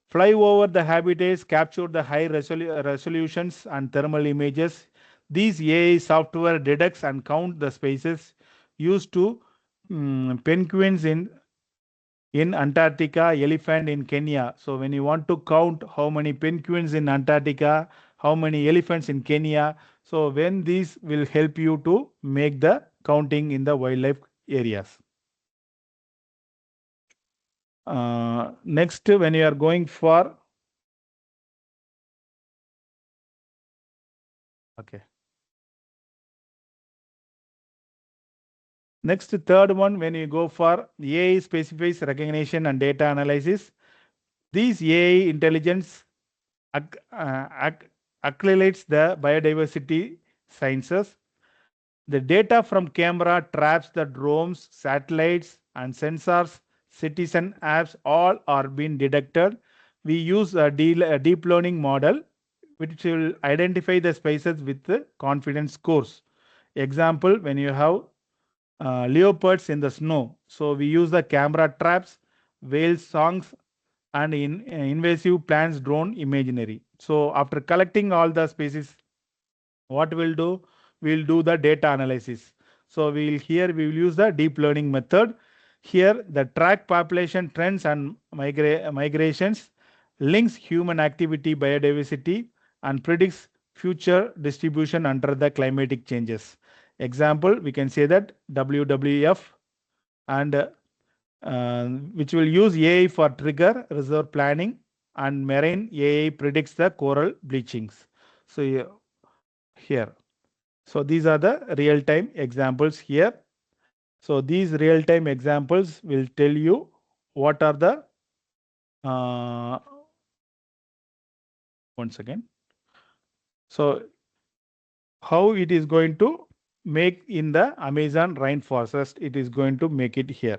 Fly over the habitats, capture the high resolutions and thermal images. These AI software detects and count the spaces used to penguins in Antarctica, elephant in Kenya. So when you want to count how many penguins in Antarctica, how many elephants in Kenya, so when these will help you to make the counting in the wildlife areas. Next, when you are going for, okay. Next, third one, when you go for AI specifies recognition and data analysis, these AI intelligence accumulates the biodiversity sciences. The data from camera traps the drones, satellites, and sensors, citizen apps, all are being detected. We use a deep learning model which will identify the spaces with the confidence scores. Example, when you have leopards in the snow, so we use the camera traps, whale songs, and invasive plants drone imaginary. So after collecting all the species, what we'll do? We'll do the data analysis. So we will use the deep learning method. Here the track population trends and migrations, links human activity biodiversity, and predicts future distribution under the climatic changes. Example, we can say that WWF, and which will use AI for trigger reserve planning, and marine AI predicts the coral bleachings. So here. So these are the real-time examples here. So these real-time examples will tell you what are the once again. So how it is going to make in the Amazon rainforest, it is going to make it here.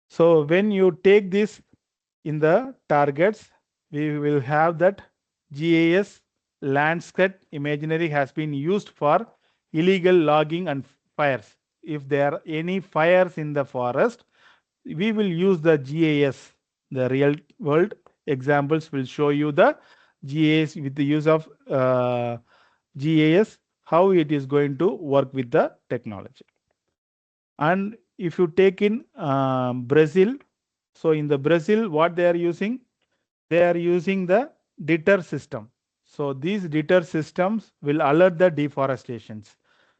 So when you take this in the targets, we will have that GIS landscape imaginary has been used for illegal logging and fires. If there are any fires in the forest, we will use the GIS. The real world examples will show you the GIS with the use of GIS, how it is going to work with the technology. And if you take in Brazil, so in the Brazil, what they are using? They are using the deter system. So these deter systems will alert the deforestations.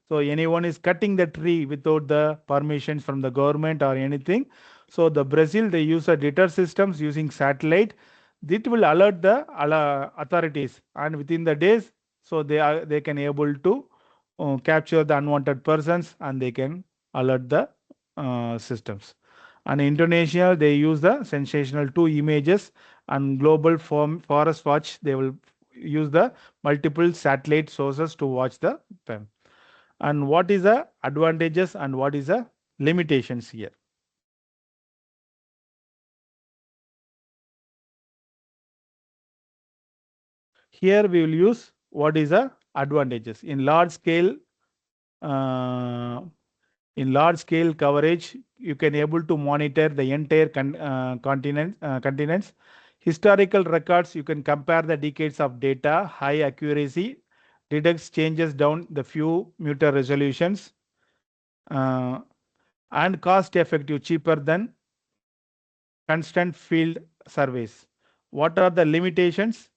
So anyone is cutting the tree without the permissions from the government or anything. So the Brazil, they use a deter systems using satellite. It will alert the authorities, and within the days, so they can able to capture the unwanted persons, and they can alert the systems. And in Indonesia, they use the sensational 2 images, and global forest watch, they will use the multiple satellite sources to watch the them. And what is the advantages and what is the limitations here? Here we will use what is the advantages in large scale. In large scale coverage, you can able to monitor the entire continents. Historical records, you can compare the decades of data, high accuracy, detects changes down the few meter resolutions, uh, and cost effective, cheaper than constant field surveys. What are the limitations?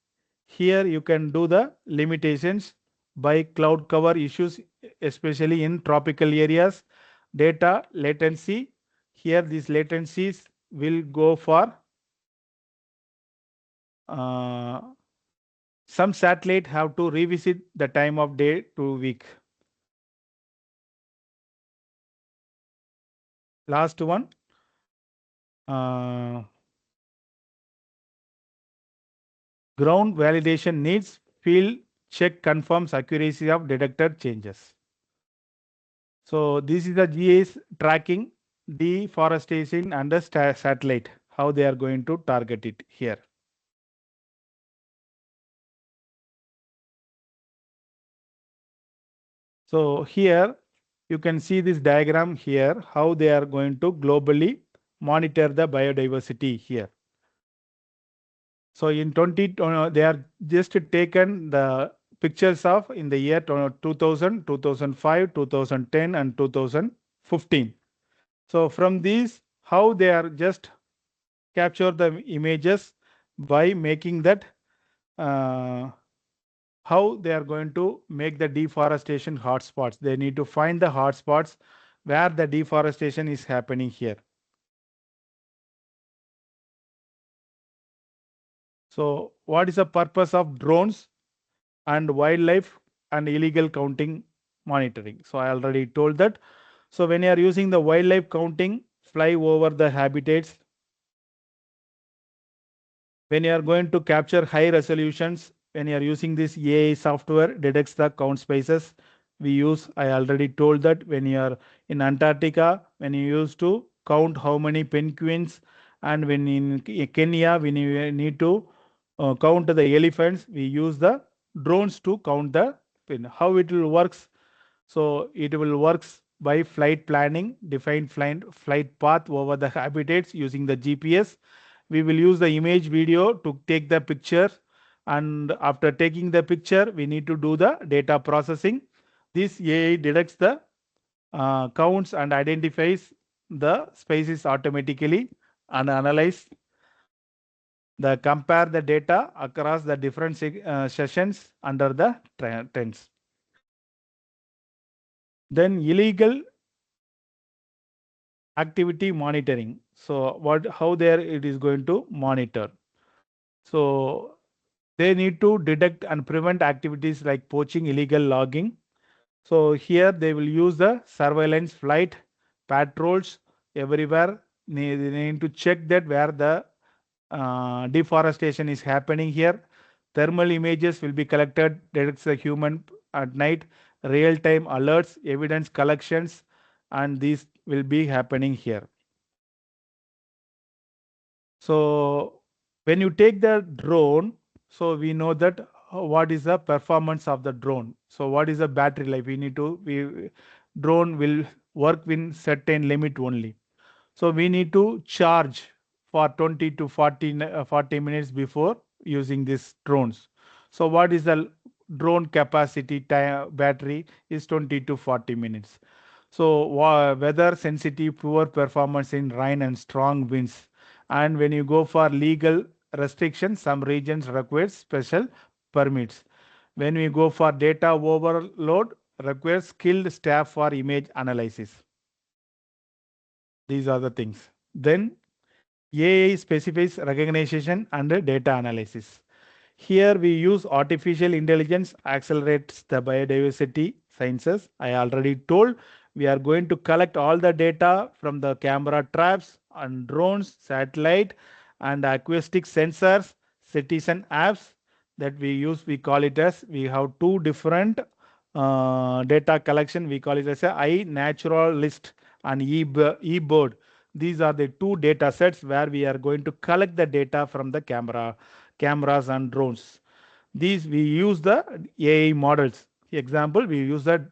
Here you can do the limitations by cloud cover issues, especially in tropical areas. Data latency, here these latencies will go for some satellite have to revisit the time of day to week. Last one, ground validation needs, field check confirms accuracy of detected changes. So this is the GIS tracking deforestation under satellite, how they are going to target it here. So here you can see this diagram here, how they are going to globally monitor the biodiversity here. So in they are just taken the pictures of in the year 2000, 2005, 2010 and 2015. So from these, how they are just capture the images by making that how they are going to make the deforestation hotspots. They need to find the hotspots where the deforestation is happening here. So what is the purpose of drones and wildlife and illegal counting monitoring? So I already told that. So when you are using the wildlife counting, fly over the habitats. When you are going to capture high resolutions, when you are using this AI software, detects the count spaces we use. I already told that when you are in Antarctica, when you used to count how many penguins, and when in Kenya, when you need to count the elephants, we use the drones to count the pin. How it will works? So it will works by flight planning, define flight path over the habitats using the GPS. We will use the image video to take the picture, and after taking the picture, we need to do the data processing. This AI detects the counts and identifies the species automatically and analyze the compare the data across the different sessions under the trends. Then illegal activity monitoring. So how there it is going to monitor. So they need to detect and prevent activities like poaching, illegal logging, So here they will use the surveillance flight patrols everywhere. They need to check that where the deforestation is happening here. Thermal images will be collected, detects the human at night, real-time alerts, evidence collections, and these will be happening here. So when you take the drone, so we know that what is the performance of the drone. So what is the battery life? Drone will work in certain limit only. So we need to charge for 20 to 40 minutes before using these drones. So what is the drone capacity time battery is 20 to 40 minutes. So weather sensitive, poor performance in rain and strong winds. And when you go for legal restrictions, some regions require special permits. When we go for data overload, requires skilled staff for image analysis. These are the things. Then AI specifies recognition and data analysis. Here we use artificial intelligence accelerates the biodiversity sciences. I already told we are going to collect all the data from the camera traps and drones, satellite and acoustic sensors, citizen apps that we use. We call it as we have two different data collection. We call it as a iNaturalist and eBird. These are the two data sets where we are going to collect the data from the cameras and drones. These we use the AI models. Example, we use the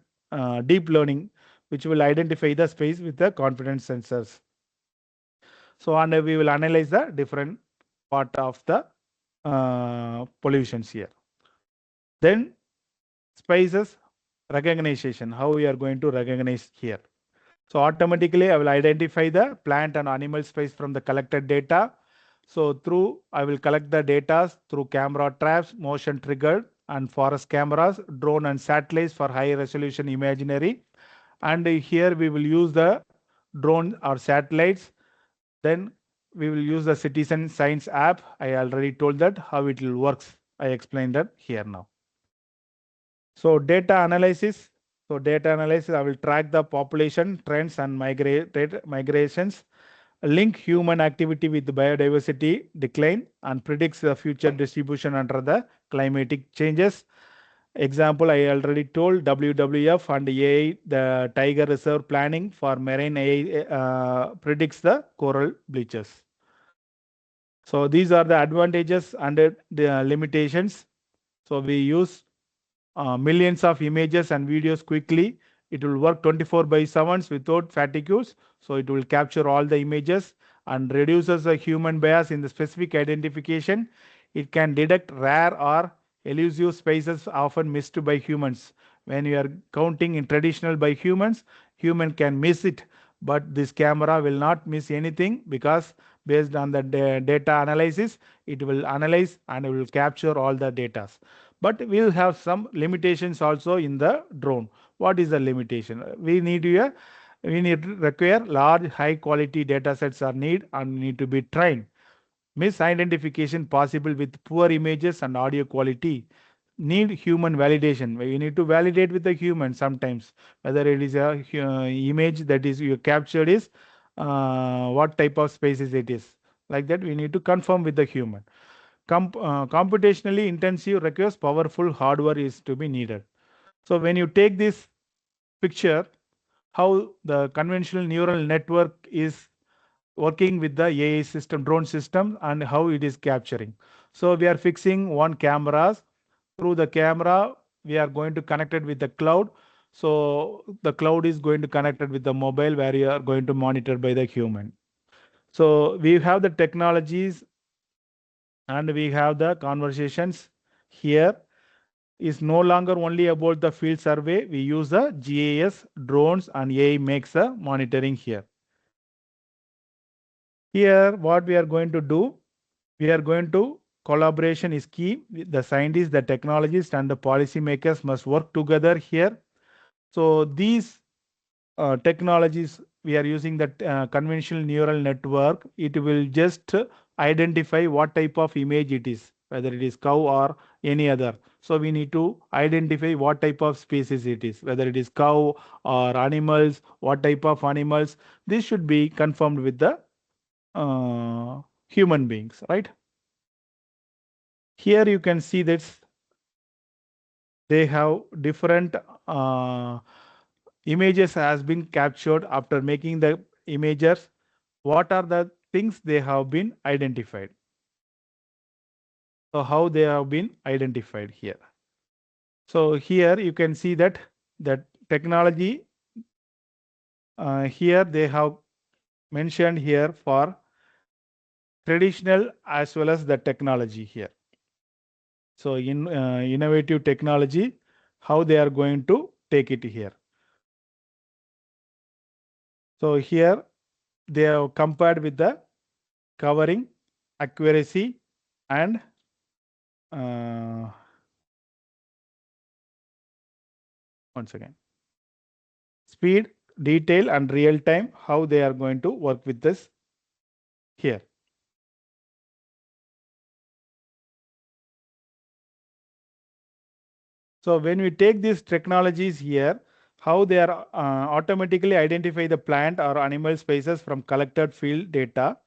deep learning, which will identify the space with the confidence sensors. So, and we will analyze the different part of the pollutions here. Then spaces recognition, how we are going to recognize here. So automatically I will identify the plant and animal space from the collected data. So I will collect the data through camera traps, motion triggered and forest cameras, drone and satellites for high resolution imagery. And here we will use the drone or satellites. Then we will use the citizen science app. I already told that how it will works. I explained that here now. So data analysis. So data analysis, I will track the population trends and migrations, link human activity with biodiversity decline and predicts the future distribution under the climatic changes. Example, I already told WWF and AI, the Tiger Reserve planning for marine AI predicts the coral bleachers. So these are the advantages and the limitations. So we use millions of images and videos quickly. It will work 24/7 without fatigues. So it will capture all the images and reduces the human bias in the specific identification. It can detect rare or elusive spaces often missed by humans. When you are counting in traditional by humans, human can miss it, but this camera will not miss anything because based on the data analysis, it will analyze and it will capture all the data. But we'll have some limitations also in the drone. What is the limitation? We need to require large high quality data sets are need to be trained. Misidentification possible with poor images and audio quality. Need human validation. You need to validate with the human sometimes whether it is a image that is you captured is what type of spaces it is. Like that, we need to confirm with the human. Computationally intensive requires powerful hardware is to be needed. So when you take this picture, how the conventional neural network is working with the AI system, drone system, and how it is capturing. So we are fixing one cameras. Through the camera, we are going to connect it with the cloud. So the cloud is going to connect it with the mobile where you are going to monitor by the human. So we have the technologies and we have the conversations here is no longer only about the field survey. We use the GIS, drones, and AI makes the monitoring here. Here, what we are going to do, we are going to collaboration is key. The scientists, the technologists, and the policymakers must work together here. So these technologies, we are using that conventional neural network. It will just identify what type of image it is. whether it is cow or any other. So we need to identify what type of species it is, whether it is cow or animals, what type of animals. This should be confirmed with the human beings, right? Here you can see that they have different images has been captured after making the images. What are the things they have been identified? So how they have been identified here. So here you can see that technology here they have mentioned here for traditional as well as the technology here. So in innovative technology, how they are going to take it here. So here they have compared with the covering, accuracy, and once again, speed, detail, and real time, how they are going to work with this here. So when we take these technologies here, how they are automatically identify the plant or animal species from collected field data.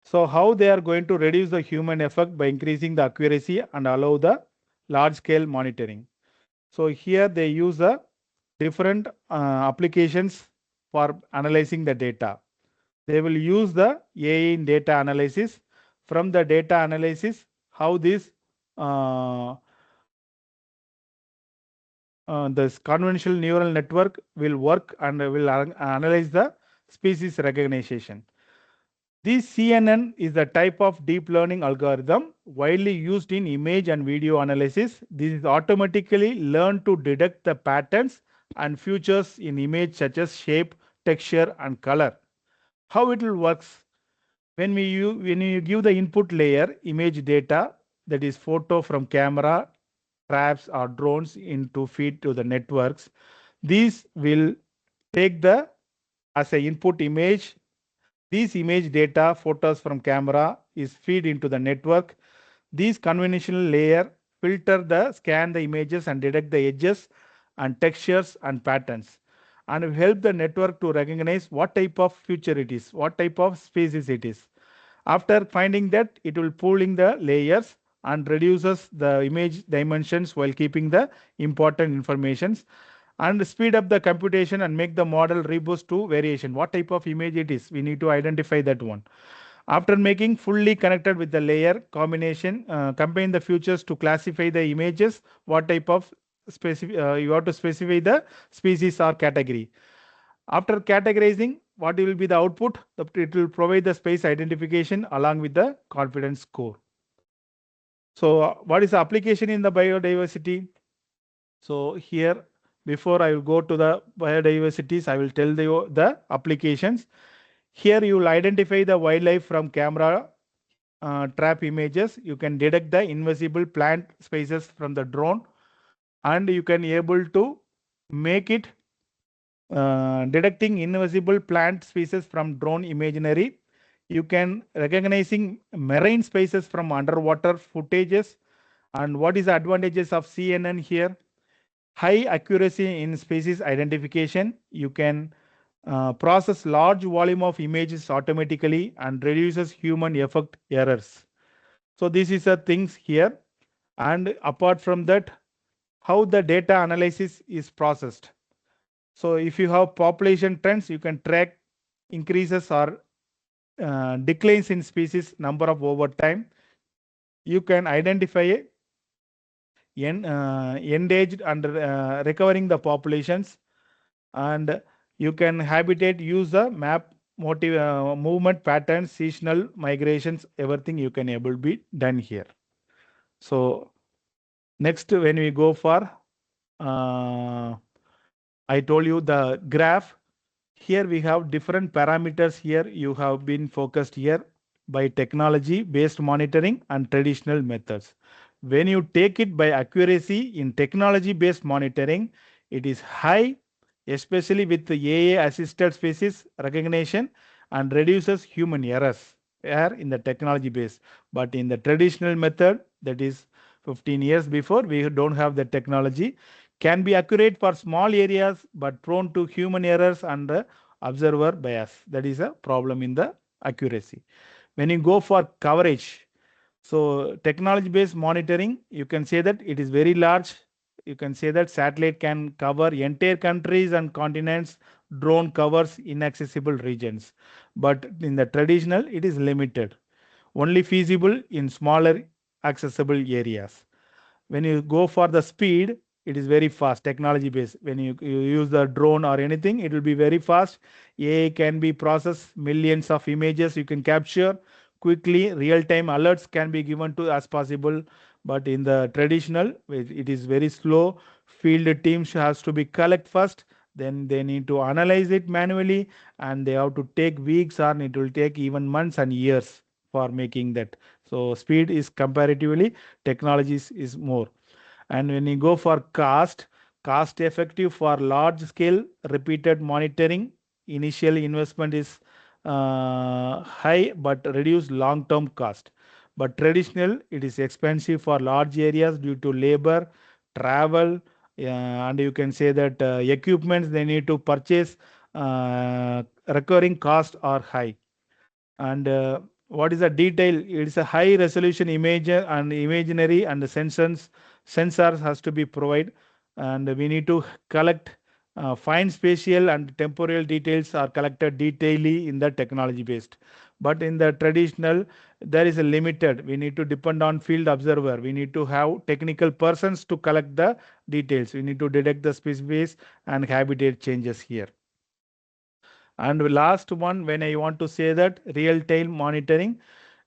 So how they are going to reduce the human effort by increasing the accuracy and allow the large scale monitoring. So here they use the different applications for analyzing the data. They will use the AI in data analysis. From the data analysis, how this this convolutional neural network will work and will analyze the species recognition. This CNN is a type of deep learning algorithm widely used in image and video analysis. This is automatically learned to detect the patterns and features in image such as shape, texture, and color. How it will works? When you give the input layer image data, that is photo from camera, traps or drones into feed to the networks, these will take the as a input image. These image data photos from camera is feed into the network. These conventional layer filter the scan the images and detect the edges and textures and patterns, and will help the network to recognize what type of feature it is, what type of species it is. After finding that, it will pooling the layers and reduces the image dimensions while keeping the important informations, and speed up the computation and make the model reboost to variation. What type of image it is, we need to identify that one. After making fully connected with the layer combination, combine the features to classify the images, what type of you have to specify the species or category. After categorizing, what will be the output? It will provide the space identification along with the confidence score. So what is the application in the biodiversity? So here, before I will go to the biodiversities, I will tell the applications. Here you will identify the wildlife from camera trap images. You can detect the invisible plant species from the drone, and you can able to make it detecting invisible plant species from drone imaginary. You can recognizing marine species from underwater footages. And what is the advantages of CNN here? High accuracy in species identification. You can process large volume of images automatically and reduces human effort errors. So this is the things here. And apart from that, how the data analysis is processed. So if you have population trends, you can track increases or declines in species number of over time. You can identify endangered and recovering the populations, and you can habitat use the map movement patterns, seasonal migrations, everything you can able be done here. So next, when we go for I told you the graph. Here we have different parameters. Here you have been focused here by technology based monitoring and traditional methods. When you take it by accuracy in technology based monitoring, it is high, especially with the AI assisted species recognition, and reduces human errors. where in the technology base. But in the traditional method, that is 15 years before, we don't have the technology, can be accurate for small areas but prone to human errors and observer bias. That is a problem in the accuracy. When you go for coverage, so technology based monitoring, you can say that it is very large. You can say that satellite can cover entire countries and continents, drone covers inaccessible regions. But in the traditional, it is limited, only feasible in smaller accessible areas. When you go for the speed, it is very fast, technology based. When you use the drone or anything, it will be very fast. AI can be process millions of images you can capture quickly. Real time alerts can be given to as possible. But in the traditional, it is very slow. Field teams has to be collect first, then they need to analyze it manually, and they have to take weeks or it will take even months and years for making that. So speed is comparatively, technologies is more. And when you go for cost effective for large scale repeated monitoring, initial investment is high but reduce long term cost. But traditional, it is expensive for large areas due to labor, travel, and you can say that equipments they need to purchase, recurring costs are high. And what is the detail? It's a high resolution image and imaginary and the sensors has to be provided, and we need to collect fine spatial and temporal details are collected detailedly in the technology based. But in the traditional, there is a limited, we need to depend on field observer, we need to have technical persons to collect the details, we need to detect the species and habitat changes here. And last one, when I want to say that real-time monitoring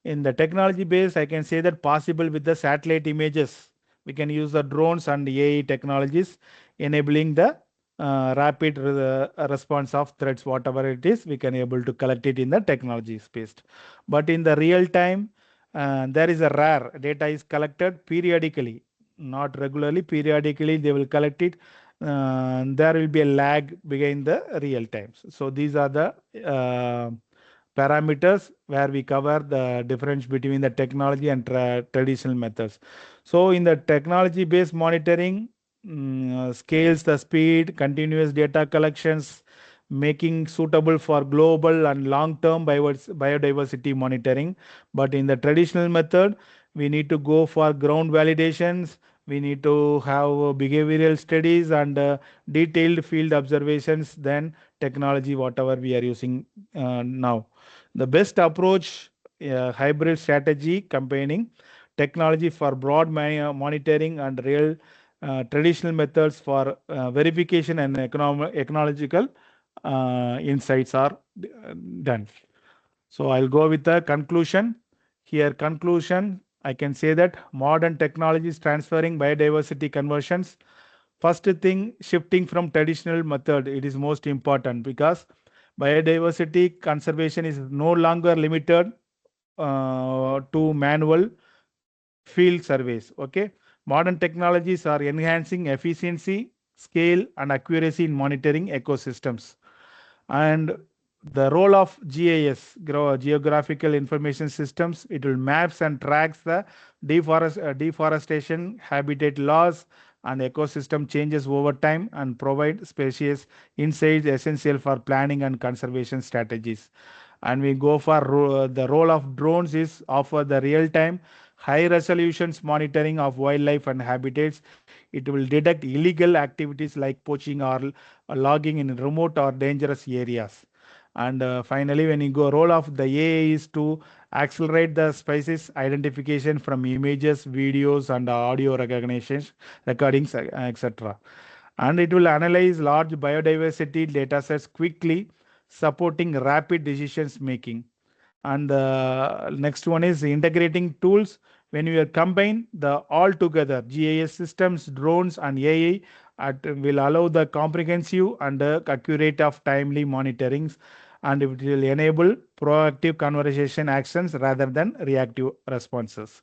in the technology base, I can say that possible with the satellite images. We can use the drones and AI technologies, enabling the rapid response of threats, whatever it is, we can able to collect it in the technology space. But in the real time, there is a rare data is collected periodically, not regularly. Periodically, they will collect it, there will be a lag behind the real times. So these are the parameters where we cover the difference between the technology and traditional methods. So in the technology based monitoring, scales the speed, continuous data collections, making suitable for global and long term biodiversity monitoring. But in the traditional method, we need to go for ground validations, we need to have behavioral studies and detailed field observations than technology whatever we are using now. The best approach, hybrid strategy combining technology for broad monitoring and real traditional methods for verification and economical insights are done. So I'll go with the conclusion. Here, conclusion, I can say that modern technology is transferring biodiversity conversions. First thing, shifting from traditional method, it is most important because biodiversity conservation is no longer limited to manual field surveys. Okay, modern technologies are enhancing efficiency, scale, and accuracy in monitoring ecosystems. And the role of GIS, geographical information systems, it will maps and tracks the deforestation, habitat loss, and ecosystem changes over time and provide species insights essential for planning and conservation strategies. And we go for the role of drones is offer the real-time high resolutions monitoring of wildlife and habitats. It will detect illegal activities like poaching or logging in remote or dangerous areas. And finally, when you go, role of the AI is to accelerate the species identification from images, videos, and audio recognitions, recordings, etc. And it will analyze large biodiversity data sets quickly, supporting rapid decisions making. And the next one is integrating tools. When you combine the all together GIS systems, drones, and AI, will allow the comprehensive and accurate of timely monitorings, and it will enable proactive conversation actions rather than reactive responses.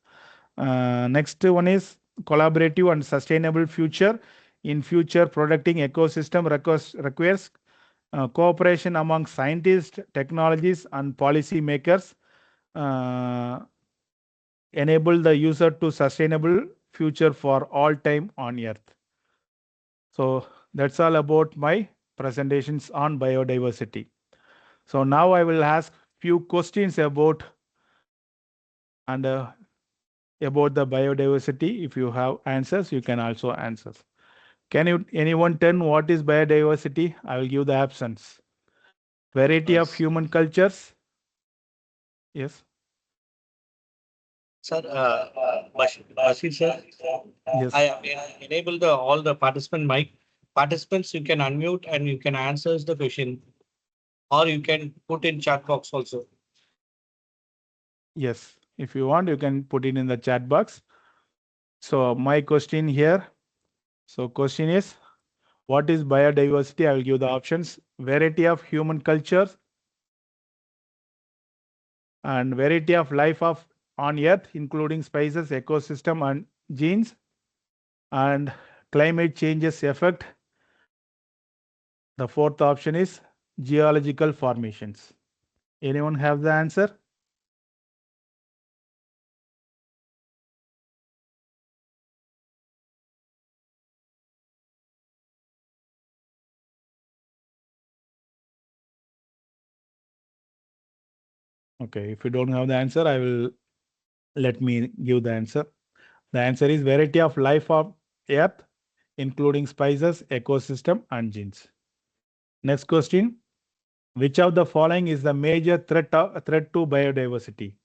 Next one is collaborative and sustainable future. In future, protecting ecosystem requires cooperation among scientists, technologies, and policy makers. enable the user to sustainable future for all time on Earth. So that's all about my presentations on biodiversity. So now I will ask few questions about about the biodiversity. If you have answers, you can also answer. Can anyone tell what is biodiversity? I will give the options. Variety of Yes. human cultures. Yes. Sir, Bashir sir, Yes. I have enabled all the participant mic. Participants, you can unmute and you can answer the question, or you can put in chat box also. Yes. If you want, you can put it in the chat box. So my question here. So question is, what is biodiversity? I will give the options. Variety of human cultures and variety of life of on Earth, including species, ecosystem, and genes, and climate changes effect. The fourth option is geological formations. Anyone have the answer? Okay, if you don't have the answer, I will let me give the answer. The answer is variety of life of Earth, including species, ecosystem, and genes. Next question. Which of the following is the major threat to biodiversity?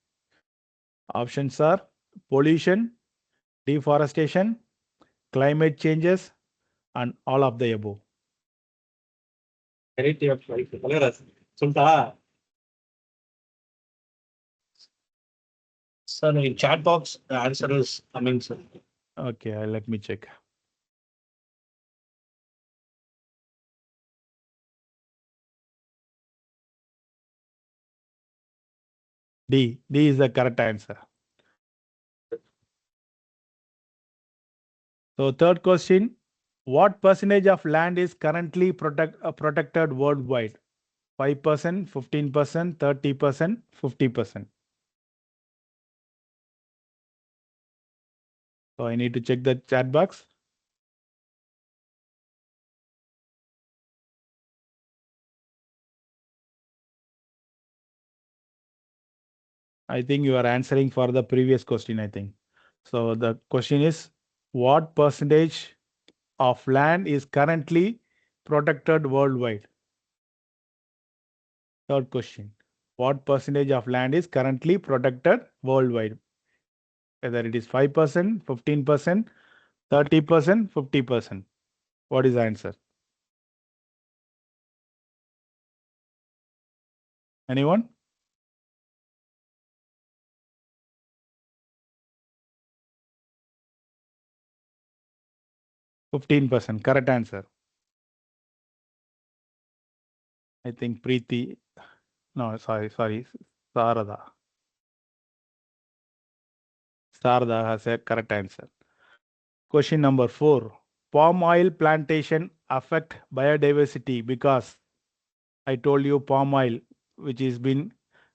Options are pollution, deforestation, climate changes, and all of the above. Variety of life. Sulta. Sir, in chat box, the answer is coming, sir. Okay, let me check. D is the correct answer. So third question, what percentage of land is currently protected worldwide? 5%, 15%, 30%, 50%. So I need to check the chat box. I think you are answering for the previous question, I think. So the question is, what percentage of land is currently protected worldwide? Third question, what percentage of land is currently protected worldwide? Whether it is 5%, 15%, 30%, 50%. What is the answer? Anyone? 15%. Correct answer. I think Preeti. No, sorry. Sarada. Sarada has a correct answer. Question number 4. Palm oil plantation affect biodiversity because I told you palm oil, which is been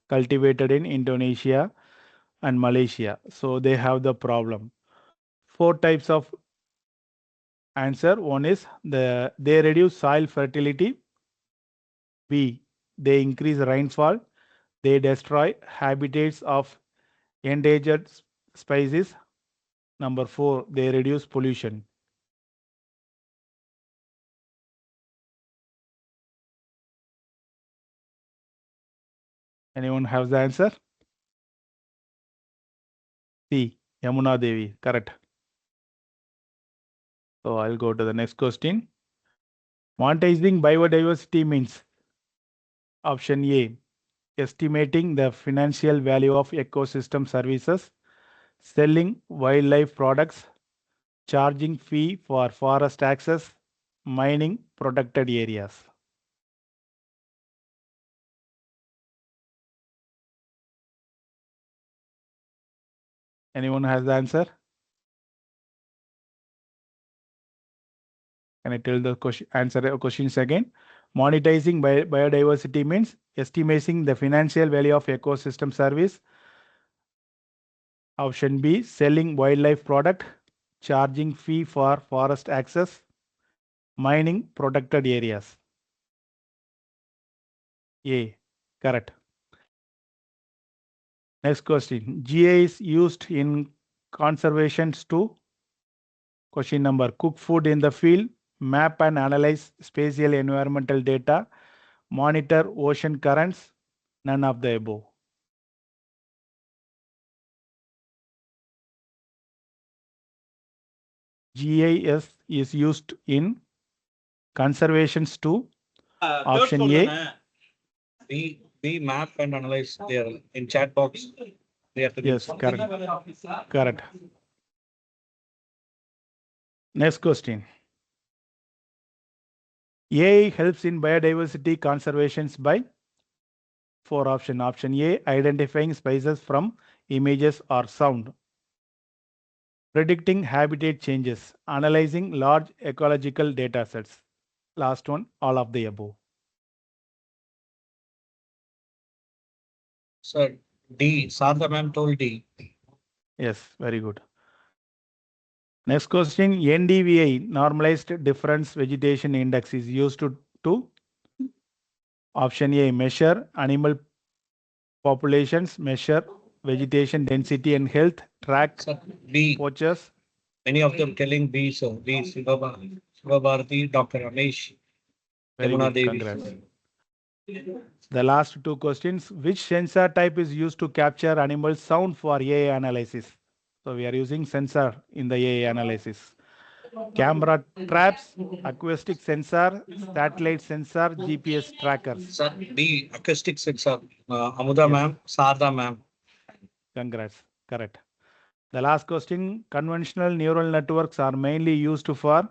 cultivated in Indonesia and Malaysia. So they have the problem. 4 types of answer. One is they reduce soil fertility. B, they increase rainfall. They destroy habitats of endangered species. Number 4, they reduce pollution. Anyone has the answer? C, Yamuna Devi. Correct. So I'll go to the next question. Monetizing biodiversity means option A, estimating the financial value of ecosystem services, selling wildlife products, charging fee for forest access, mining protected areas. Anyone has the answer? Can I tell the question, answer the questions again? Monetizing biodiversity means estimating the financial value of ecosystem service, Option B, selling wildlife product, charging fee for forest access, mining protected areas. A, correct. Next question. GA is used in conservations to question number cook food in the field, map and analyze spatial environmental data, monitor ocean currents, none of the above. GIS is used in conservations to option A. We map and analyze there in chat box. They have to do Yes, something. correct. Correct. Next question. AI helps in biodiversity conservations by four option. Option A, identifying species from images or sound. Predicting habitat changes, analyzing large ecological data sets. Last one, all of the above. Sir, D. Sarda ma'am told D. Yes, very good. Next question, NDVI, normalized difference vegetation index, is used to option A, measure animal populations, measure vegetation density and health, track Sir, B. poachers. Many of them telling B, sir. B. Shivabharati, Dr. Ramesh, Very Yamuna good, Devi. congrats. The last two questions, which sensor type is used to capture animal sound for AI analysis? So we are using sensor in the AI analysis. Camera traps, acoustic sensor, satellite sensor, GPS trackers. Sir, B. Acoustic sensor. Amuda Yes. ma'am, Sarda ma'am. Congrats, correct. The last question, conventional neural networks are mainly used for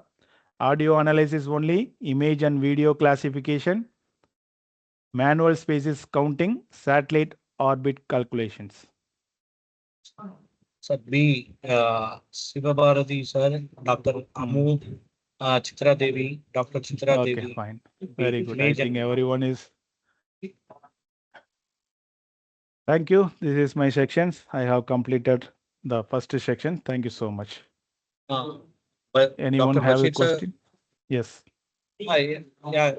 audio analysis only, image and video classification, manual spaces counting, satellite orbit calculations. Sir, B. Shivabharati, sir. Dr. Amu, Chitra Devi, Dr. Chitra Okay, Devi. fine. Very good. I Major. think everyone is. Thank you. This is my sections. I have completed the first section. Thank you so much. But Anyone Dr. have a Bashir, sir, question? Yes. yeah,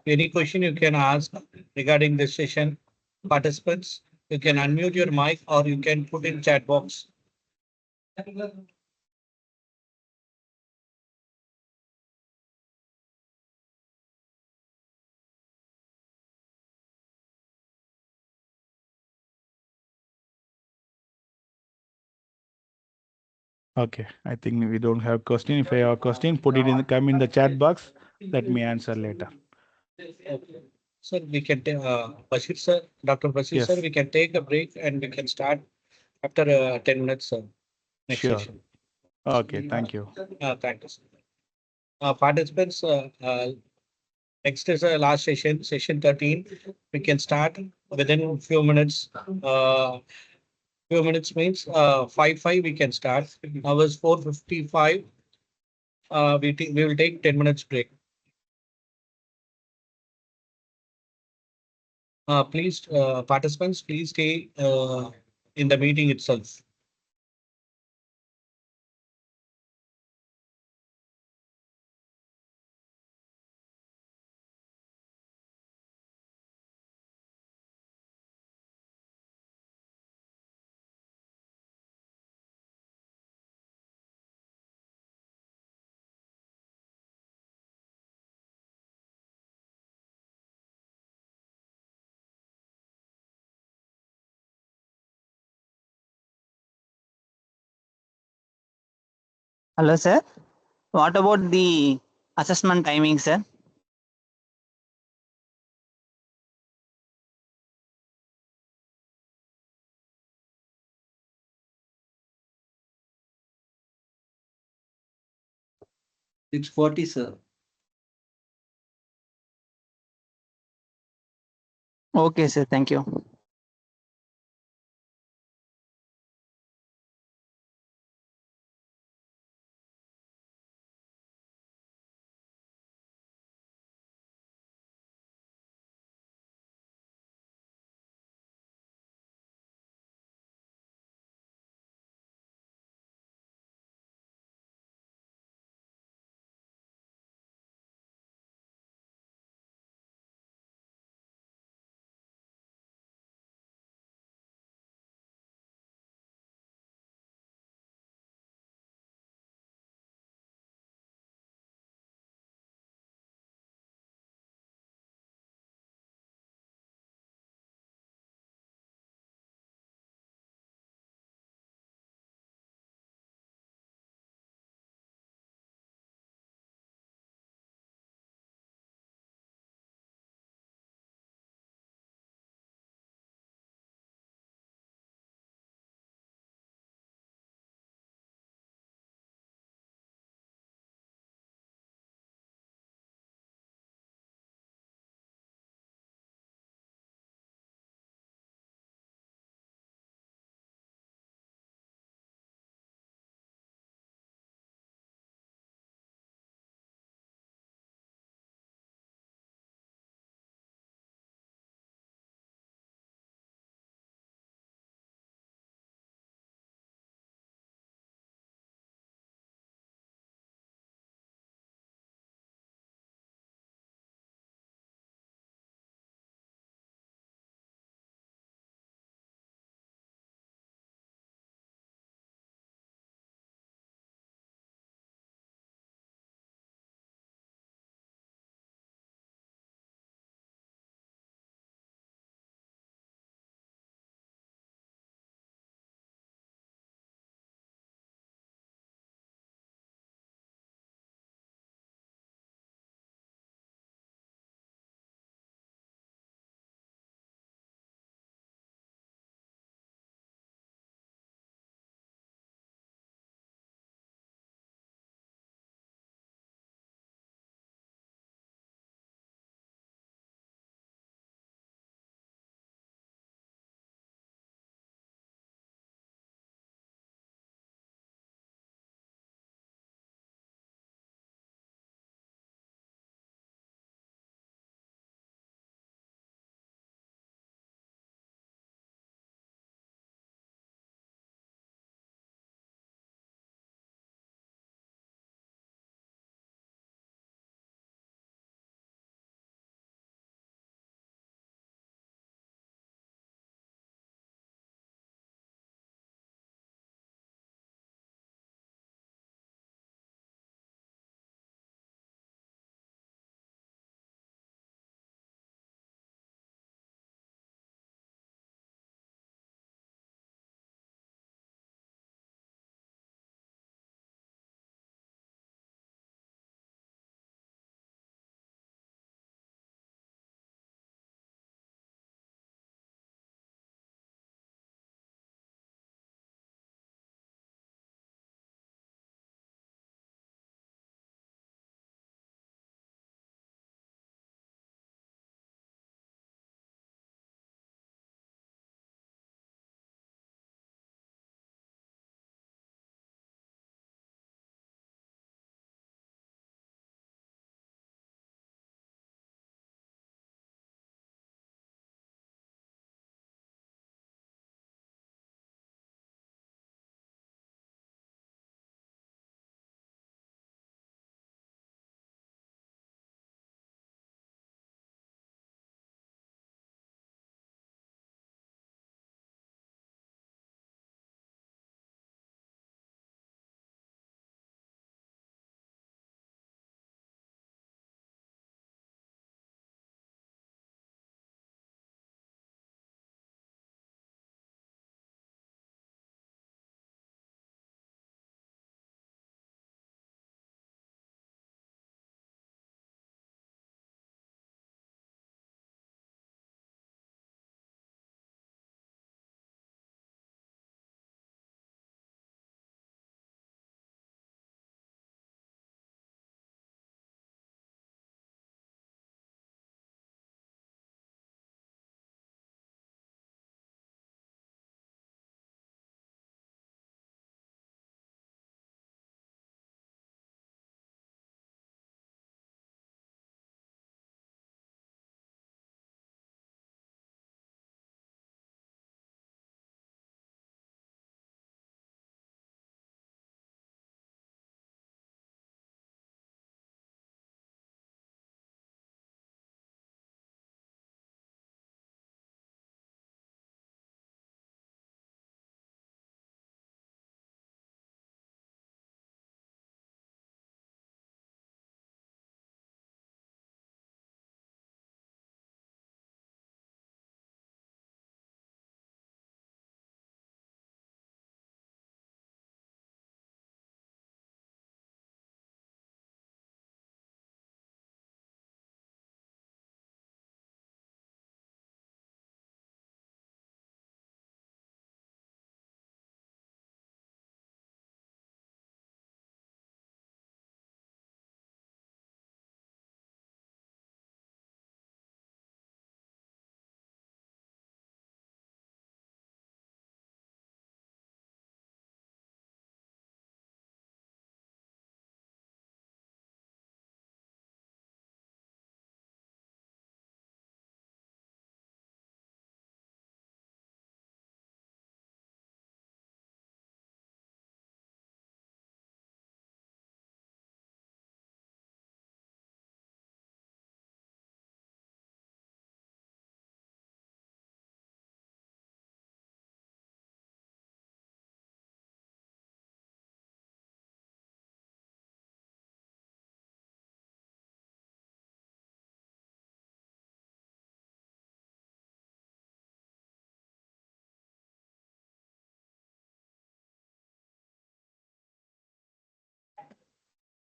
any question you can ask regarding this session, participants, you can unmute your mic or you can put in chat box. Okay. I think we don't have question. If I have a question, put it in come in the chat box. Let me answer later. Sir, we can Bashir sir, Dr. Bashir Yes. sir, we can take a break and we can start after 10 minutes, sir. Next Sure. session. Okay. Thank you. Thank you, sir. Participants, next is a last session, session 13. We can start within few minutes. Few minutes means 5 we can start. Now is 4:55. We will take 10 minutes break. Please, participants, please stay in the meeting itself. Hello, sir. What about the assessment timing, sir? It's 40, sir. Okay, sir. Thank you.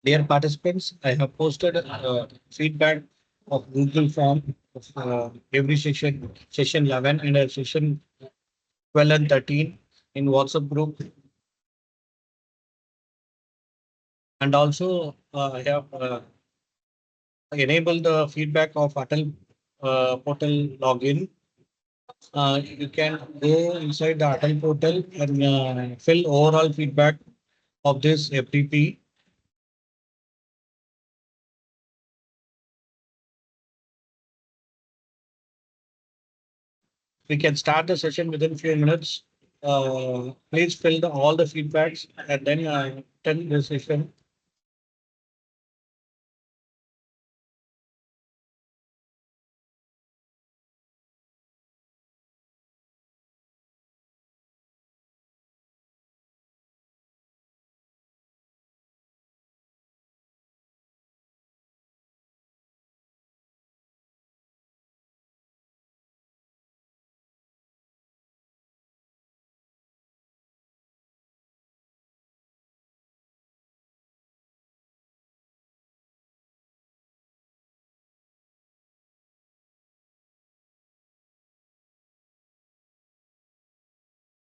Dear participants, I have posted feedback of Google form of every session 11 and session 12 and 13 in WhatsApp group. And also I have enabled the feedback of ATAL portal login. You can go inside the ATAL portal and fill overall feedback of this FDP. We can start the session within few minutes. Please fill all the feedbacks and then attend the session.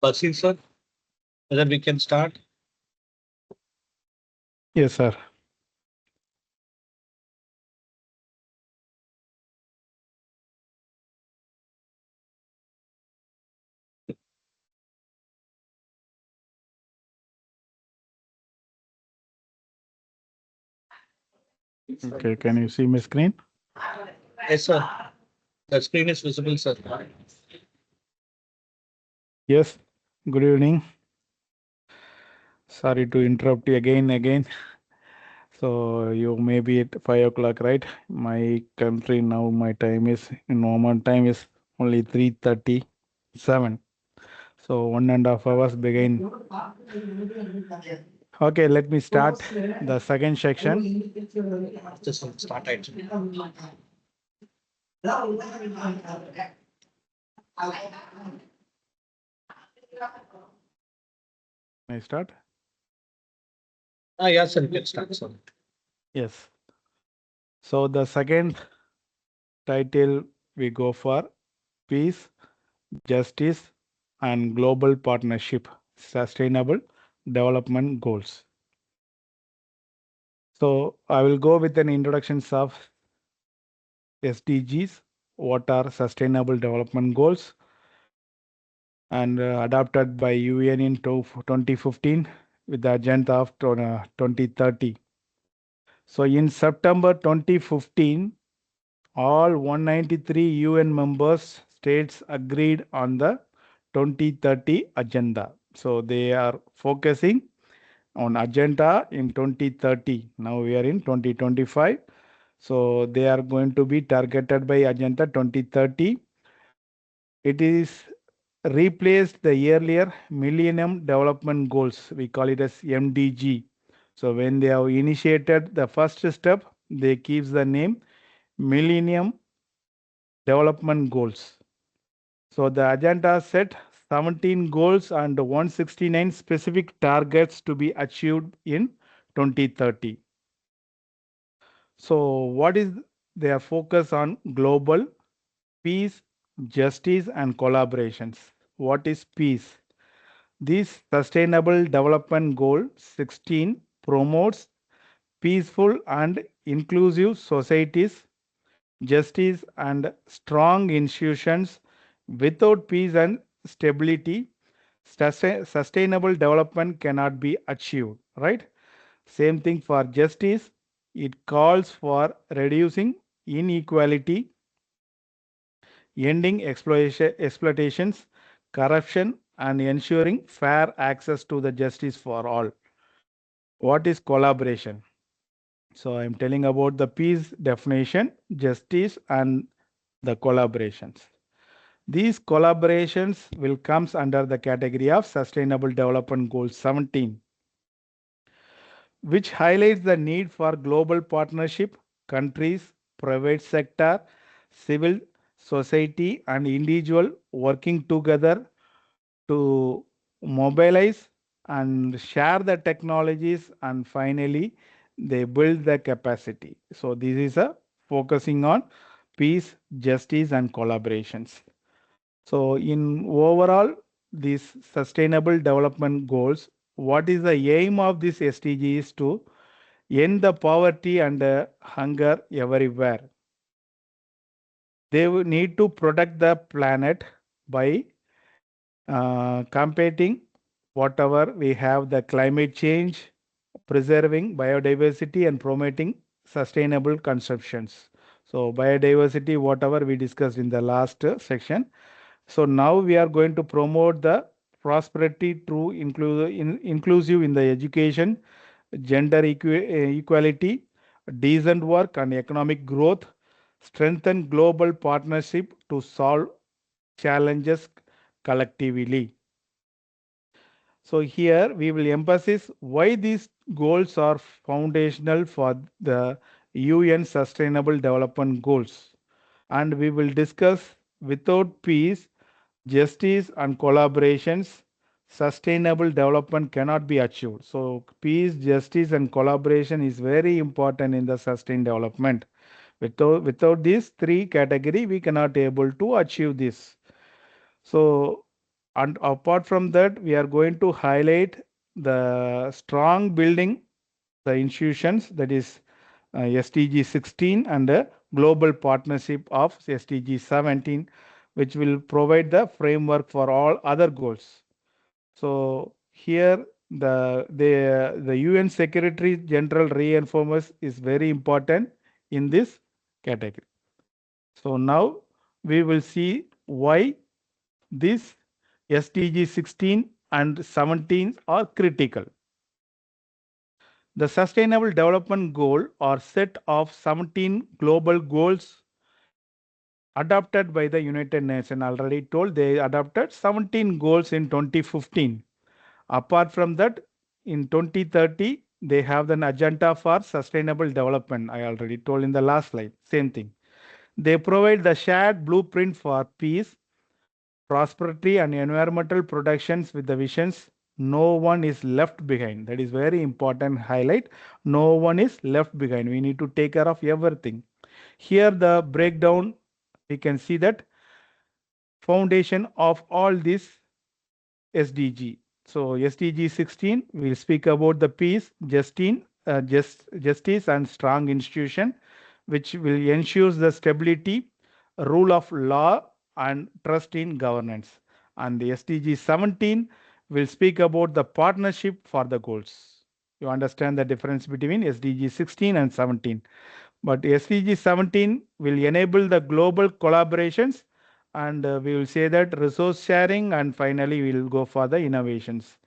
Basil sir, whether we can start. Yes, sir. Okay, can you see my screen? Yes, sir. The screen is visible, sir. Yes. Good evening. Sorry to interrupt you again. So you may be at 5 o'clock, right? My country now, my time is in Oman time is only 3:37. So 1.5 hours begin. Okay, let me start the second section. Just start actually. Can I start? Yes, sir, we can start, sir. Yes. So the second title we go for peace, justice, and global partnership, sustainable development goals. So I will go with an introduction of SDGs, what are sustainable development goals, and adopted by UN in 2015 with the agenda of 2030. So in September 2015, all 193 UN members states agreed on the 2030 agenda. So they are focusing on agenda in 2030. Now we are in 2025. So they are going to be targeted by agenda 2030. It is replaced the earlier Millennium Development Goals. We call it as MDG. So when they have initiated the first step, they keep the name Millennium Development Goals. So the agenda set 17 goals and 169 specific targets to be achieved in 2030. So what is their focus on? Global peace, justice, and collaborations. What is peace? This Sustainable Development Goal 16 promotes peaceful and inclusive societies, justice, and strong institutions. Without peace and stability, sustainable development cannot be achieved, right? Same thing for justice. It calls for reducing inequality, ending exploitations, corruption, and ensuring fair access to the justice for all. What is collaboration? So I'm telling about the peace definition, justice, and the collaborations. These collaborations will comes under the category of Sustainable Development Goal 17, which highlights the need for global partnership, countries, private sector, civil society, and individual working together to mobilize and share the technologies and finally they build the capacity. So this is a focusing on peace, justice, and collaborations. So in overall, these sustainable development goals, what is the aim of this SDG is to end the poverty and hunger everywhere. They will need to protect the planet by combating whatever we have the climate change, preserving biodiversity and promoting sustainable consumptions. So biodiversity, whatever we discussed in the last section. So now we are going to promote the prosperity through inclusive in the education, gender equality, decent work and economic growth, strengthen global partnership to solve challenges collectively. So here we will emphasize why these goals are foundational for the UN Sustainable Development Goals. And we will discuss without peace, justice and collaborations, sustainable development cannot be achieved. So peace, justice and collaboration is very important in the sustained development. Without these three category, we cannot able to achieve this. So, and apart from that, we are going to highlight the strong building the institutions, that is SDG 16 and the global partnership of SDG 17, which will provide the framework for all other goals. So here the UN Secretary General reinforcement is very important in this category. So now we will see why this SDG 16 and 17 are critical. The Sustainable Development Goal or set of 17 global goals adopted by the United Nations. Already told they adopted 17 goals in 2015. Apart from that, in 2030, they have an agenda for sustainable development. I already told in the last slide, same thing. They provide the shared blueprint for peace, prosperity and environmental protections with the visions no one is left behind. That is very important highlight. No one is left behind. We need to take care of everything. Here the breakdown, we can see that foundation of all this SDG. So SDG 16 will speak about the peace, justice and strong institution, which will ensure the stability, rule of law and trust in governance. And the SDG 17 will speak about the partnership for the goals. You understand the difference between SDG 16 and 17. But SDG 17 will enable the global collaborations, and we will say that resource sharing, and finally we will go for the innovations.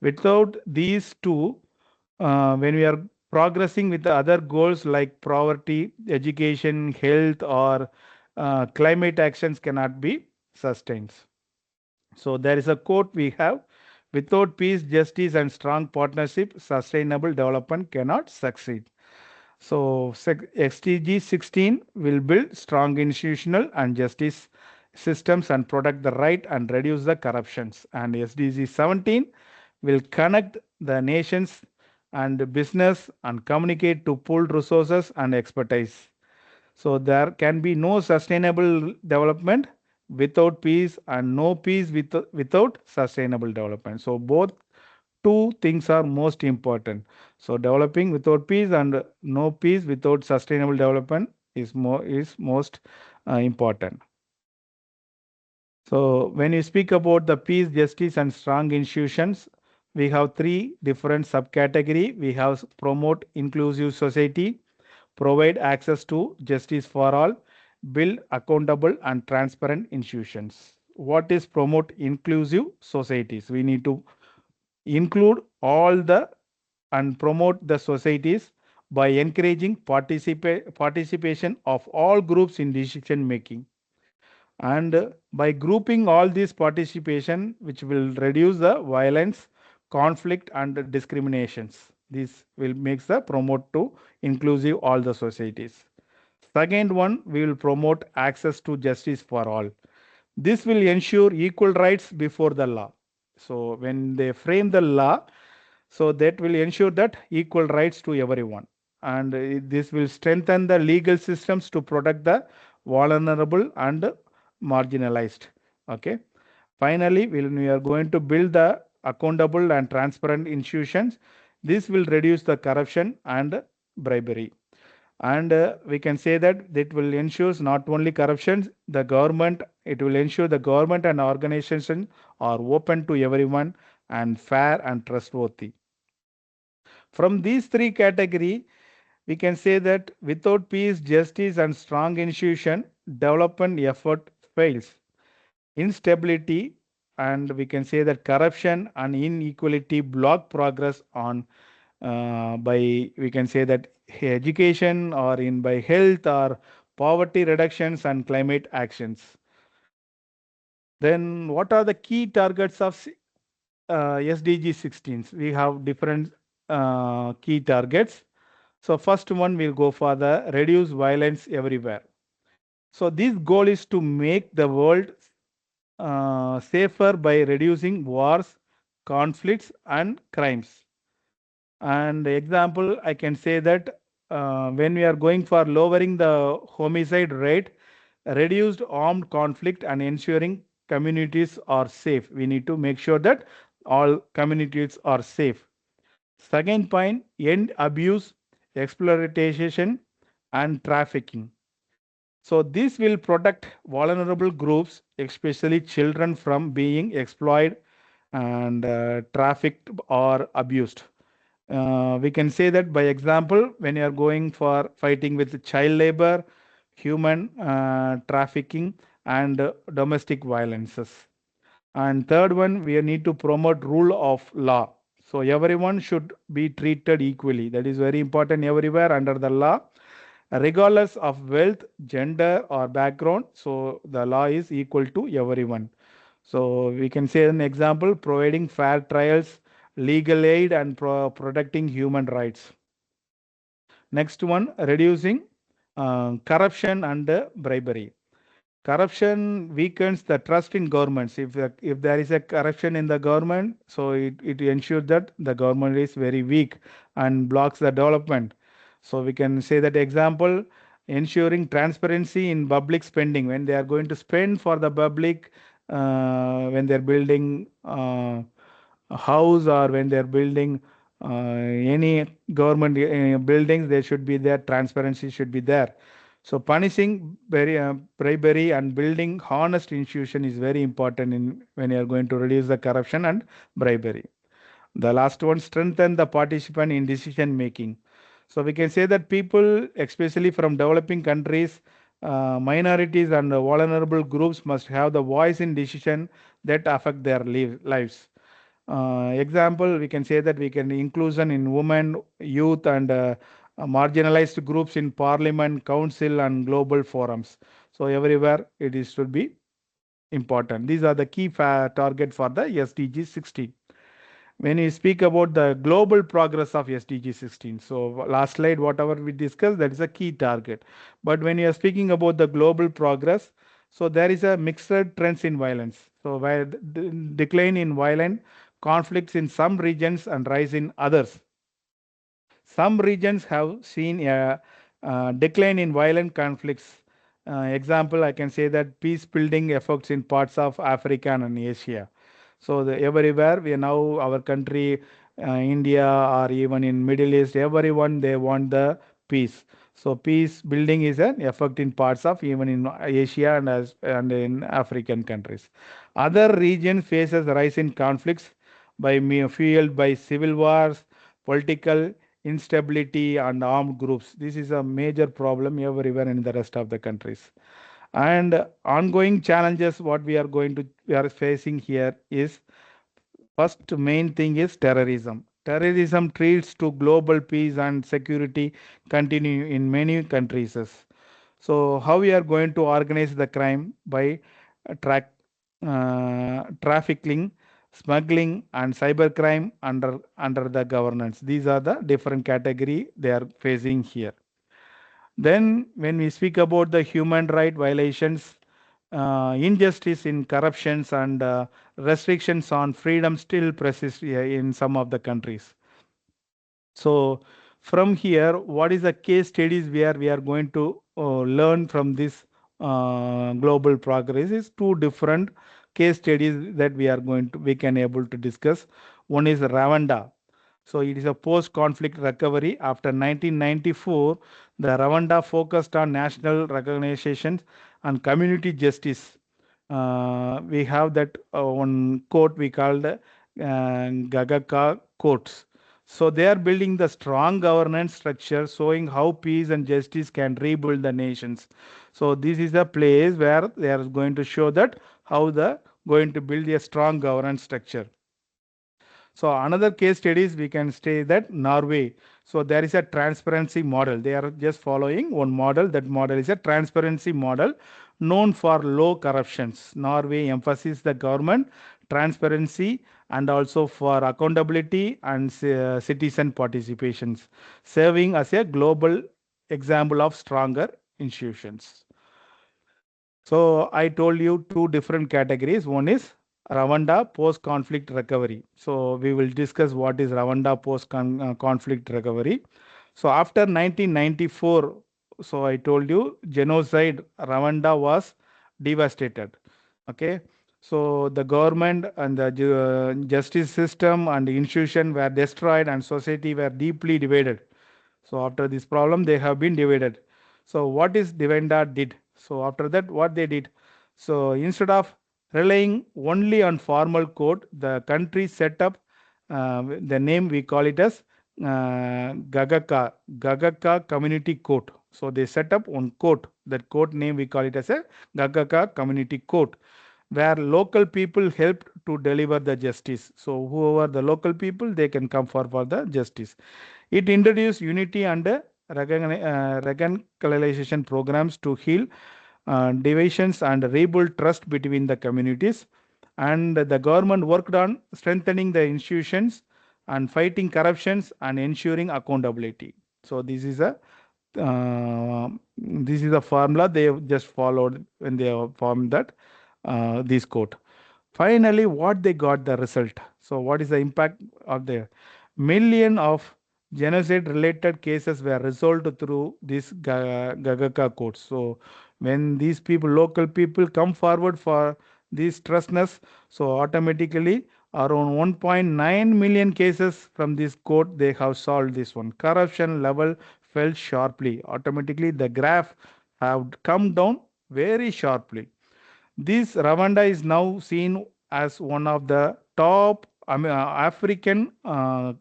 Without these two, when we are progressing with the other goals like poverty, education, health or climate actions cannot be sustained. So there is a quote we have: without peace, justice and strong partnership, sustainable development cannot succeed. So SDG 16 will build strong institutional and justice systems and protect the right and reduce the corruptions. And SDG 17 will connect the nations and business and communicate to pool resources and expertise. So there can be no sustainable development without peace and no peace without sustainable development. So both two things are most important. So developing without peace and no peace without sustainable development is most important. So when you speak about the peace, justice and strong institutions, we have three different subcategory. We have promote inclusive society, provide access to justice for all, build accountable and transparent institutions. What is promote inclusive societies? We need to include all the and promote the societies by encouraging participation of all groups in decision making, and by grouping all this participation, which will reduce the violence, conflict and discriminations. This will make the promote to inclusive all the societies. Second one, we will promote access to justice for all. This will ensure equal rights before the law. So when they frame the law, so that will ensure that equal rights to everyone. and this will strengthen the legal systems to protect the vulnerable and marginalized. Okay. Finally, we are going to build the accountable and transparent institutions. This will reduce the corruption and bribery. And we can say that it will ensure not only corruption, the government, it will ensure the government and organization are open to everyone and fair and trustworthy. From these three categories, we can say that without peace, justice, and strong institution, development effort fails. Instability, and we can say that corruption and inequality block progress on by, we can say that education or in by health or poverty reductions and climate actions. Then what are the key targets of SDG 16? We have different key targets. So first one will go for the reduce violence everywhere. So this goal is to make the world safer by reducing wars, conflicts, and crimes. And example, I can say that when we are going for lowering the homicide rate, reduced armed conflict, and ensuring communities are safe, we need to make sure that all communities are safe. Second point, end abuse, exploitation, and trafficking. So this will protect vulnerable groups, especially children, from being exploited and trafficked or abused. We can say that by example, when you are going for fighting with child labor, human trafficking, and domestic violences. And third one, we need to promote rule of law. So everyone should be treated equally. That is very important everywhere under the law, regardless of wealth, gender, or background. So the law is equal to everyone. So we can say an example, providing fair trials, legal aid, and protecting human rights. Next one, reducing corruption and bribery. Corruption weakens the trust in governments. If there is a corruption in the government, so it ensures that the government is very weak and blocks the development. So we can say that example, ensuring transparency in public spending when they are going to spend for the public, when they're building a house or when they're building any government buildings, there should be there, transparency should be there. So punishing bribery and building honest institution is very important in when you are going to reduce the corruption and bribery. The last one, strengthen the participant in decision making. So we can say that people, especially from developing countries, minorities and vulnerable groups must have the voice in decision that affect their lives. Example, we can say that we can inclusion in women, youth, and marginalized groups in parliament, council, and global forums. So everywhere it is should be important. These are the key target for the SDG 16. When we speak about the global progress of SDG 16, so last slide, whatever we discussed, that is a key target. But when you are speaking about the global progress, so there is a mixed trends in violence. So while decline in violent conflicts in some regions and rise in others. Some regions have seen a decline in violent conflicts. Example, I can say that peace building efforts in parts of Africa and Asia. So everywhere we now our country, India or even in Middle East, everyone they want the peace. So peace building is an effort in parts of even in Asia and in African countries. Other regions faces rise in conflicts by fueled by civil wars, political instability, and armed groups. This is a major problem everywhere in the rest of the countries. And ongoing challenges what we are facing here is first main thing is terrorism. Terrorism threats to global peace and security continue in many countries. So how we are going to organize the crime by trafficking, smuggling, and cybercrime under the governance. These are the different category they are facing here. Then when we speak about the human right violations, injustice in corruptions and restrictions on freedom still persist in some of the countries. So From here, what is the case studies where we are going to learn from this global progress is two different case studies that we can able to discuss. One is Rwanda. So it is a post-conflict recovery. After 1994, the Rwanda focused on national recognition and community justice. We have that one quote we called Gagaka quotes. So they are building the strong governance structure, showing how peace and justice can rebuild the nations. So this is a place where they are going to show that how the going to build a strong governance structure. So another case studies we can say that Norway. So there is a transparency model. They are just following one model. That model is a transparency model known for low corruptions. Norway emphasizes the government transparency and also for accountability and citizen participations, serving as a global example of stronger institutions. So I told you two different categories. One is Rwanda post-conflict recovery. So we will discuss what is Rwanda post-conflict recovery. So after 1994, so I told you genocide, Rwanda was devastated. Okay. So the government and the justice system and the institution were destroyed and society were deeply divided. So after this problem, they have been divided. So what is Divenda did? So after that, what they did? So instead of relying only on formal code, the country set up the name we call it as Gagaka Community Court. So they set up one court. That court name we call it as a Gagaka Community Court, where local people helped to deliver the justice. So whoever the local people, they can come for the justice. It introduced unity and reconciliation programs to heal divisions and rebuild trust between the communities. And the government worked on strengthening the institutions and fighting corruptions and ensuring accountability. So this is a formula they have just followed when they have formed that this code. Finally, what they got the result. So what is the impact of the million of genocide related cases were resolved through this Gagaka codes. So when these people, local people come forward for this trustness, so automatically around 1.9 million cases from this court, they have solved this one. Corruption level fell sharply. Automatically the graph have come down very sharply. This Rwanda is now seen as one of the top African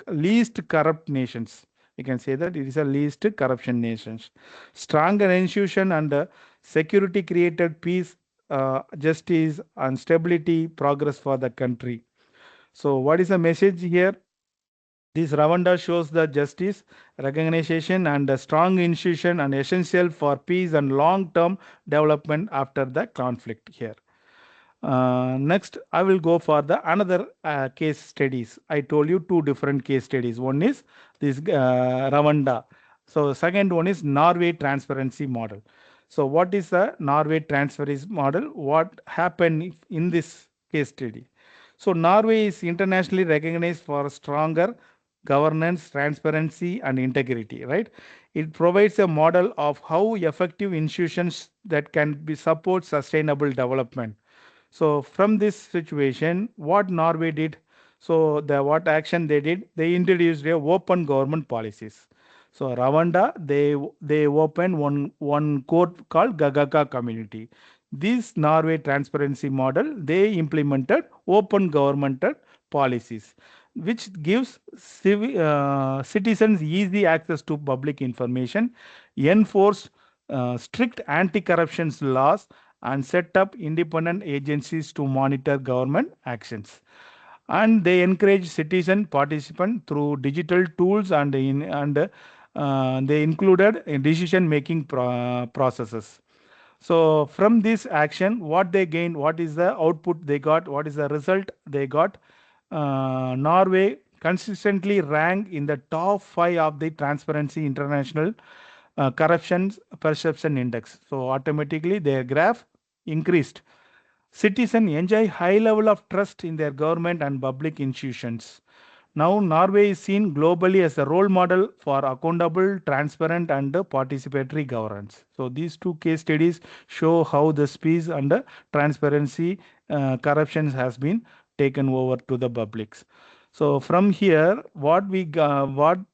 least corrupt nations. We can say that it is a least corruption nations. Stronger institution and security created peace, justice, and stability progress for the country. So, what is the message here? This Rwanda shows the justice, recognition, and a strong institution and essential for peace and long-term development after the conflict here. Next, I will go for the another case studies. I told you two different case studies. One is this Rwanda. So second one is Norway transparency model. So what is the Norway transparency model? What happened in this case study? So Norway is internationally recognized for stronger governance, transparency, and integrity, right? It provides a model of how effective institutions that can be support sustainable development. So from this situation, what Norway did, so the what action they did, they introduced a open government policies. So Rwanda, they opened one court called Gagaka Community. This Norway transparency model, they implemented open governmental policies, which gives citizens easy access to public information, enforced strict anti-corruption laws, and set up independent agencies to monitor government actions. And they encourage citizen participation through digital tools and they included decision making processes. So from this action, what they gained, what is the output they got, what is the result they got? Norway consistently ranked in the top 5 of the Transparency International Corruption Perception Index. So automatically their graph increased. Citizens enjoy high level of trust in their government and public institutions. Now, Norway is seen globally as a role model for accountable, transparent, and participatory governance. So, these two case studies show how the speed and transparency corruption has been taken over to the publics. So, from here, what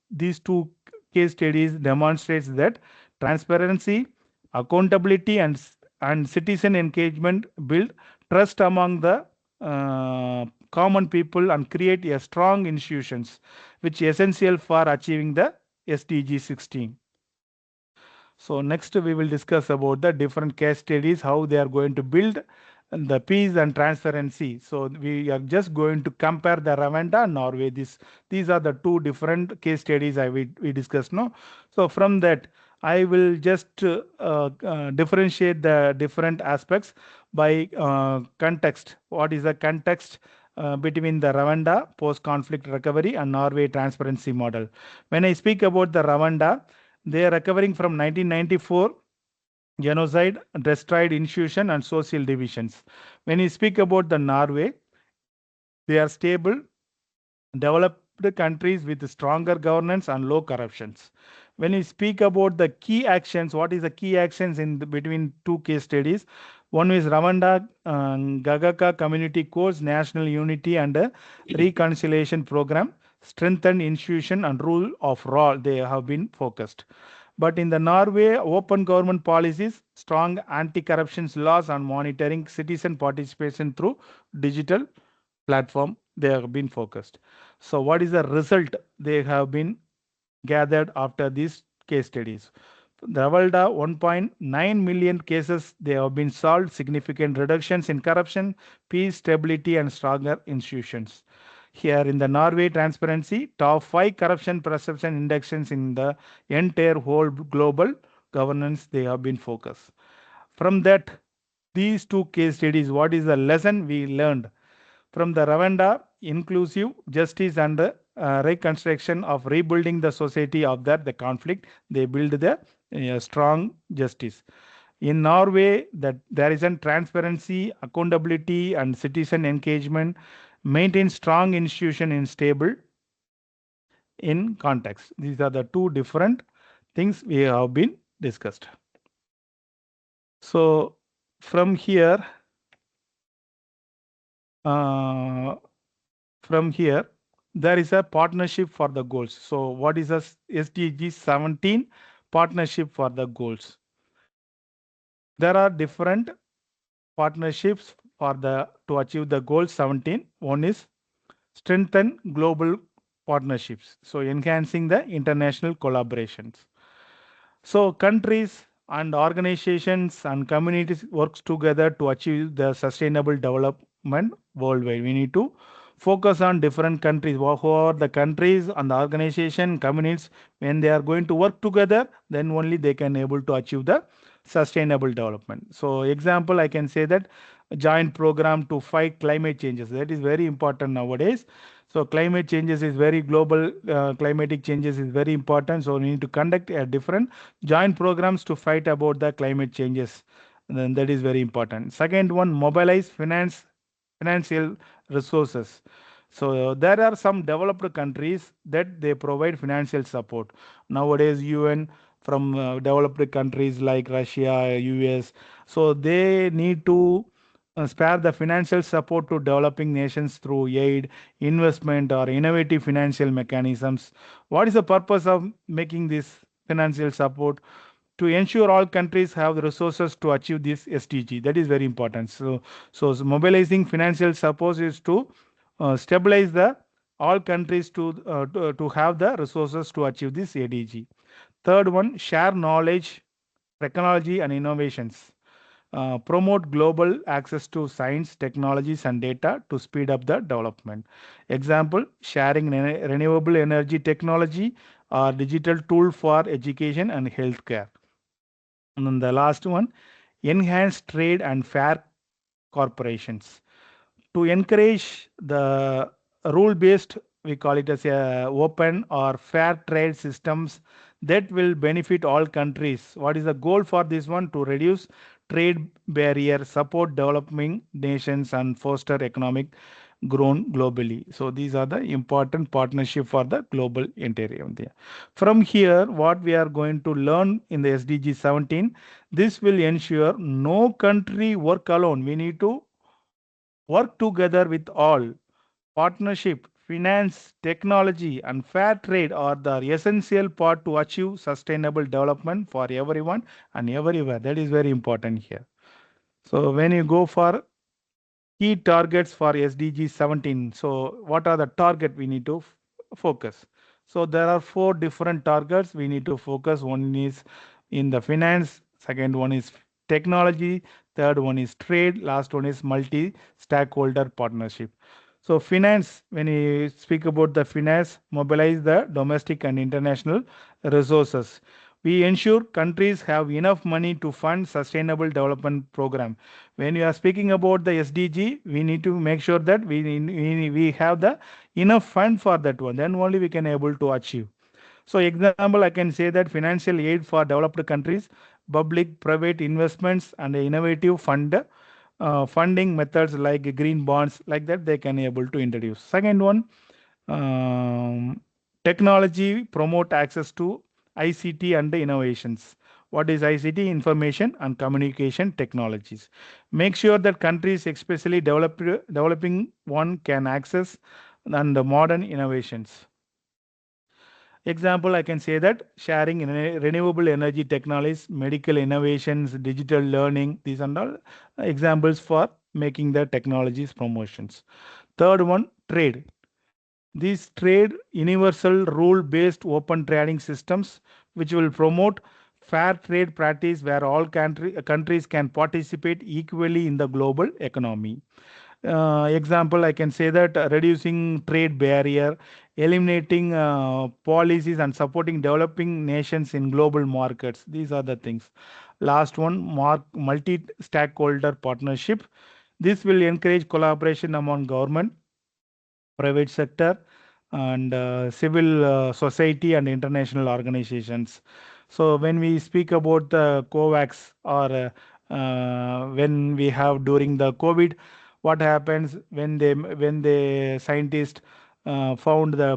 these two case studies demonstrates that transparency, accountability, and citizen engagement build trust among the common people and create a strong institutions which is essential for achieving the SDG 16. So next we will discuss about the different case studies, how they are going to build the peace and transparency. So we are just going to compare the Rwanda and Norway. These are the two different case studies we discussed now. So from that I will just differentiate the different aspects by context. What is the context between the Rwanda post-conflict recovery and Norway transparency model? When I speak about the Rwanda, they are recovering from 1994 genocide, destroyed institution, and social divisions. When you speak about the Norway, they are stable, developed countries with stronger governance and low corruptions. When you speak about the key actions, what is the key actions in between two case studies? One is Rwanda Gagaka Community Course, National Unity and Reconciliation Program, strengthened institution and rule of law. They have been focused. But in the Norway, open government policies, strong anti-corruption laws, and monitoring citizen participation through digital platform, they have been focused. So what is the result they have been gathered after these case studies? The Rwanda 1.9 million cases they have been solved, significant reductions in corruption, peace, stability, and stronger institutions. Here in the Norway transparency, top 5 corruption perception indexes in the entire whole global governance they have been focused. From that, these two case studies, what is the lesson we learned? From the Rwanda, inclusive justice and reconstruction of rebuilding the society of the conflict, they build the strong justice. In Norway, that there is a transparency, accountability, and citizen engagement, maintain strong institution in stable in context. These are the two different things we have been discussed. So from here, there is a partnership for the goals. So what is a SDG 17 partnership for the goals? There are different partnerships for to achieve the goal 17. One is strengthen global partnerships. So enhancing the international collaborations. So countries and organizations and communities works together to achieve the sustainable development worldwide. We need to focus on different countries. Who are the countries and the organization communities? When they are going to work together, then only they can able to achieve the sustainable development. So example, I can say that a joint program to fight climate changes. That is very important nowadays. So climate changes is very global. Climatic changes is very important. So we need to conduct a different joint programs to fight about the climate changes. And then that is very important. Second one, mobilize financial resources. So there are some developed countries that they provide financial support. Nowadays, UN from developed countries like Russia, US, so they need to spare the financial support to developing nations through aid, investment, or innovative financial mechanisms. What is the purpose of making this financial support? To ensure all countries have the resources to achieve this SDG. That is very important. So mobilizing financial support is to stabilize the all countries to have the resources to achieve this ADG. Third one, share knowledge, technology, and innovations. Promote global access to science, technologies, and data to speed up the development. Example, sharing renewable energy technology or digital tool for education and healthcare. And then the last one, enhance trade and fair corporations. To encourage the rule-based, we call it as a open or fair trade systems that will benefit all countries. What is the goal for this one? To reduce trade barriers, support developing nations, and foster economic grown globally. So these are the important partnership for the global interior. From here, what we are going to learn in the SDG 17, this will ensure no country work alone. We need to work together with all. Partnership, finance, technology, and fair trade are the essential part to achieve sustainable development for everyone and everywhere. That is very important here. So when you go for key targets for SDG 17, so what are the target we need to focus? So there are 4 different targets we need to focus. One is in the finance, second one is technology, third one is trade, last one is multi-stakeholder partnership. So finance, when we speak about the finance, mobilize the domestic and international resources. We ensure countries have enough money to fund sustainable development program. When we are speaking about the SDG, we need to make sure that we have the enough fund for that one. Then only we can able to achieve. So example, I can say that financial aid for developed countries, public private investments and innovative funding methods like green bonds, like that they can able to introduce. Second one, um, technology promote access to ICT and innovations. What is ICT? Information and communication technologies. Make sure that countries, especially developing one, can access and the modern innovations. Example, I can say that sharing in renewable energy technologies, medical innovations, digital learning, these are all examples for making the technologies promotions. Third one, trade. These trade universal rule based open trading systems, which will promote fair trade practice where all countries can participate equally in the global economy. Example, I can say that reducing trade barrier, eliminating policies and supporting developing nations in global markets. These are the things. Last one, multi-stakeholder partnership. This will encourage collaboration among government, private sector, and civil society and international organizations. So when we speak about the COVAX or when we have during the COVID, what happens when the scientists found the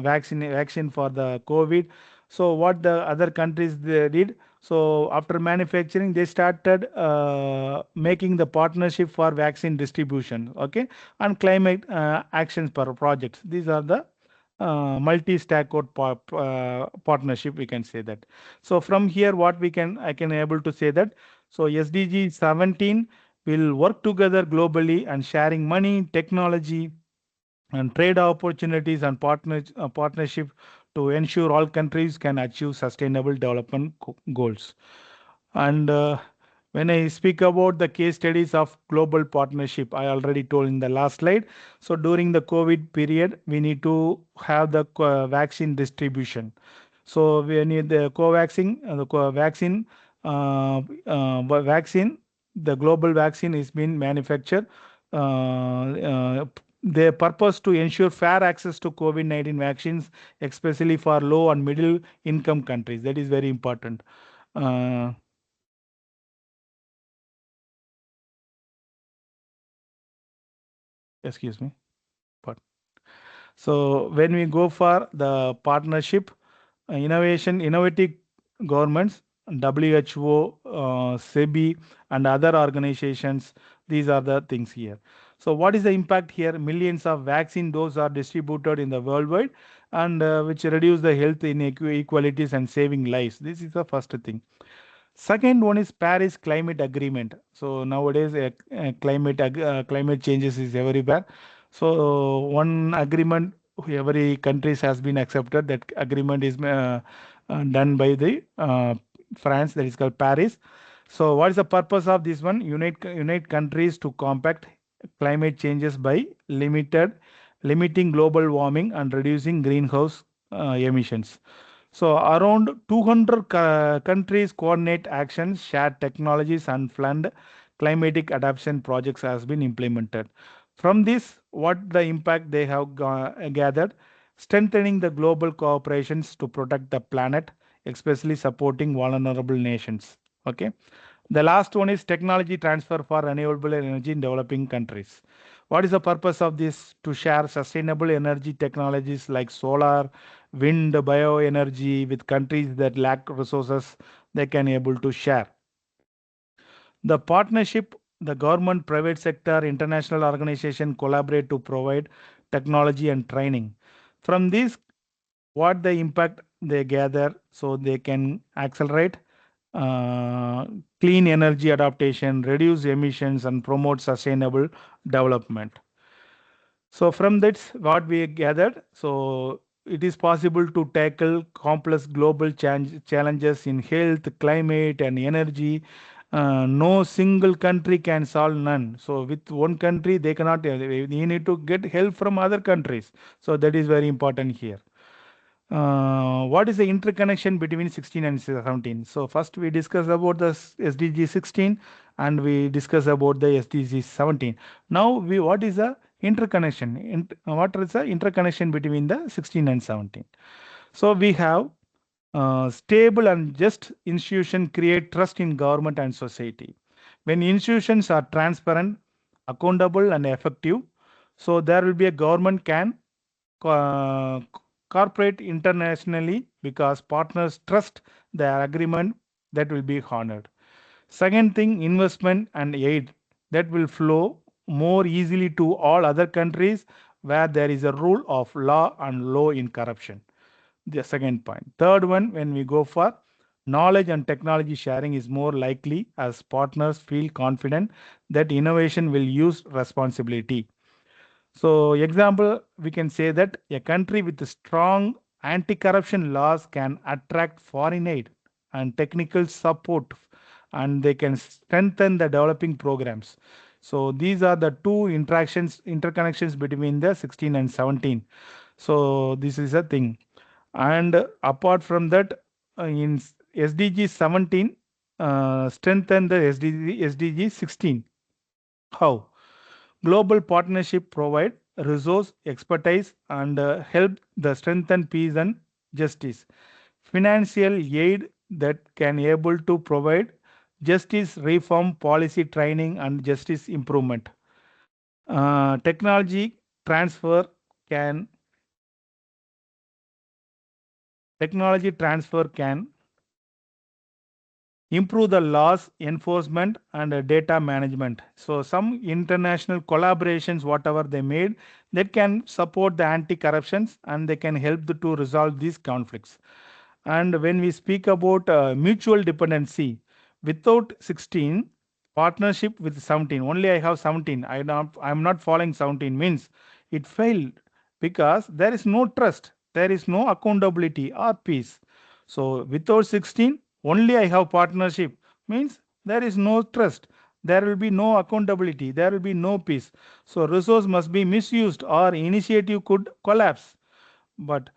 vaccine for the COVID? So what the other countries they did? So after manufacturing, they started making the partnership for vaccine distribution. Okay, and climate actions per projects. These are the multi-stakeholder partnership, we can say that. So from here, what I can able to say that, so SDG 17 will work together globally and sharing money, technology, and trade opportunities and partnership to ensure all countries can achieve sustainable development goals. And when I speak about the case studies of global partnership, I already told in the last slide. So during the COVID period, we need to have the vaccine distribution. So we need the vaccine. The global vaccine is being manufactured. The purpose to ensure fair access to COVID-19 vaccines, especially for low and middle income countries. That is very important. Uh, excuse me. So when we go for the partnership, innovative governments, WHO, SEBI, and other organizations, these are the things here. So what is the impact here? Millions of vaccine doses are distributed in the worldwide, and which reduce the health inequalities and saving lives. This is the first thing. Second one is Paris Climate Agreement. So nowadays, climate changes is everywhere. So one agreement every countries has been accepted. That agreement is done by the France. That is called Paris. So what is the purpose of this one? Unite countries to combat climate changes by limiting global warming and reducing greenhouse emissions. So around 200 countries coordinate actions, share technologies, and fund climatic adaptation projects has been implemented. From this, what the impact they have gathered, strengthening the global cooperations to protect the planet, especially supporting vulnerable nations. Okay. The last one is technology transfer for renewable energy in developing countries. What is the purpose of this? To share sustainable energy technologies like solar, wind, bioenergy with countries that lack resources they can able to share. The partnership, the government, private sector, international organization collaborate to provide technology and training. From this, what the impact they gather, so they can accelerate uh, clean energy adaptation, reduce emissions, and promote sustainable development. So from that's what we gathered. So it is possible to tackle complex global challenges in health, climate, and energy. No single country can solve none. So with one country, they cannot. You need to get help from other countries. So that is very important here. What is the interconnection between 16 and 17? So first we discuss about the SDG 16 and we discuss about the SDG 17. Now what is the interconnection? What is the interconnection between the 16 and 17? So we have stable and just institution create trust in government and society. When institutions are transparent, accountable, and effective, so there will be a government can co- corporate internationally because partners trust their agreement that will be honored. Second thing, investment and aid that will flow more easily to all other countries where there is a rule of law and low in corruption. The second point. Third one, when we go for knowledge and technology sharing is more likely as partners feel confident that innovation will use responsibility. So, example, we can say that a country with strong anti-corruption laws can attract foreign aid and technical support, and they can strengthen the developing programs. So, these are the two interconnections between the 16 and 17. So, this is a thing. And apart from that, in SDG 17, strengthen the SDG 16. How? Global partnership provide resource, expertise, and help the strengthen peace and justice. Financial aid that can able to provide justice reform, policy training, and justice improvement. Technology transfer can technology transfer can improve the laws enforcement and data management. So some international collaborations whatever they made that can support the anti corruptions and they can help to resolve these conflicts. And when we speak about mutual dependency, without 16 partnership with 17, only I have 17, I'm not following 17 means it failed because there is no trust, there is no accountability or peace. So without 16, only I have partnership means there is no trust, there will be no accountability, there will be no peace. So resource must be misused or initiative could collapse. But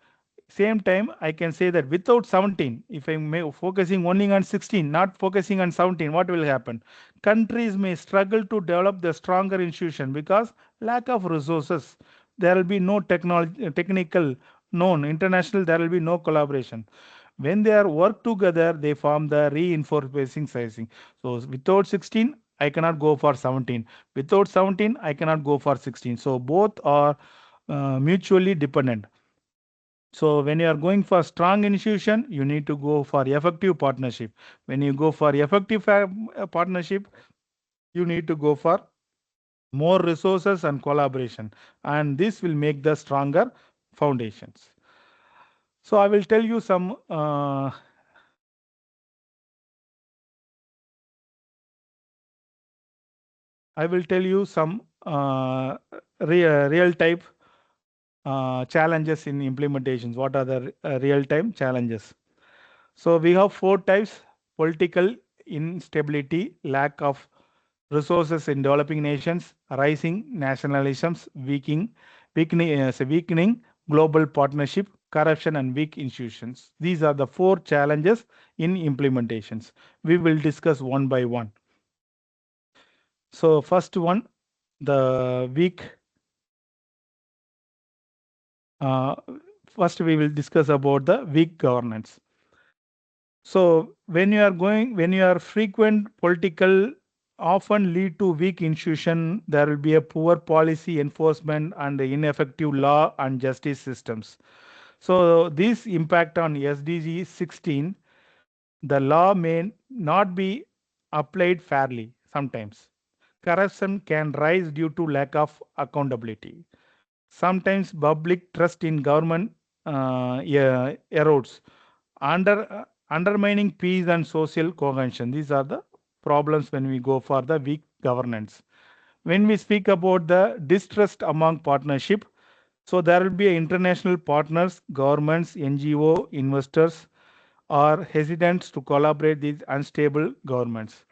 same time I can say that without 17, if I'm focusing only on 16, not focusing on 17, what will happen? Countries may struggle to develop the stronger institution because lack of resources. There will be no technical known international, there will be no collaboration. When they are work together they form the reinforcing sizing. So without 16 I cannot go for 17, without 17 I cannot go for 16. So both are mutually dependent. So when you are going for strong institution, you need to go for effective partnership. When you go for effective partnership, you need to go for more resources and collaboration, and this will make the stronger foundations. So I will tell you some real type challenges in implementations. What are the real time challenges? So we have four types: political instability, lack of resources in developing nations, rising nationalisms, weakening global partnership, corruption, and weak institutions. These are the four challenges in implementations. We will discuss one by one. So first one, the weak. First, we will discuss about the weak governance. So when you are frequent political often lead to weak institution. There will be a poor policy enforcement and ineffective law and justice systems. So this impact on SDG 16, the law may not be applied fairly sometimes. Corruption can rise due to lack of accountability. Sometimes public trust in government erodes, undermining peace and social cohesion. These are the problems when we go for the weak governance. When we speak about the distrust among partnership, so there will be international partners, governments, NGO, investors are hesitant to collaborate these unstable governments.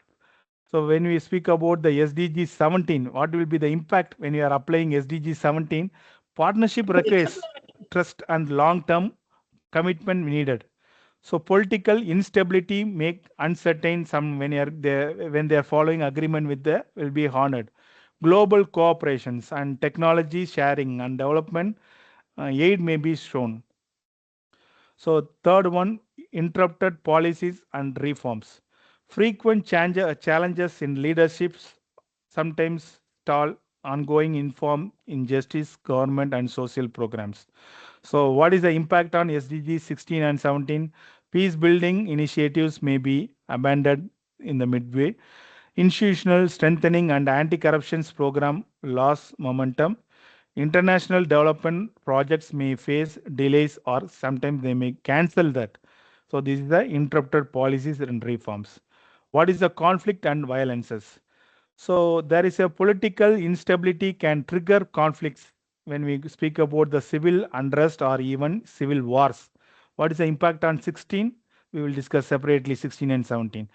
So when we speak about the SDG 17, what will be the impact when you are applying SDG 17? Partnership requires trust and long-term commitment needed. So political instability make uncertain some when they are following agreement with the will be honored. Global cooperations and technology sharing and development aid may be shown. So third one, interrupted policies and reforms. Frequent challenges in leaderships sometimes stall ongoing inform injustice, government and social programs. So what is the impact on SDG 16 and 17? Peace building initiatives may be abandoned in the midway. Institutional strengthening and anti-corruption program lost momentum. International development projects may face delays or sometimes they may cancel that. So this is the interrupted policies and reforms. What is the conflict and violences? So there is a political instability can trigger conflicts when we speak about the civil unrest or even civil wars. What is the impact on 16? We will discuss separately 16 and 17.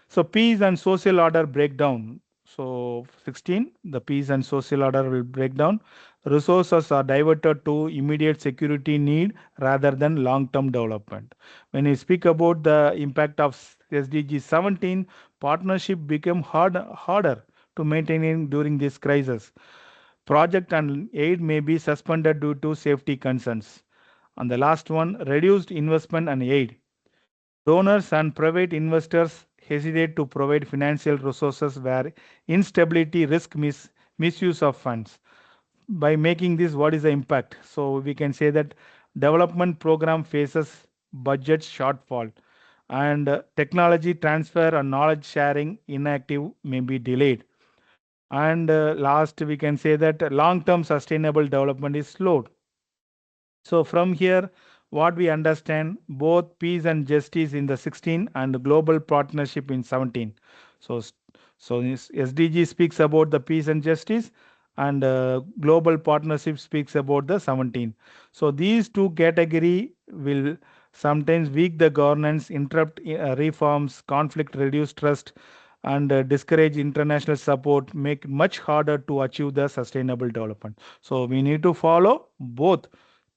So peace and social order breakdown. So 16, the peace and social order will break down. Resources are diverted to immediate security need rather than long-term development. When we speak about the impact of SDG 17, partnership became harder to maintain during this crisis. Project and aid may be suspended due to safety concerns. And the last one, reduced investment and aid. Donors and private investors hesitate to provide financial resources where instability risk misuse of funds. By making this, what is the impact? So we can say that development program faces budget shortfall and technology transfer and knowledge sharing inactive may be delayed. And last, we can say that long-term sustainable development is slowed. So from here, what we understand, both peace and justice in the 16 and global partnership in 17. So, so this SDG speaks about the peace and justice and global partnership speaks about the 17. So these two category will sometimes weak the governance, interrupt reforms, conflict, reduce trust, and discourage international support, make it much harder to achieve the sustainable development. So we need to follow both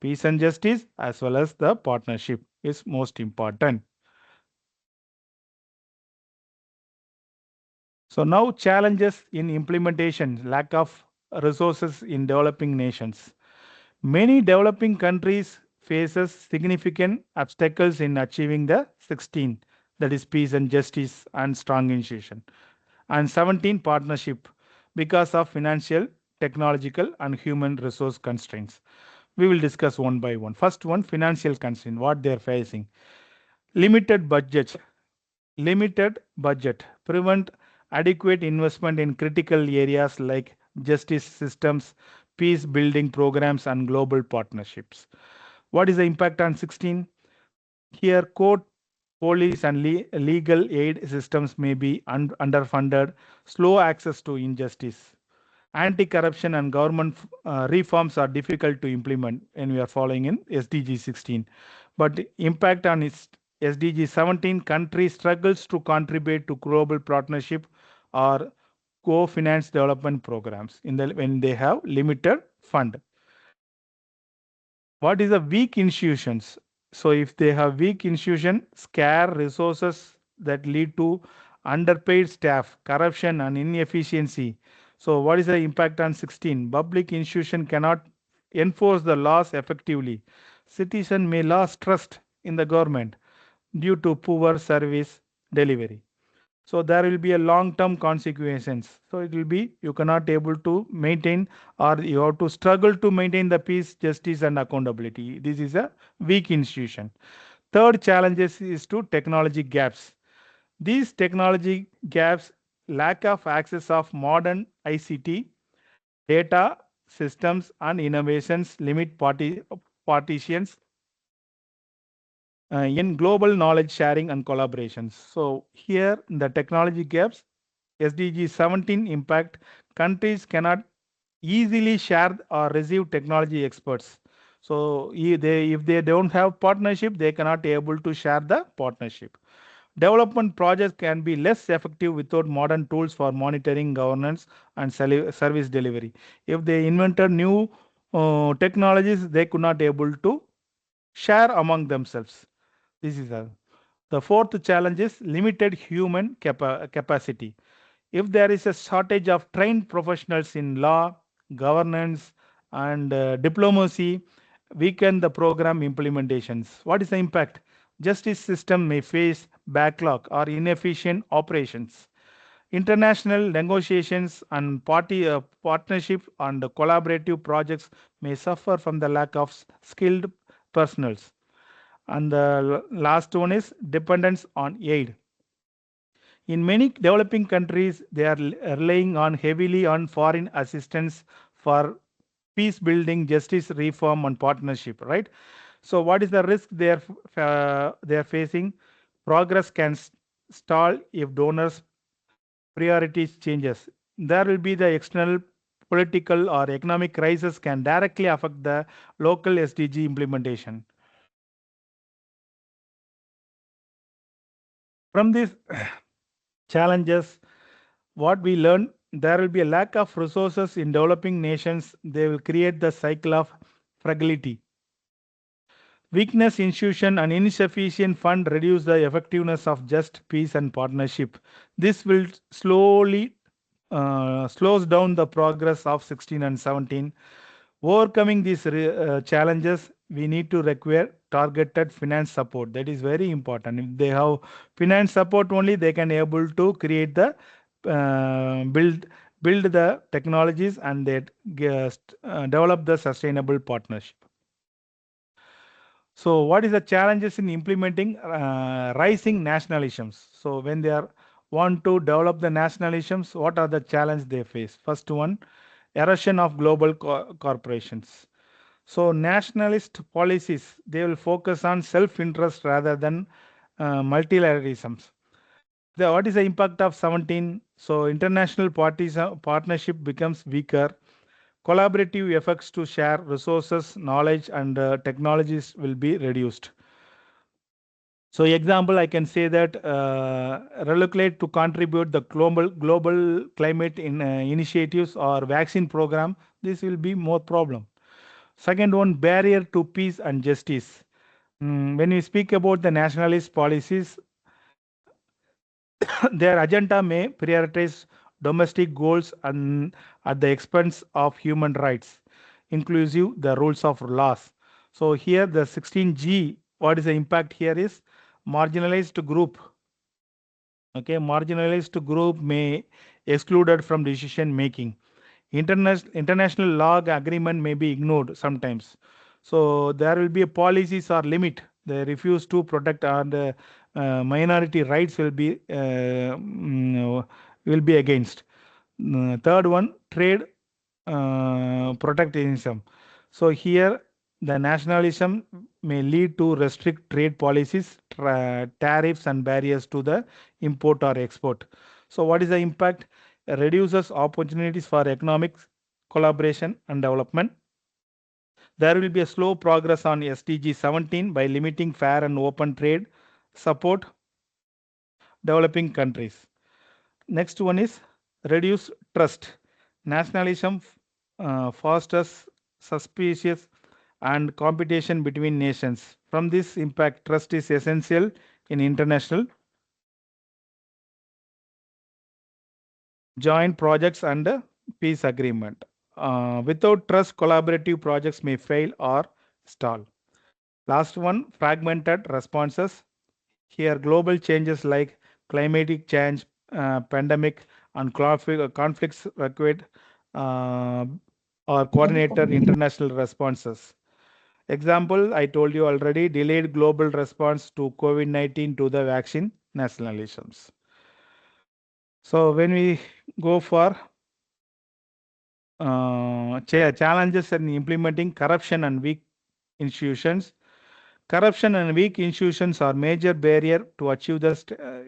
peace and justice as well as the partnership is most important. So now challenges in implementation, lack of resources in developing nations. Many developing countries faces significant obstacles in achieving the 16, that is peace and justice and strong institution, and 17 partnership because of financial, technological and human resource constraints. We will discuss one by one. First one, financial constraint, what they are facing. Limited budgets. Limited budget prevent adequate investment in critical areas like justice systems, peace building programs and global partnerships. What is the impact on 16? Here, court, police and legal aid systems may be underfunded, slow access to injustice. Anti-corruption and government reforms are difficult to implement when we are following in SDG 16. But impact on its SDG 17, country struggles to contribute to global partnership or co-finance development programs when they have limited fund. What is the weak institutions? So if they have weak institution, scarce resources that lead to underpaid staff, corruption and inefficiency. So what is the impact on 16? Public institution cannot enforce the laws effectively. Citizen may lose trust in the government due to poor service delivery. So there will be a long-term consequences. So it will be you cannot able to maintain, or you have to struggle to maintain the peace, justice, and accountability. This is a weak institution. Third challenges is to technology gaps. These technology gaps, lack of access of modern ICT, data systems, and innovations limit partitions in global knowledge sharing and collaborations. So here the technology gaps, SDG 17 impact, countries cannot easily share or receive technology experts. So if they don't have partnership, they cannot able to share the partnership. Development projects can be less effective without modern tools for monitoring, governance, and service delivery. If they invented new technologies, they could not able to share among themselves. This is the fourth challenge is limited human capacity. If there is a shortage of trained professionals in law, governance, and diplomacy, weaken the program implementations. What is the impact? Justice system may face backlog or inefficient operations. International negotiations and partnership and collaborative projects may suffer from the lack of skilled personals. And the last one is dependence on aid. In many developing countries, they are relying on heavily on foreign assistance for peace building, justice reform, and partnership. Right. So, what is the risk they are facing? Progress can stall if donors' priorities changes. There will be the external political or economic crisis can directly affect the local SDG implementation. From these challenges, what we learn, there will be a lack of resources in developing nations. They will create the cycle of fragility. Weakness institution and insufficient fund reduce the effectiveness of just peace and partnership. This will slowly slows down the progress of 16 and 17. Overcoming these challenges, we need to require targeted finance support. That is very important. If they have finance support only, they can able to create the build the technologies and they develop the sustainable partnership. So, what is the challenges in implementing rising nationalisms? So, when they are want to develop the nationalisms, what are the challenges they face? First one, erosion of global corporations. So, nationalist policies, they will focus on self-interest rather than multilateralisms. What is the impact of 17? So, international partnership becomes weaker. Collaborative efforts to share resources, knowledge, and technologies will be reduced. So, example, I can say that relocate to contribute the global climate initiatives or vaccine program. This will be more problem. Second one, barrier to peace and justice. When we speak about the nationalist policies, their agenda may prioritize domestic goals and at the expense of human rights, inclusive the rules of laws. So here the 16G, what is the impact here is marginalized group. Okay, marginalized group may excluded from decision making. International law agreement may be ignored sometimes. So there will be a policies or limit. They refuse to protect and minority rights will be against. Third one, trade protectionism. So here the nationalism may lead to restrict trade policies, tariffs, and barriers to the import or export. So what is the impact? Reduces opportunities for economic collaboration and development. There will be a slow progress on SDG 17 by limiting fair and open trade, support developing countries. Next one is reduce trust. Nationalism fosters suspicious and competition between nations. From this impact, trust is essential in international joint projects and peace agreement. Without trust, collaborative projects may fail or stall. Last one, fragmented responses. Here, global changes like climatic change, pandemic, and conflicts required or coordinated international responses. Example, I told you already, delayed global response to COVID-19 to the vaccine nationalisms. So when we go for challenges in implementing corruption and weak institutions, corruption and weak institutions are major barrier to achieve the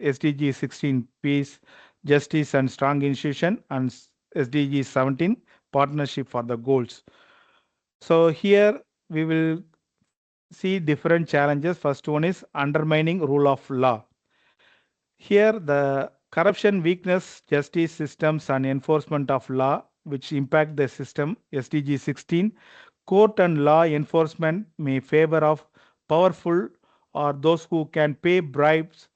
SDG 16 peace, justice and strong institution, and SDG 17 partnership for the goals. So here we will see different challenges. First one is undermining rule of law. Here the corruption, weakness, justice systems and enforcement of law which impact the system SDG 16. Court and law enforcement may favor of powerful or those who can pay bribes.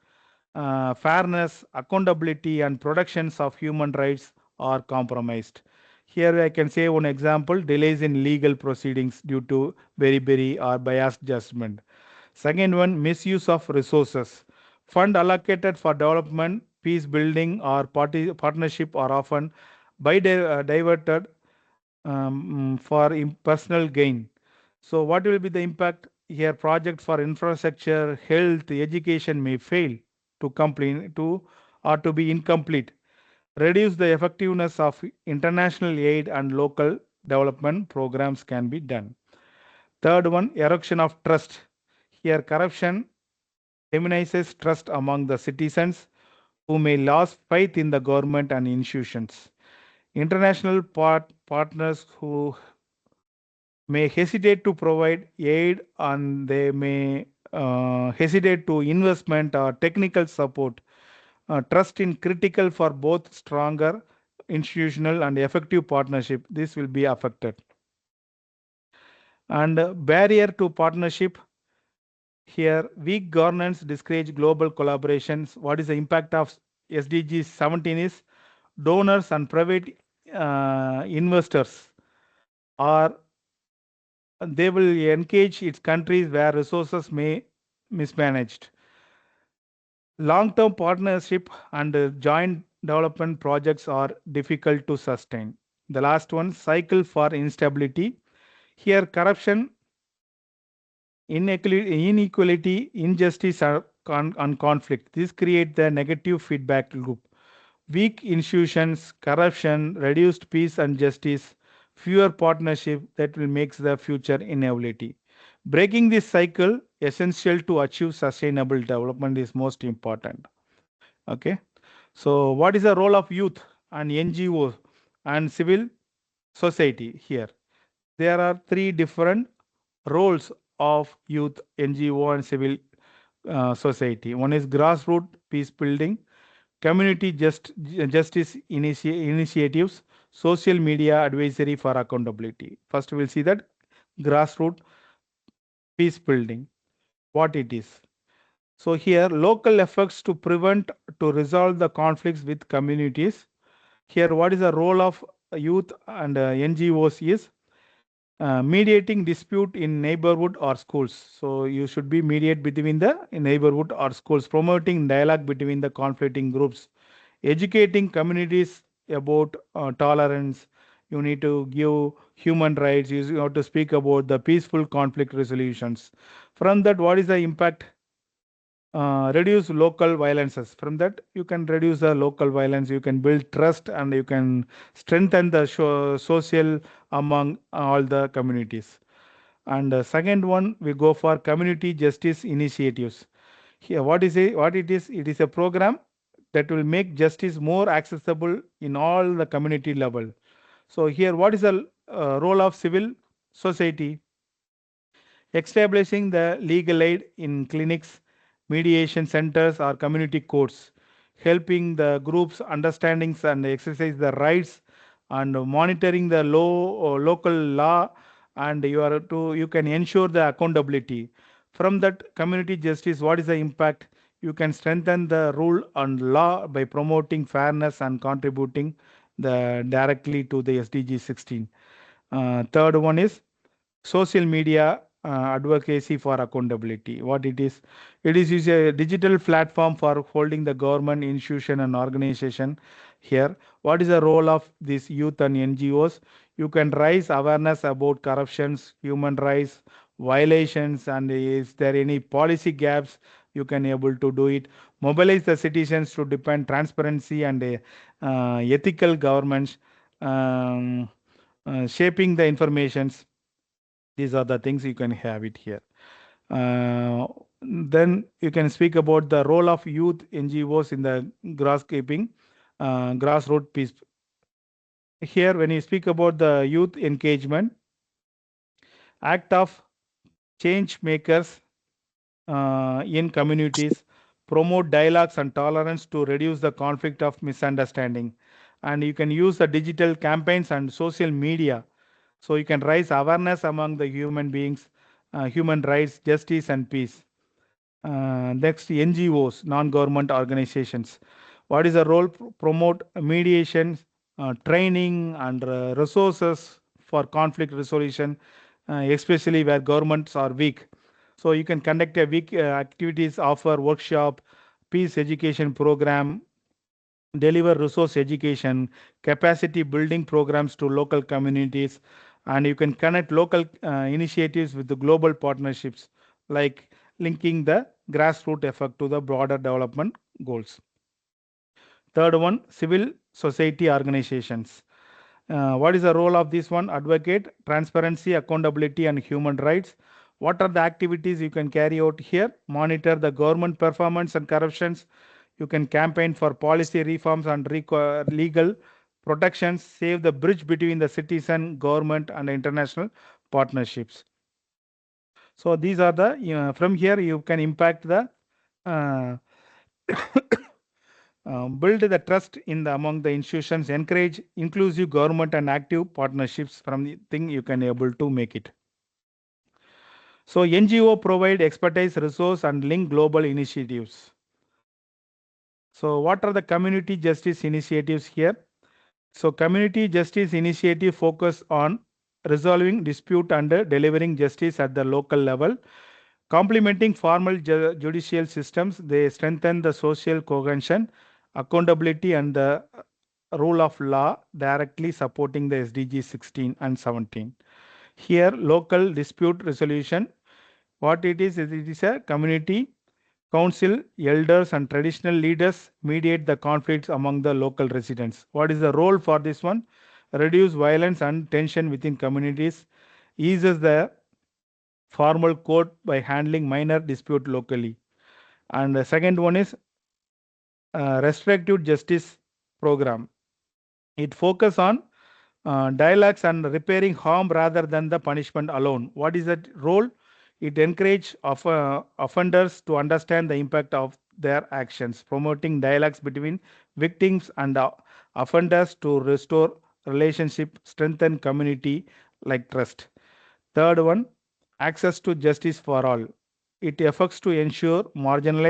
Fairness, accountability and protections of human rights are compromised. Here I can say one example, delays in legal proceedings due to beriberi or biased judgment. Second one, misuse of resources. Fund allocated for development, peace building or partnership are often diverted for personal gain. So what will be the impact here? Project for infrastructure, health, education may fail to complete or to be incomplete. Reduce the effectiveness of international aid and local development programs can be done. Third one, erosion of trust. Here corruption diminishes trust among the citizens who may lose faith in the government and institutions. International partners who may hesitate to provide aid and they may hesitate to investment or technical support. Trust in critical for both stronger institutional and effective partnership. This will be affected. And barrier to partnership. Here, weak governance discourage global collaborations. What is the impact of SDG 17 is donors and private investors are they will engage its countries where resources may mismanaged. Long-term partnership and joint development projects are difficult to sustain. The last one, cycle for instability. Here, corruption, inequality, injustice, and conflict. This create the negative feedback loop. Weak institutions, corruption, reduced peace and justice, fewer partnership that will make the future inevitability. Breaking this cycle essential to achieve sustainable development is most important. Okay. So what is the role of youth and NGO and civil society here? There are three different roles of youth, NGO and civil society. One is grassroots peace building, community justice initiatives, social media advisory for accountability. First, we'll see that grassroots peace building, what it is. So here, local efforts to prevent, to resolve the conflicts with communities. Here, what is the role of youth and NGOs is mediating dispute in neighborhood or schools. So you should be mediate between the neighborhood or schools, promoting dialogue between the conflicting groups, educating communities about tolerance. You need to give human rights. You have to speak about the peaceful conflict resolutions. From that, what is the impact? Reduce local violences. From that, you can reduce the local violence. You can build trust and you can strengthen the social among all the communities. And second one, we go for community justice initiatives. Here, what is it? What it is? It is a program that will make justice more accessible in all the community level. So here, what is the role of civil society? Establishing the legal aid in clinics, mediation centers or community courts, helping the groups understandings and exercise the rights and monitoring the local law, and you can ensure the accountability. From that community justice, what is the impact? You can strengthen the rule and law by promoting fairness and contributing directly to the SDG 16. Third one is social media advocacy for accountability. What it is a digital platform for holding the government, institution, and organization. Here, what is the role of these youth and NGOs? You can raise awareness about corruptions, human rights violations, and is there any policy gaps? You can able to do it. Mobilize the citizens to depend transparency and ethical governments, um, shaping the informations. These are the things you can have it here. Then you can speak about the role of youth NGOs in the grasskeeping, grassroots peace. Here, when you speak about the youth engagement, act of change makers in communities, promote dialogues and tolerance to reduce the conflict of misunderstanding. And you can use the digital campaigns and social media. So you can raise awareness among the human beings, human rights, justice, and peace. Next, NGOs, non-government organizations. What is the role? Promote mediation, training, and resources for conflict resolution, especially where governments are weak. So you can conduct a week activities, offer workshop, peace education program, deliver resource education, capacity building programs to local communities, and you can connect local initiatives with the global partnerships, like linking the grassroots effect to the broader development goals. Third one, civil society organizations. What is the role of this one? Advocate transparency, accountability, and human rights. What are the activities you can carry out here? Monitor the government performance and corruptions. You can campaign for policy reforms and legal protections. Save the bridge between the citizen, government, and international partnerships. So these are the from here you can impact the uh, build the trust in the among the institutions, encourage inclusive government and active partnerships. From the thing you can able to make it. So NGO provide expertise, resource, and link global initiatives. So what are the community justice initiatives here? So community justice initiative focus on resolving dispute and delivering justice at the local level. Complementing formal judicial systems, they strengthen the social cohesion, accountability, and the rule of law, directly supporting the SDG 16 and 17. Here, local dispute resolution, what it is a community council, elders, and traditional leaders mediate the conflicts among the local residents. What is the role for this one? Reduce violence and tension within communities, eases the formal court by handling minor dispute locally. And the second one is restorative justice program. It focus on dialogues and repairing harm rather than the punishment alone. What is that role? It encourages offenders to understand the impact of their actions, promoting dialogues between victims and offenders to restore relationship, strengthen community like trust. Third one, access to justice for all. It efforts to ensure marginalized